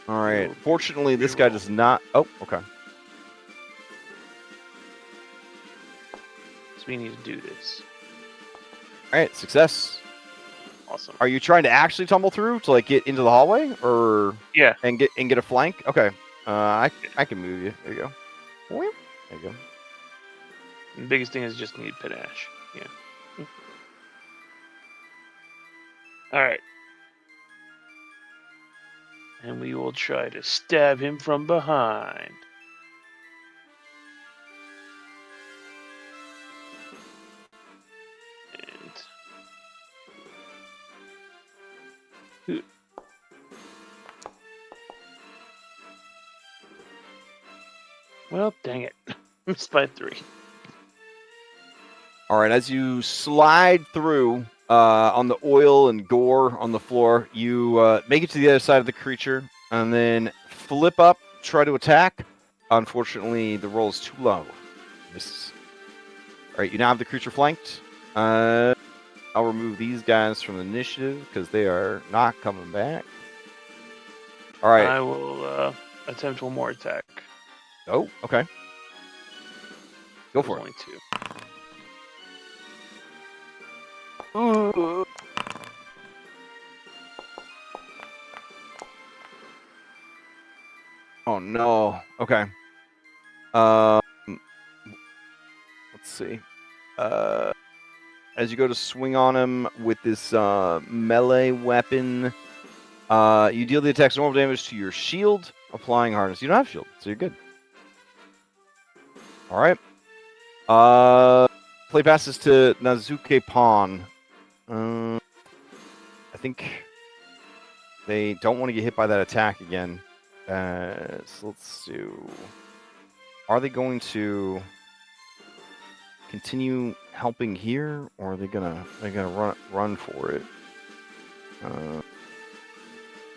All right. Fortunately, this guy does not... Oh, okay. So we need to do this. All right, success. Awesome. Are you trying to actually tumble through to like get into the hallway, or Yeah. and get a flank? Okay. I can move you. There you go. There you go. The biggest thing is just need panache. Yeah. All right. And we will try to stab him from behind. And... Well, dang it. Missed by 3. All right. As you slide through on the oil and gore on the floor, you make it to the other side of the creature, and then flip up, try to attack. Unfortunately, the roll is too low. Misses. All right. You now have the creature flanked. I'll remove these guys from the initiative because they are not coming back. All right. I will attempt one more attack. Oh, okay. Go for it. Only 2. Oh no. Okay. Let's see. As you go to swing on him with this melee weapon, you deal the attack's normal damage to your shield, applying harness. You don't have shield, so you're good. All right. Play passes to Nazuke Pawn. I think they don't want to get hit by that attack again. So let's do. Are they going to continue helping here, or are they gonna run for it?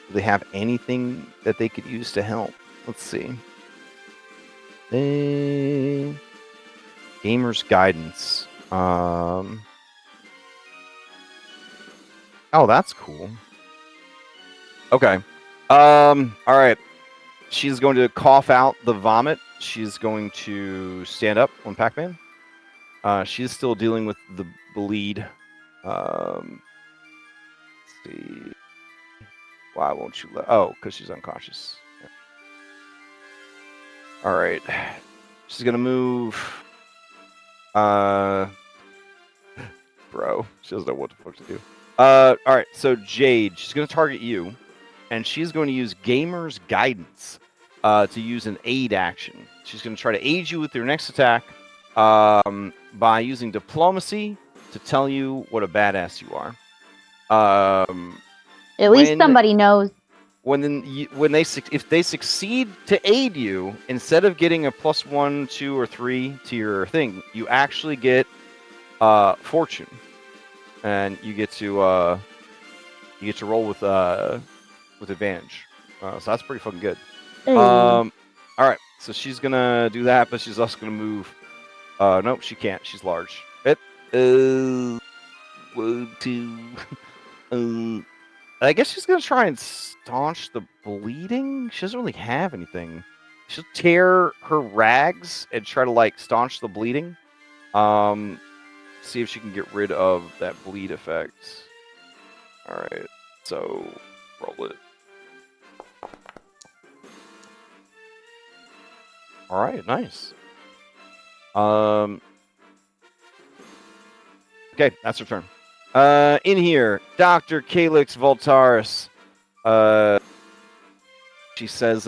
Do they have anything that they could use to help? Let's see. Gamer's guidance. Oh, that's cool. Okay. All right. She's going to cough out the vomit. She's going to stand up on Pac-Man. She's still dealing with the bleed. Let's see. Why won't you let? Oh, because she's unconscious. All right. She's gonna move. Bro, she doesn't know what the fuck to do. All right. So Jade, she's gonna target you, and she's going to use Gamer's Guidance to use an aid action. She's gonna try to aid you with your next attack by using diplomacy to tell you what a badass you are. At least somebody knows. If they succeed to aid you, instead of getting a +1, 2, or 3 to your thing, you actually get fortune, and you get to roll with advantage. So that's pretty fucking good. All right, so she's gonna do that, but she's also gonna move. Nope, she can't. She's large. 1, 2. I guess she's gonna try and staunch the bleeding. She doesn't really have anything. She'll tear her rags and try to staunch the bleeding. See if she can get rid of that bleed effect. All right, so roll it. All right, nice. Okay, that's her turn. In here, Dr. Calix Voltaris. She says,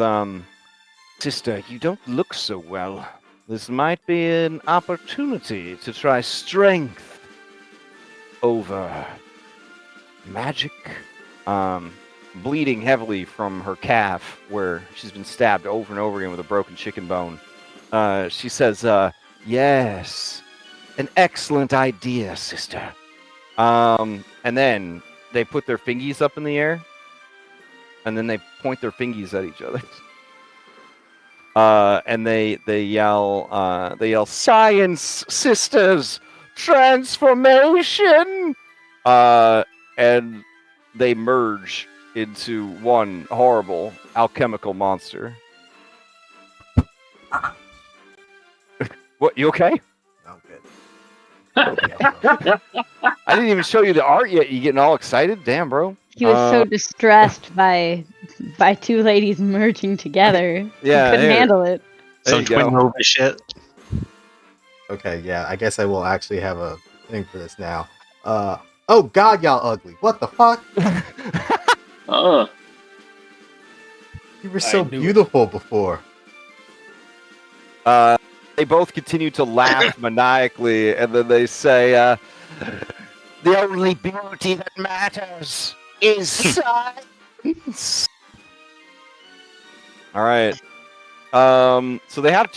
Sister, you don't look so well. This might be an opportunity to try strength over magic. Bleeding heavily from her calf, where she's been stabbed over and over again with a broken chicken bone. She says, yes, an excellent idea, sister. And then they put their fingies up in the air, and then they point their fingies at each other. And they yell, "Science, sisters, transformation!" And they merge into one horrible alchemical monster. What? You okay? I'm good. I didn't even show you the art yet. You getting all excited? Damn, bro. He was so distressed by two ladies merging together. Yeah, he couldn't handle it. Some twin move shit. Okay, yeah, I guess I will actually have a thing for this now. Oh god, y'all ugly. What the fuck? You were so beautiful before. They both continue to laugh maniacally, and then they say, the only beauty that matters is science. All right. So they have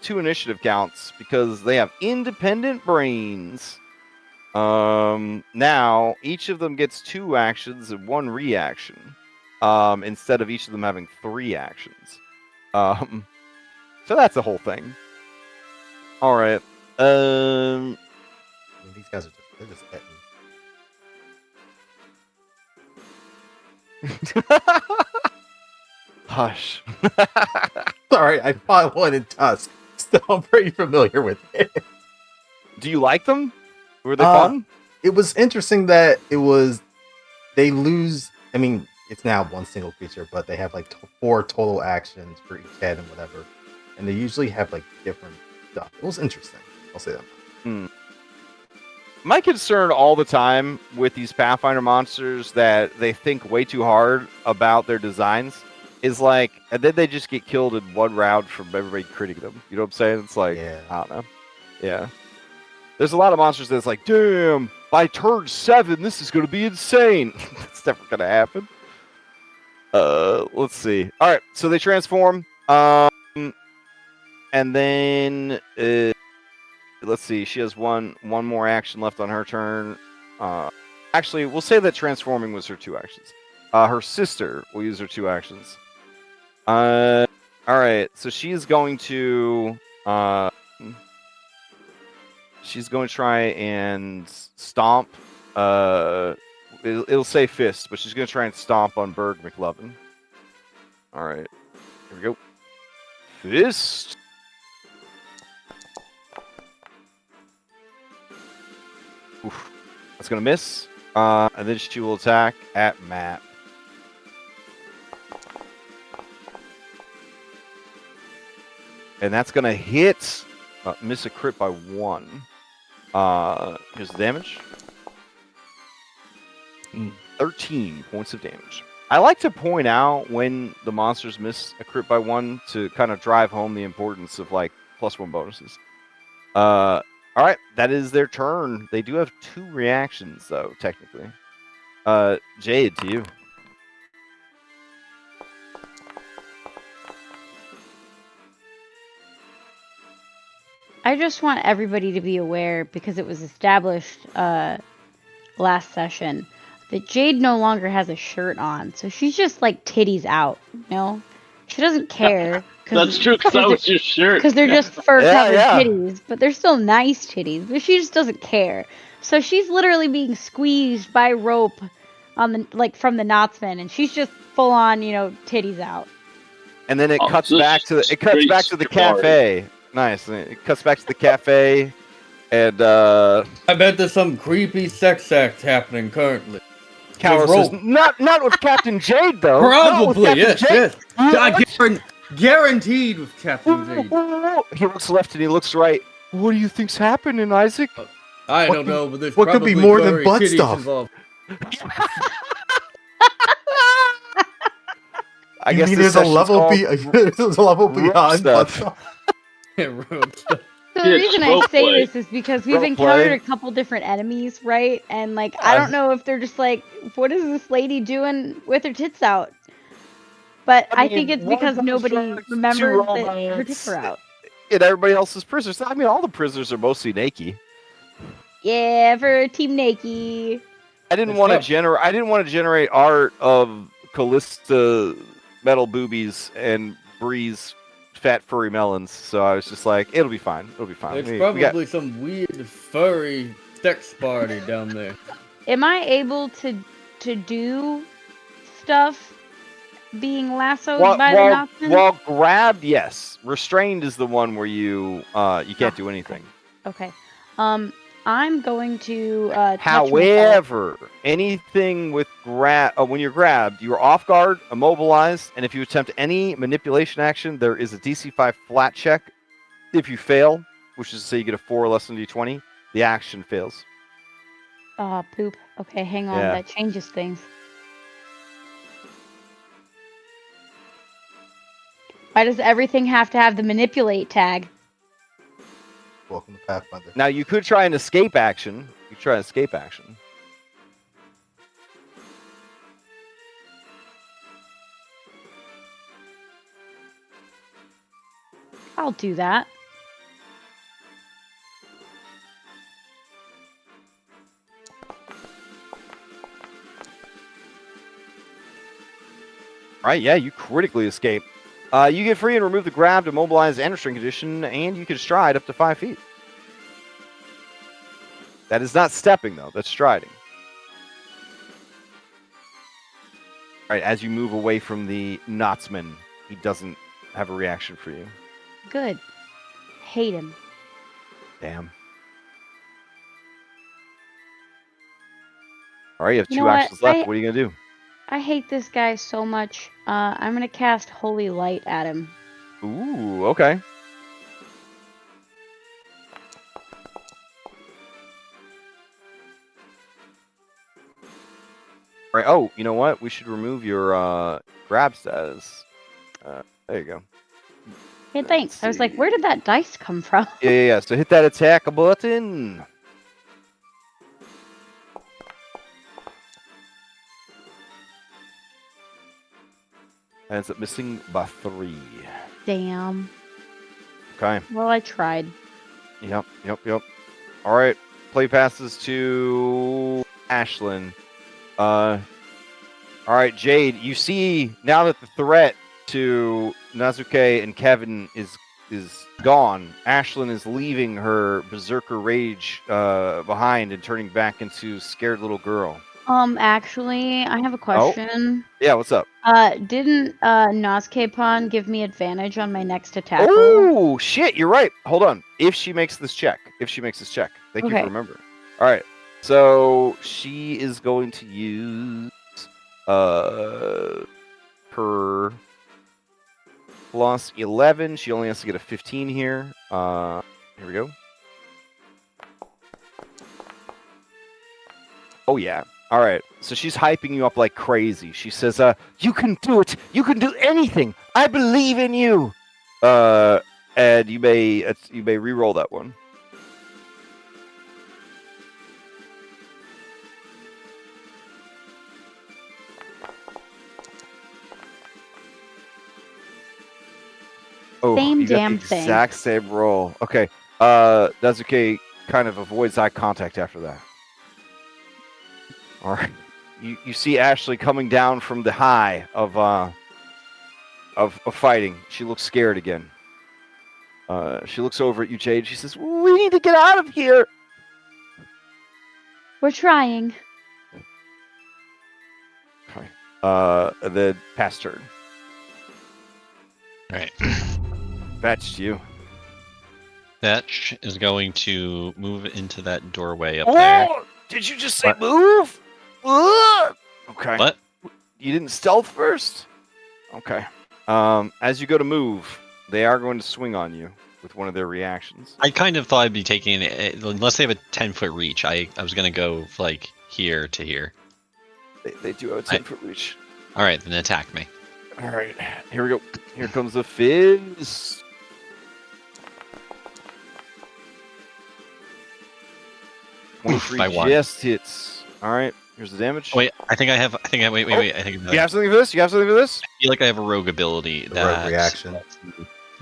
two initiative counts because they have independent brains. Now each of them gets 2 actions and 1 reaction. Instead of each of them having 3 actions. So that's the whole thing. All right. I mean, these guys are just petting. Hush. Sorry, I fought one in Tusk. Still, I'm pretty familiar with it. Do you like them? Were they fun? It was interesting that they lose. I mean, it's now one single creature, but they have 4 total actions for each head and whatever, and they usually have different stuff. It was interesting. I'll say that. My concern all the time with these Pathfinder monsters that they think way too hard about their designs is and then they just get killed in 1 round from everybody critting them. You know what I'm saying? It's Yeah. I don't know. Yeah. There's a lot of monsters that's damn, by turn 7, this is going to be insane. It's never going to happen. Let's see. All right, so they transform. And then let's see. She has one more action left on her turn. Actually, we'll say that transforming was her 2 actions. Her sister will use her 2 actions. All right. So she's going to try and stomp. It'll say fist, but she's going to try and stomp on Berg McLovin. All right. Here we go. Fist. Oof. That's going to miss. And then she will attack at Matt. And that's going to hit. Miss a crit by 1. Here's the damage. 13 points of damage. I like to point out when the monsters miss a crit by 1 to kind of drive home the importance of like +1 bonuses. All right, that is their turn. They do have 2 reactions though, technically. Jade, to you. I just want everybody to be aware, because it was established last session, that Jade no longer has a shirt on. So she's just like titties out, you know? She doesn't care. That's true, because that was your shirt. Because they're just fur-covered titties, but they're still nice titties. But she just doesn't care. So she's literally being squeezed by rope on the from the knotsman, and she's just full on, titties out. And then it cuts back to the cafe. Nice. It cuts back to the cafe, and I bet there's some creepy sex act happening currently. Callus says, not with Captain Jade though. Probably, yes, Jade. yes. Guaranteed with Captain Jade. He looks left and he looks right. What do you think's happening, Isaac? I don't know, but there's what could be more than butt stuff? Involved. I guess there's a level beyond butt stuff. So the reason I say this is because we've encountered a couple different enemies, right? And I don't know if they're just like, what is this lady doing with her tits out? But I think it's because nobody remembers that her tits are out. And everybody else is prisoners. I mean, all the prisoners are mostly naked. Yeah, for Team Naked. I didn't want to generate art of Callista metal boobies and Bree's fat furry melons, so I was just like, it'll be fine. There's probably some weird furry sex party down there. Am I able to do stuff being lassoed by the knotsman? While grabbed, yes. Restrained is the one where you can't do anything. Okay. I'm going to touch However, anything with when you're grabbed, you are off guard, immobilized, and if you attempt any manipulation action, there is a DC 5 flat check. If you fail, which is to say you get a 4 or less than D20, the action fails. Poop. Okay, hang on. Yeah. That changes things. Why does everything have to have the manipulate tag? Welcome to Pathfinder. Now, you could try an escape action. I'll do that. Right, yeah, you critically escape. You get free and remove the grabbed, immobilized, and restrained condition, and you can stride up to 5 feet. That is not stepping, though. That's striding. All right, as you move away from the knotsman, he doesn't have a reaction for you. Good. Hate him. Damn. All right, you have 2 actions left. What are you going to do? I hate this guy so much. I'm going to cast Holy Light at him. Ooh, okay. All right. Oh, you know what? We should remove your grab status. There you go. Hey, thanks. I was like, where did that dice come from? Yeah. So hit that attack button. And ends up missing by 3. Damn. Okay. Well, I tried. Yep. All right. Play passes to Ashlyn. All All right, Jade. You see now that the threat to Nazuke and Kevin is gone. Ashlyn is leaving her berserker rage behind and turning back into scared little girl. Actually, I have a question. Yeah, what's up? Didn't Nazcapan give me advantage on my next attack roll? Oh shit, you're right. Hold on. If she makes this check. Thank you for Okay. remembering. All right. So she is going to use her plus 11. She only has to get a 15 here. Here we go. Oh yeah. All right. So she's hyping you up like crazy. She says, "You can do it. You can do anything. I believe in you." And you may re-roll that one. Oh, Same you got damn the thing. exact same roll. Okay. Dazuke kind of avoids eye contact after that. All right. You see Ashley coming down from the high of fighting. She looks scared again. She looks over at you, Jade. She says, "We need to get out of here." We're trying. Okay. And then pass turn. All right. Fetched you. Fetch is going to move into that doorway up there. Did you just say move? Okay. What? You didn't stealth first? Okay. As you go to move, they are going to swing on you with one of their reactions. I kind of thought I'd be taking it, unless they have a 10-foot reach. I was going to go like here to here. They do have a 10-foot reach. All right, then attack me. All right. Here we go. Here comes the fizz. Oof, by one. Just hits. All right. Here's the damage. Wait, I think I have. Wait. I think You have something for this? I feel like I have a rogue ability. The rogue reaction.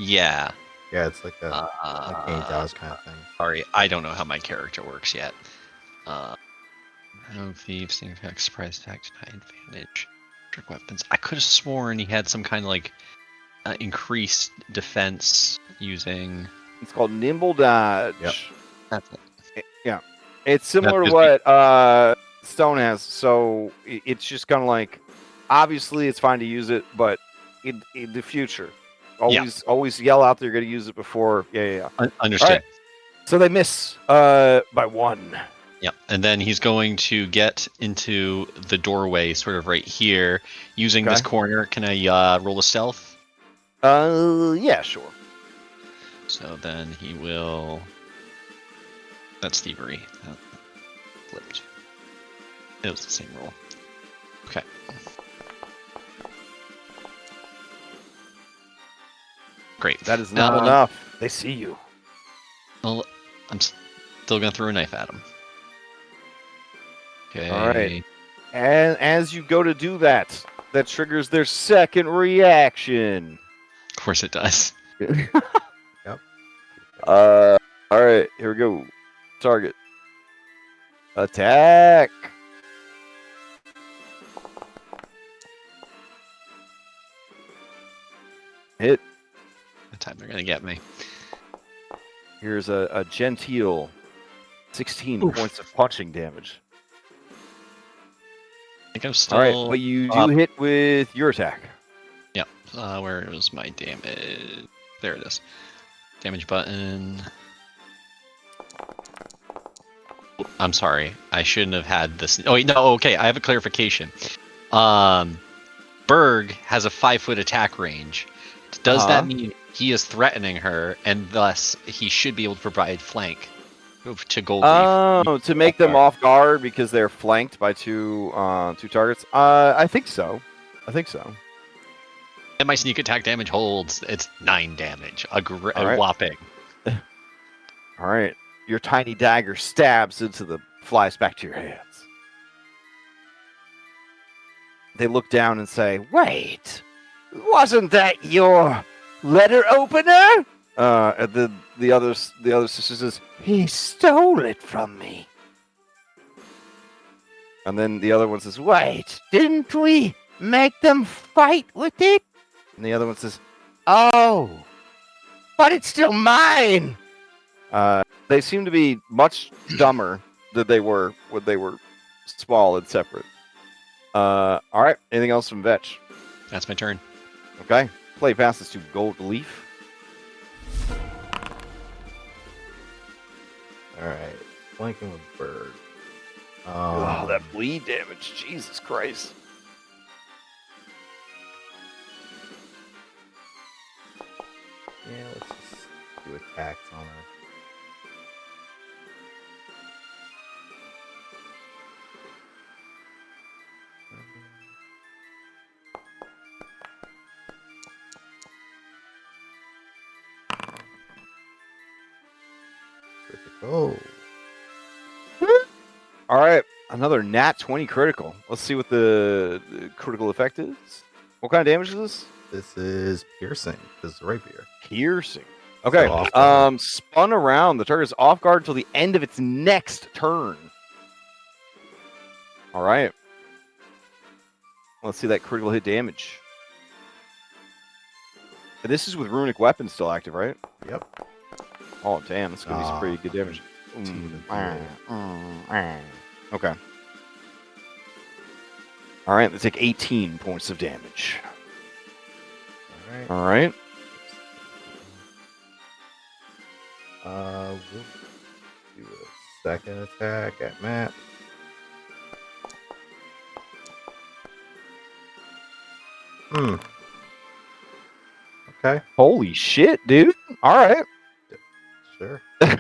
Yeah. Yeah, it's like a Kenny Dawes kind of thing. Sorry, I don't know how my character works yet. No thieves, sneak attack, surprise attack, high advantage, trick weapons. I could have sworn he had some kind of like increased defense using. It's called nimble dodge. Yep. That's it. Yeah. It's similar to That what Stone has. So it's just kind of like, obviously it's fine to use it, but in the future, always yell out that you're going to use it before. Yeah. Understood. Right. So they miss by 1. Yeah, and then he's going to get into the doorway, sort of right here, using this corner. Can I roll a stealth? Yeah, sure. So then he will. That's thievery. Flipped. It was the same roll. Okay. Great. That is not enough. They see you. Well, I'm still gonna throw a knife at him. Okay. All right. And as you go to do that, that triggers their second reaction. Of course it does. Yep. All right. Here we go. Target. Attack. Hit. The time they're gonna get me. Here's a genteel 16 points of punching damage. I think I'm still. All right, but you do hit with your attack. Yeah. Where was my damage? There it is. Damage button. I'm sorry. I shouldn't have had this. Oh wait, no. Okay, I have a clarification. Berg has a 5-foot attack range. Does that mean he is threatening her, and thus he should be able to provide flank to Gold Leaf? Oh, to make them off guard because they're flanked by two targets. I think so. And my sneak attack damage holds. It's 9 damage. A whopping. All right. Your tiny dagger stabs flies back to your hands. They look down and say, "Wait, wasn't that your letter opener?" And the other sister says, "He stole it from me." And then the other one says, wait, didn't we make them fight with it? And the other one says, oh, but it's still mine. They seem to be much dumber than they were when they were small and separate. All right. Anything else from Vetch? That's my turn. Okay. Play passes to Gold Leaf. All right. Flanking with Bird. Oh, that bleed damage. Jesus Christ. Yeah, let's just do attacks on her. Critical. All right. Another nat 20 critical. Let's see what the critical effect is. What kind of damage is this? This is piercing. This is rapier. Piercing. Okay. So off guard. Spun around. The target is off guard until the end of its next turn. All right. Let's see that critical hit damage. This is with runic weapons still active, right? Yep. Oh, damn. That's going to be some pretty good damage. Okay. All right. Let's take 18 points of damage. All right. We'll do a second attack at Matt. Okay. Holy shit, dude. All right. Sure. 2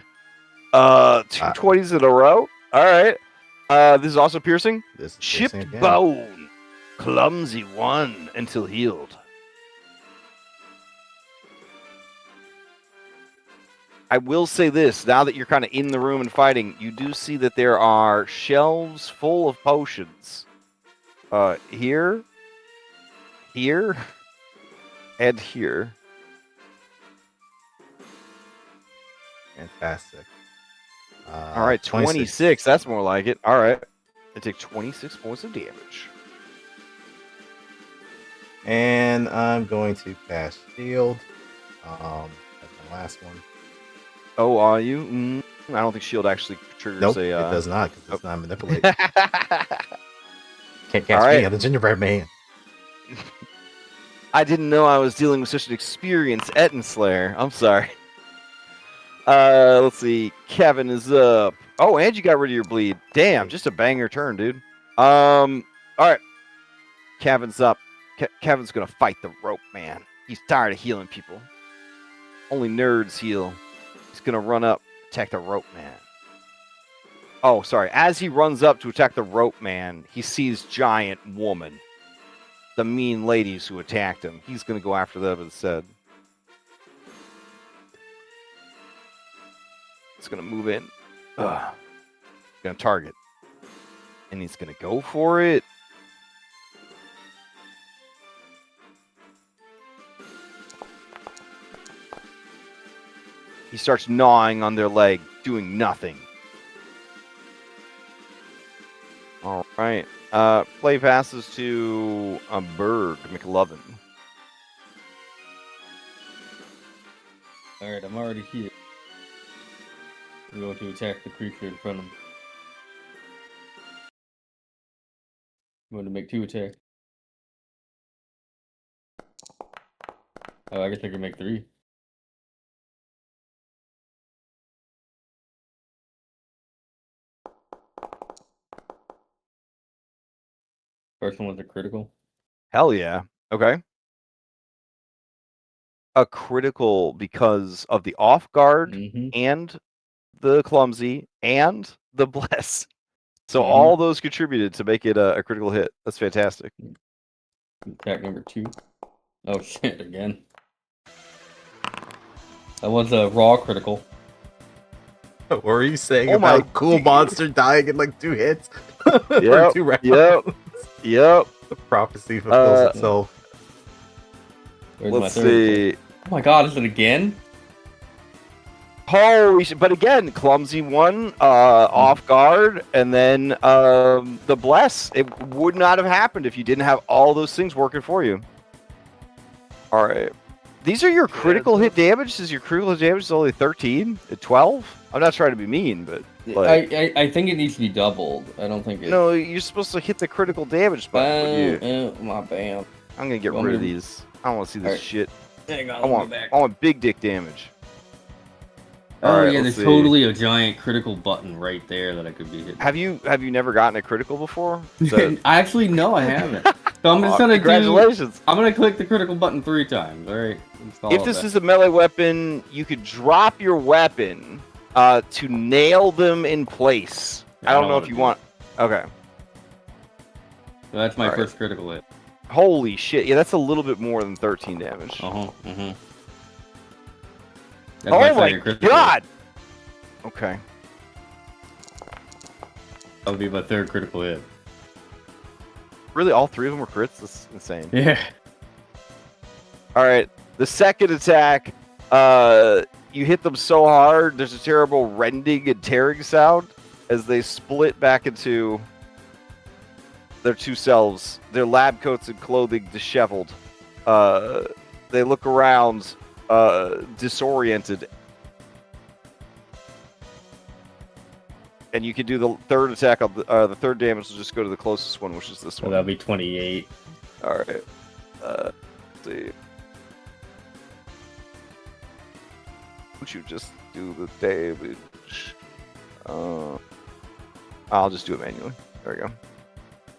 20s in a row. All right. This is also piercing. This is Chipped piercing again. bone. Clumsy 1 until healed. I will say this, now that you're kind of in the room and fighting, you do see that there are shelves full of potions. Here, and here. Fantastic. All right, 26. That's more like it. All right. I take 26 points of damage. And I'm going to cast shield. That's my last one. Oh, are you? I don't think shield actually triggers Nope, a... it does not, because it's not manipulated. All Can't cast right. me on the gingerbread man. I didn't know I was dealing with such an experienced Etten Slayer. I'm sorry. Let's see. Kevin is up. Oh, and you got rid of your bleed. Damn, just a banger turn, dude. All right. Kevin's up. Kevin's gonna fight the rope man. He's tired of healing people. Only nerds heal. He's gonna run up, attack the rope man. Oh, sorry. As he runs up to attack the rope man, he sees giant woman. The mean ladies who attacked him. He's gonna go after them instead. It's gonna move in. Gonna target. And he's gonna go for it. He starts gnawing on their leg, doing nothing. All right. Play passes to Berg McLovin. Alright, I'm already here. I'm going to attack the creature in front of him. I'm going to make 2 attacks. Oh, I guess I can make 3. First one was a critical. Hell yeah. Okay. A critical because of the off guard and the clumsy and the bless. So all those contributed to make it a critical hit. That's fantastic. Attack number 2. Oh shit, again. That was a raw critical. What were you saying Oh about my- cool monster dying in like 2 hits? Yep, 2 rounds? Yep. The prophecy fulfills itself. Where's my Let's third see. attack? Oh my god, is it again? Holy shit! But again, clumsy one, off guard, and then the bless. It would not have happened if you didn't have all those things working for you. All right. These are your critical hit damage. Is your critical hit damage only 13? 12? I'm not trying to be mean, but like, I think it needs to be doubled. I don't think it. no, you're supposed to hit the critical damage button. My bad. I'm gonna get rid of these. I don't want to see this Alright. shit. Hang on, I want big dick damage. Oh Alright, yeah, let's there's see. totally a giant critical button right there that I could be hitting. Have you never gotten a critical before? So, Actually, no, I haven't. So I'm just gonna congratulations. I'm gonna click the critical button 3 times. All right. If this is a melee weapon, you could drop your weapon to nail them in place. I don't know if you want. Okay. So that's my Alright. first critical hit. Holy shit! Yeah, that's a little bit more than 13 damage. That's Oh my second critical god! Okay. That would be my third critical hit. Really, all 3 of them were crits? That's insane. Yeah. All right, the second attack, you hit them so hard, there's a terrible rending and tearing sound as they split back into their 2 selves, their lab coats and clothing disheveled. They look around, disoriented. And you can do the third attack of the third damage will just go to the closest one, which is this So one. that'll be 28. All right. Let's see. Would you just do the damage? I'll just do it manually. There we go.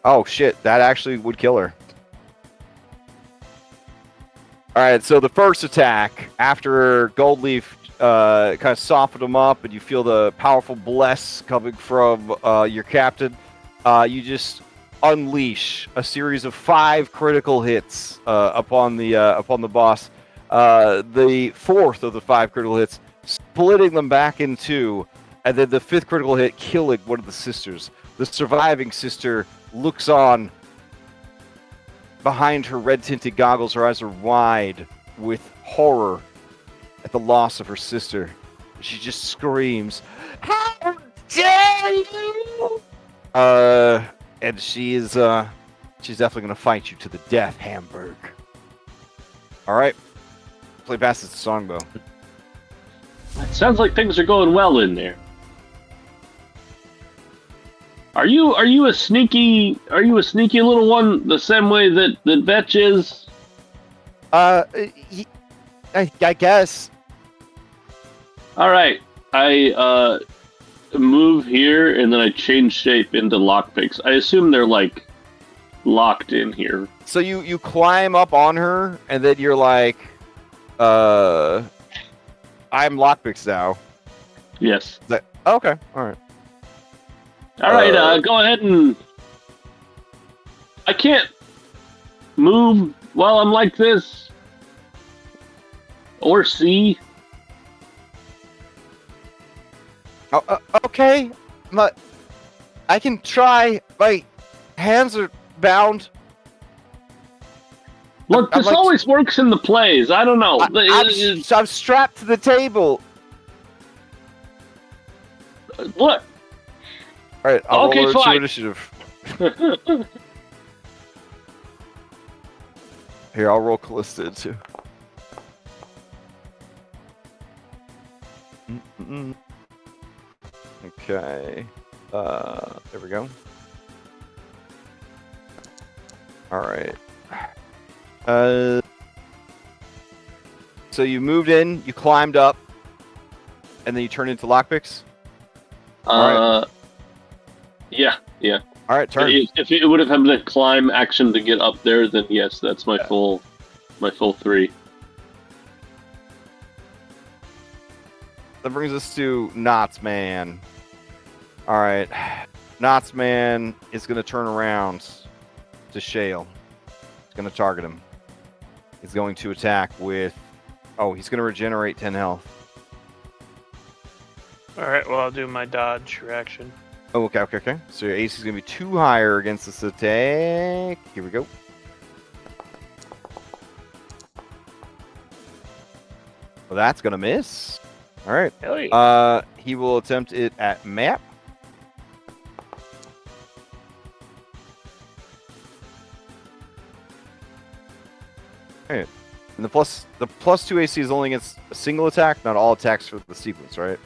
Oh shit! That actually would kill her. All right. So the first attack after Goldleaf kind of softened them up, and you feel the powerful bless coming from your captain. You just unleash a series of 5 critical hits upon the boss. The fourth of the 5 critical hits, splitting them back in 2, and then the 5th critical hit killing one of the sisters. The surviving sister looks on. Behind her red-tinted goggles, her eyes are wide with horror at the loss of her sister. She just screams, "How dare you!" And she's definitely gonna fight you to the death, Hamburg. All right, play past this to Songbow. Sounds like things are going well in there. Are you a sneaky little one the same way that Vetch is? I guess. All right, I move here and then I change shape into lockpicks. I assume they're like locked in here. So you climb up on her and then you're like, I'm lockpicks now. Yes. Okay, all right. All right, go ahead and... I can't move while I'm like this. Or see. Okay. I can try. My hands are bound. Look, this always works in the plays. I don't know. I'm strapped to the table. Look. All right, I'll Okay, roll fine. initiative. Here, I'll roll Callista too. Okay. There we go. All right. So you moved in, you climbed up, and then you turned into lockpicks? Yeah. All right, turn. If it would have had the climb action to get up there, then yes, that's my full 3. That brings us to Knots Man. All right. Knots Man is going to turn around to Shale. He's going to target him. He's going to attack with... Oh, he's going to regenerate 10 health. Alright, well, I'll do my dodge reaction. Oh, okay. So your AC is going to be 2 higher against this attack. Here we go. Well, that's going to miss. All right. Hell yeah. He will attempt it at map. All right. And the plus 2 AC is only against a single attack, not all attacks for the sequence, right?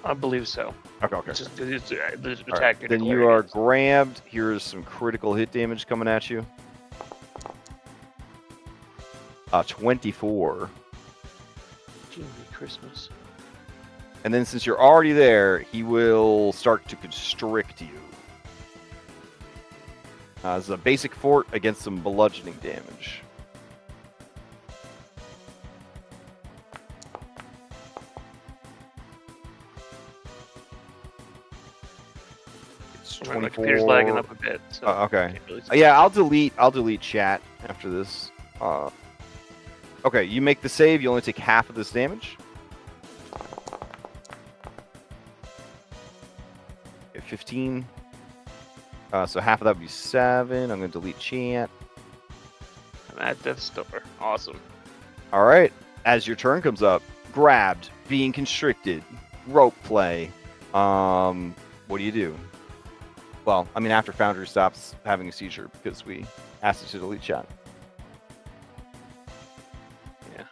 I believe so. Okay. It's just the All attack. right. you're Then you declaring are against. grabbed. Here's some critical hit damage coming at you. 24. Jiminy Christmas. And then since you're already there, he will start to constrict you. It's a basic fort against some bludgeoning damage. It's My 24. computer's lagging up a bit. So Okay. can't really Yeah, I'll delete chat after this. Okay, you make the save. You only take half of this damage. Okay, 15. So half of that would be 7. I'm going to delete chat. I'm at death's door. Awesome. All right. As your turn comes up, grabbed, being constricted, rope play. What do you do? Well, I mean, after Foundry stops having a seizure because we asked it to delete chat. Yeah.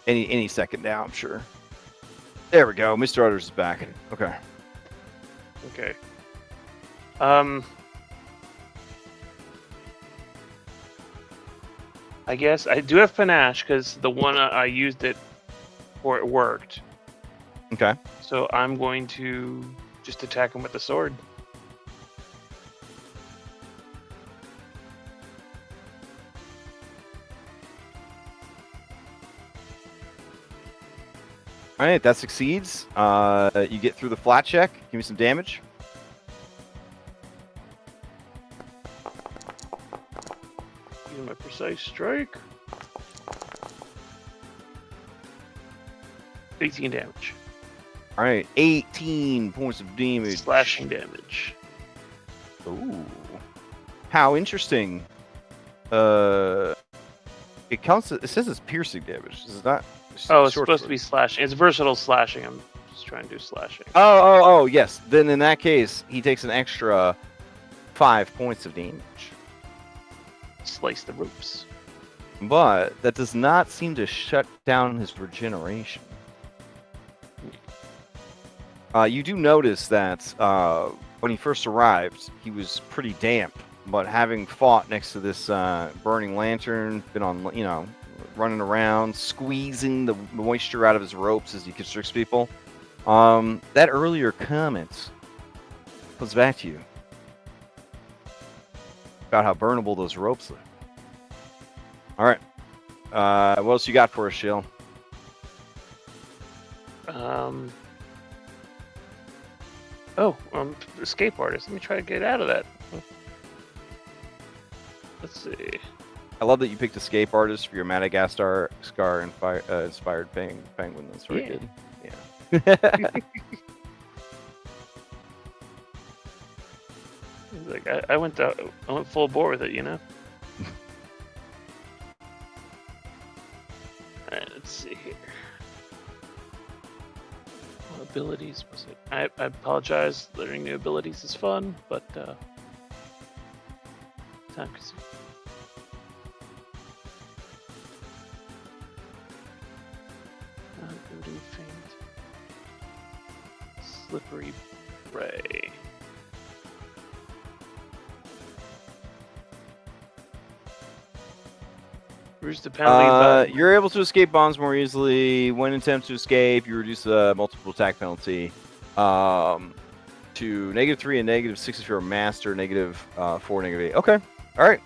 Any second now, I'm sure. There we go. Mr. Utters is back. Okay. Okay. I guess I do have panache because the one I used it for it worked. Okay. So I'm going to just attack him with the sword. All right, that succeeds. You get through the flat check. Give me some damage. Using my precise strike. 18 damage. All right, 18 points of damage. Slashing damage. Ooh, how interesting. It counts. It says it's piercing damage. Is it not? Oh, it's short supposed to sword. be slashing. It's versatile slashing. I'm just trying to do slashing. Oh, yes. Then in that case, he takes an extra 5 points of damage. Slice the ropes. But that does not seem to shut down his regeneration. You do notice that when he first arrived, he was pretty damp. But having fought next to this burning lantern, been on, running around, squeezing the moisture out of his ropes as he constricts people, that earlier comment comes back to you about how burnable those ropes look. All right. What else you got for us, Shill? Escape artist. Let me try to get out of that. Let's see. I love that you picked Escape Artist for your Madagascar inspired penguin. That's very good. Yeah. Like I went full bore with it, Alright, let's see here. What abilities was it? I apologize. Learning new abilities is fun, but time consuming. Ability faint. Slippery Ray. Reduce the penalty by... You're able to escape bombs more easily. When attempt to escape, you reduce the multiple attack penalty to -3 and -6 if you're a master, -4, -8. Okay. All right.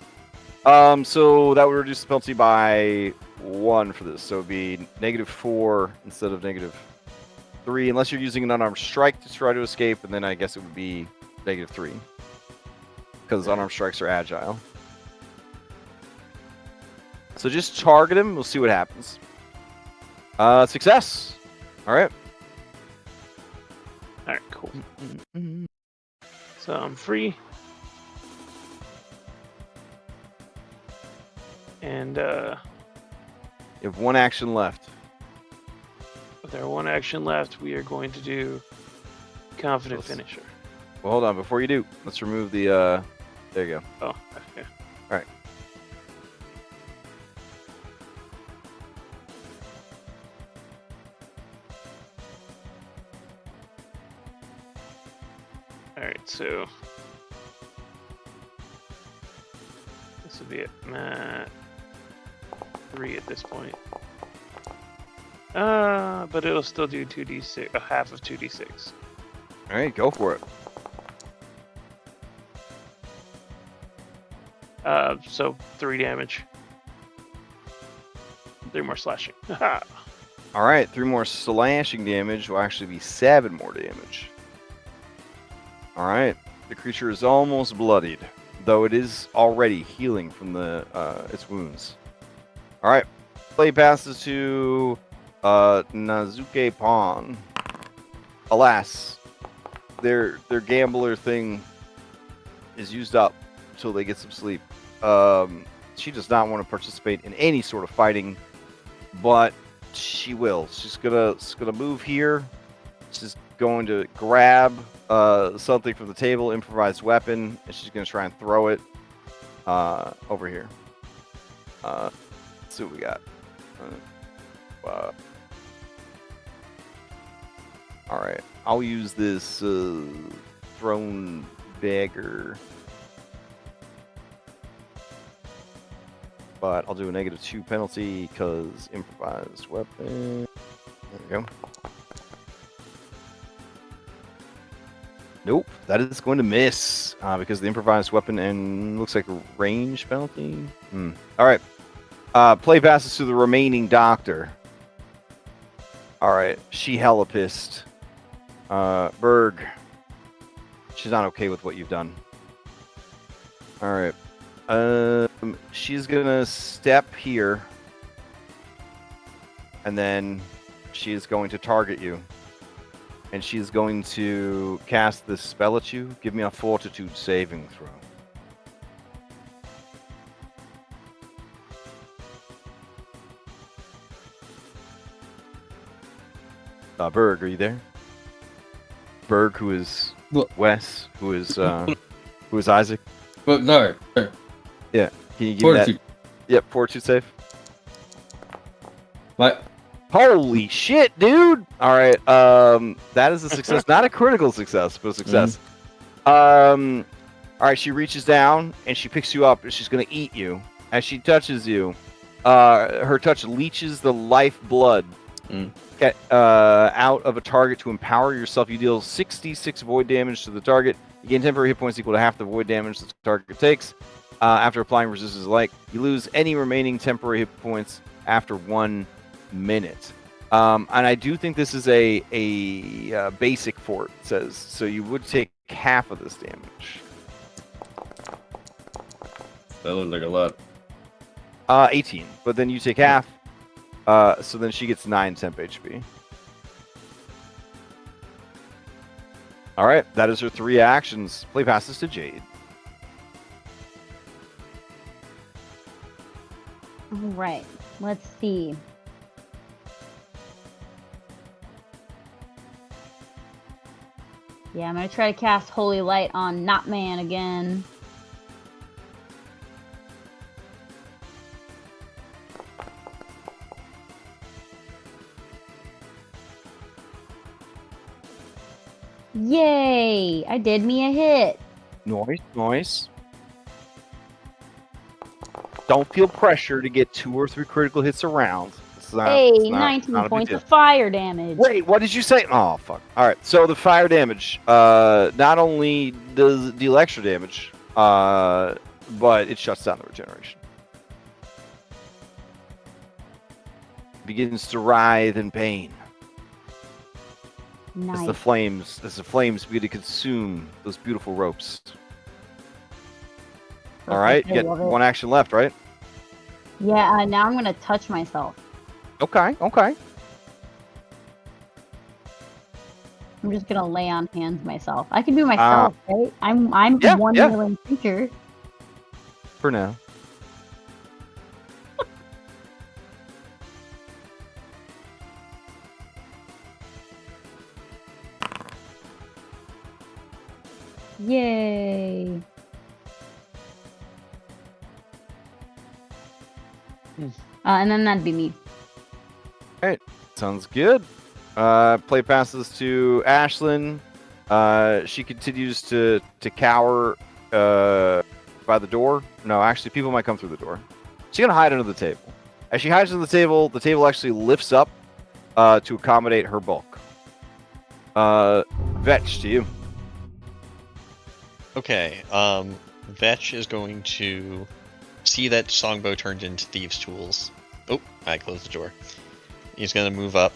So that would reduce the penalty by 1 for this. So it'd be -4 instead of -3, unless you're using an unarmed strike to try to escape, and then I guess it would be -3 because unarmed strikes are agile. So just target him. We'll see what happens. Success. All right. Alright, cool. So I'm free. And You have 1 action left. With our one action left, we are going to do confident Let's- finisher. Well, hold on. Before you do, let's remove the. There you go. Oh, okay. Alright, so this will be at 3 at this point. But it'll still do 2d6, a half of 2d6. All right, go for it. So 3 damage. 3 more slashing. All right, 3 more slashing damage will actually be 7 more damage. All right, the creature is almost bloodied, though it is already healing from the its wounds. All right, play passes to Nazuke Pawn. Alas, their gambler thing is used up until they get some sleep. She does not want to participate in any sort of fighting, but she will. She's gonna move here. She's going to grab something from the table, improvised weapon, and she's gonna try and throw it over here. Let's see what we got. All right, I'll use this thrown dagger, but I'll do a -2 penalty because improvised weapon. There we go. Nope, that is going to miss because the improvised weapon and looks like a range penalty. All right, play passes to the remaining doctor. All right, she hella pissed. Berg, she's not okay with what you've done. All right, she's gonna step here, and then she is going to target you. And she's going to cast this spell at you. Give me a fortitude saving throw. Berg, are you there? Berg, who is What? Wes, who is Isaac. But no. Yeah, can you give me Fortitude. that? Yep, fortitude save. What? Holy shit, dude! All right, that is a success, not a critical success, but a success. All right, she reaches down and she picks you up, and she's gonna eat you. As she touches you, her touch leeches the life blood out of a target to empower yourself. You deal 66 void damage to the target. You gain temporary hit points equal to half the void damage the target takes. After applying resistance like, you lose any remaining temporary hit points after 1 minute. And I do think this is a basic fort, it says, so you would take half of this damage. That looks like a lot. 18, but then you take half, so then she gets 9 temp HP. All right, that is her 3 actions. Play passes to Jade. All right, let's see. Yeah, I'm gonna try to cast Holy Light on Not Man again. Yay! I did me a hit. Nice. Don't feel pressure to get 2 or 3 critical hits around. Hey, 19 points of fire damage. Wait, what did you say? Oh, fuck. All right, so the fire damage not only does it deal extra damage, but it shuts down the regeneration. Begins to writhe in pain. Nice. As the flames begin to consume those beautiful ropes. All right, you I get love it. 1 action left, right? Yeah, now I'm gonna touch myself. Okay. I'm just gonna lay on hands myself. I can do myself, right? I'm yeah, one yeah. willing creature. For now. Yay! And then that'd be me. Sounds good. Play passes to Ashlyn. She continues to cower by the door. No, actually, people might come through the door. She's gonna hide under the table. As she hides under the table actually lifts up to accommodate her bulk. Vetch, to you. Okay. Vetch is going to see that Songbow turned into thieves' tools. Oh, I closed the door. He's gonna move up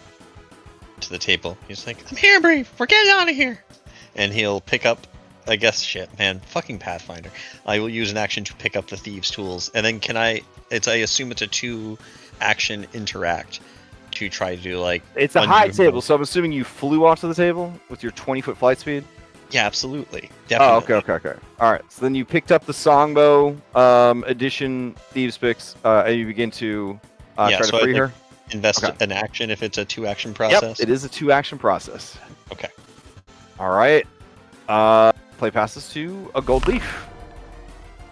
to the table. He's like, "I'm here, Bree. We're getting out of here." And he'll pick up. I guess shit, man. Fucking Pathfinder. I will use an action to pick up the thieves' tools, and then can I? I assume it's a 2-action interact to try to do like. It's a high table, so I'm assuming you flew onto the table with your 20-foot flight speed. Yeah, absolutely. Oh, Definitely. okay. All right. So then you picked up the Songbow edition thieves picks, and you begin to try to free her. Invest an action if it's a 2-action process. Yep, it is a 2-action process. Okay. All right. Play passes to a gold leaf.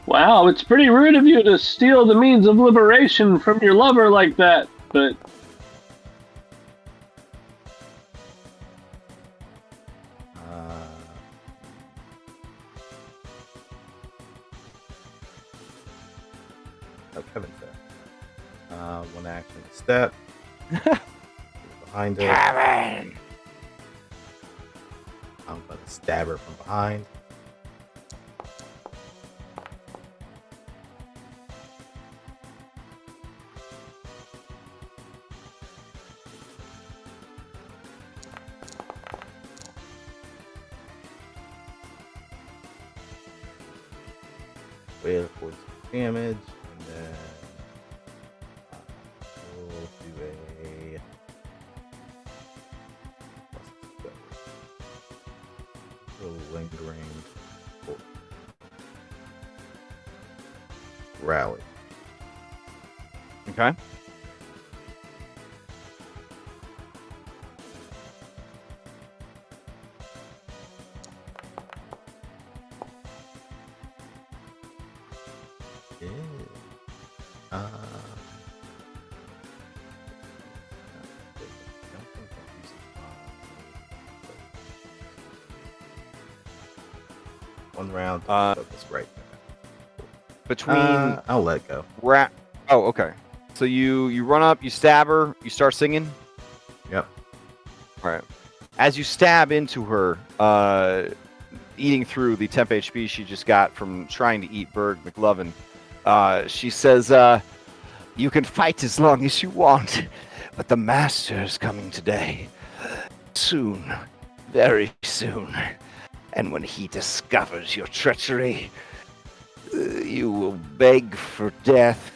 Wow, it's pretty rude of you to steal the means of liberation from your lover like that, but... Oh, Kevin said. One action step. Behind it. Kevin! I'm going to stab her from behind. Wait for some damage, and then we'll do a little lingering rally. Okay. One round. Focus right there. Between I'll let go. Oh, okay. So you run up, you stab her, you start singing. Yep. All right. As you stab into her, eating through the temp HP she just got from trying to eat Berg McLovin, she says, "You can fight as long as you want, but the master is coming today. Soon, very soon. And when he discovers your treachery, you will beg for death,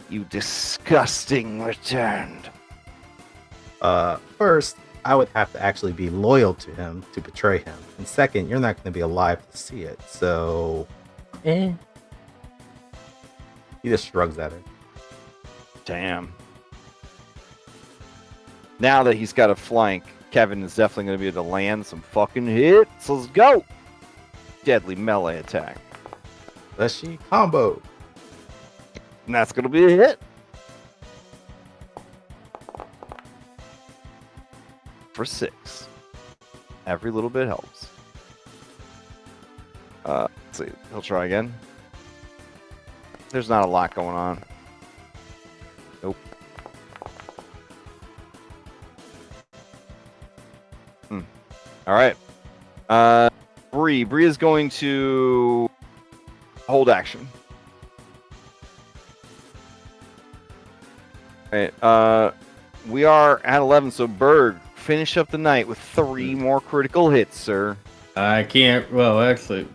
you disgusting returned." First, I would have to actually be loyal to him to betray him. And second, you're not going to be alive to see it. So, He just shrugs at her. Damn. Now that he's got a flank, Kevin is definitely going to be able to land some fucking hits. Let's go. Deadly melee attack. Let's see combo. And that's going to be a hit. For 6. Every little bit helps. Let's see. He'll try again. There's not a lot going on. Nope. All right. Bree is going to hold action. All right. We are at 11, so Berg, finish up the night with 3 more critical hits, sir. I can't. Well, actually,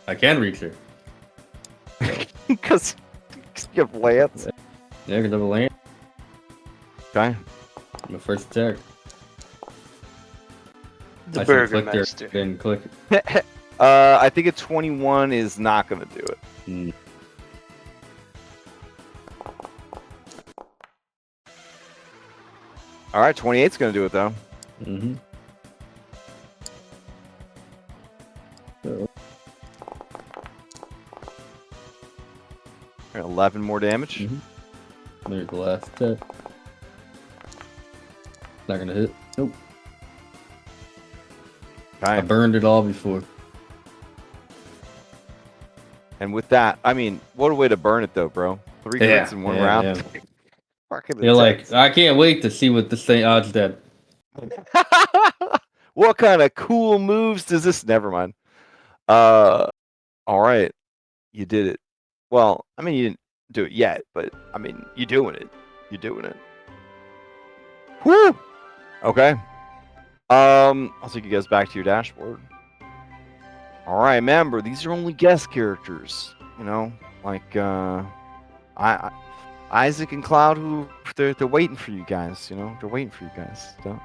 I can reach her. Because you have lance. Yeah, because I have a land. Okay. My first attack. The I should click there Burgermeister. and click. I think a 21 is not going to do it. Mm. All right, 28's going to do it, though. Mm-hmm. So, 11 more damage. Mhm. There's the last attack. Not gonna hit. Nope. I Okay. burned it all before. And with that, I mean, what a way to burn it, though, bro. 3 hits in one round. Yeah. Fucking You're like, intense. I can't wait to see what this thing odds did. What kind of cool moves does this? Never mind. All right, you did it. Well, I mean, you didn't do it yet, but I mean, you're doing it. You're doing it. Woo! Okay. I'll take you guys back to your dashboard. All right, remember, these are only guest characters. You know, like Isaac and Cloud, who they're waiting for you guys. You know, they're waiting for you guys. Don't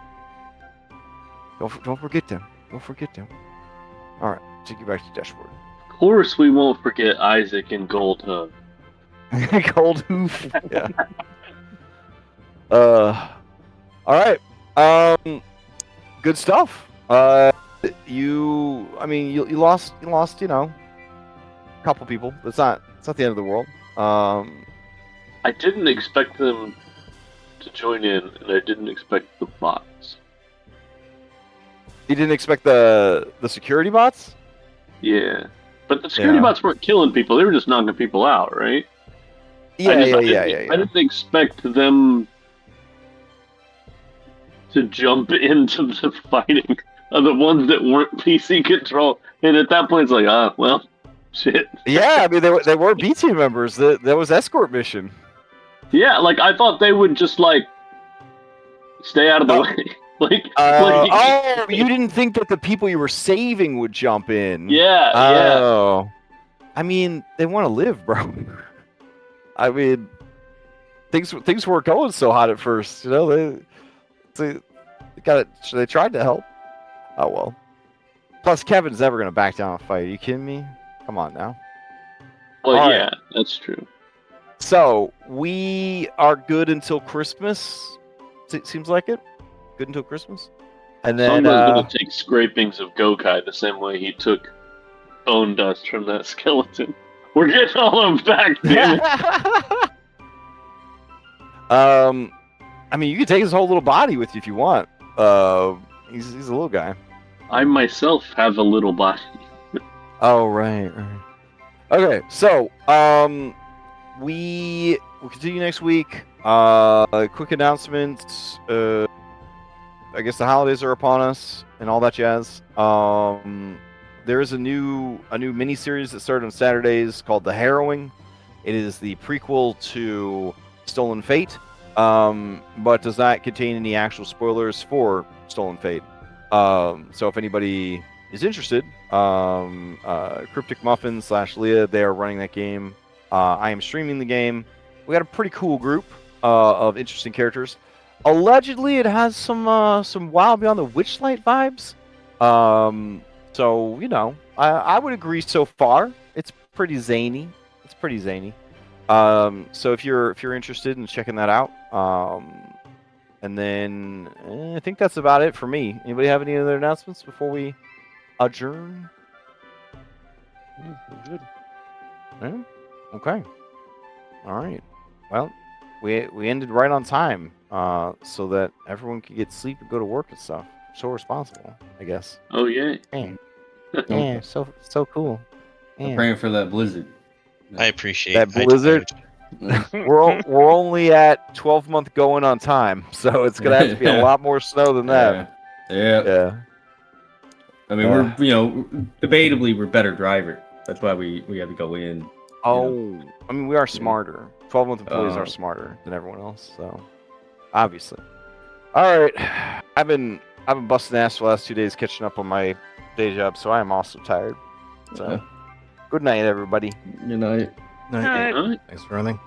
forget them. Don't forget them. All right, take you back to the dashboard. Of course, we won't forget Isaac and Gold Hoof. Gold hoof. Yeah. All right. Good stuff. I mean, you lost, you know, a couple people. It's not the end of the world. I didn't expect them to join in, and I didn't expect the bots. You didn't expect the security bots? Yeah. But the security Yeah. bots weren't killing people, they were just knocking people out, right? Yeah. I didn't expect them to jump into the fighting of the ones that weren't PC control. And at that point, it's like, well, shit. Yeah, I mean, they were B team members. That was escort mission. Yeah, like, I thought they would just, like, stay out of the way. Oh, you didn't think that the people you were saving would jump in? Yeah, Oh. I mean, they want to live, bro. I mean, things weren't going so hot at first. You know, they tried to help. Oh well. Plus, Kevin's never gonna back down a fight. Are you kidding me? Come on now. Well, All yeah, right. that's true. So we are good until Christmas. Seems like it. Good until Christmas. And then Someone's gonna take scrapings of Gokai the same way he took bone dust from that skeleton. We're getting all of them back, damn it. I mean, you can take his whole little body with you if you want. He's a little guy. I myself have a little body. Oh right. Okay, so we'll continue next week. Quick announcements. I guess the holidays are upon us and all that jazz. There is a new mini series that started on Saturdays called The Harrowing. It is the prequel to Stolen Fate, but does not contain any actual spoilers for Stolen Fate. So if anybody is interested, Cryptic Muffin / Leah, they are running that game. I am streaming the game. We got a pretty cool group of interesting characters. Allegedly, it has some Wild Beyond the Witchlight vibes. So you know, I would agree so far. It's pretty zany. So if you're interested in checking that out, and then I think that's about it for me. Anybody have any other announcements before we adjourn? Good. Yeah? Okay. All right. Well, we ended right on time, so that everyone could get sleep and go to work and stuff. So responsible, I guess. Oh, yeah. Yeah, so cool. I'm praying for that blizzard. I appreciate That blizzard. We're only at 12-month going on time, so it's gonna have to be a lot more snow than that. Yeah. I mean, we're debatably we're better driver. That's why we had to go in. Oh, I mean, we are smarter. 12-month employees are smarter than everyone else, so obviously. All right, I've been busting ass for the last 2 days catching up on my day job, so I am also tired. So, good night, everybody. Good night. Night. All right. Thanks for running.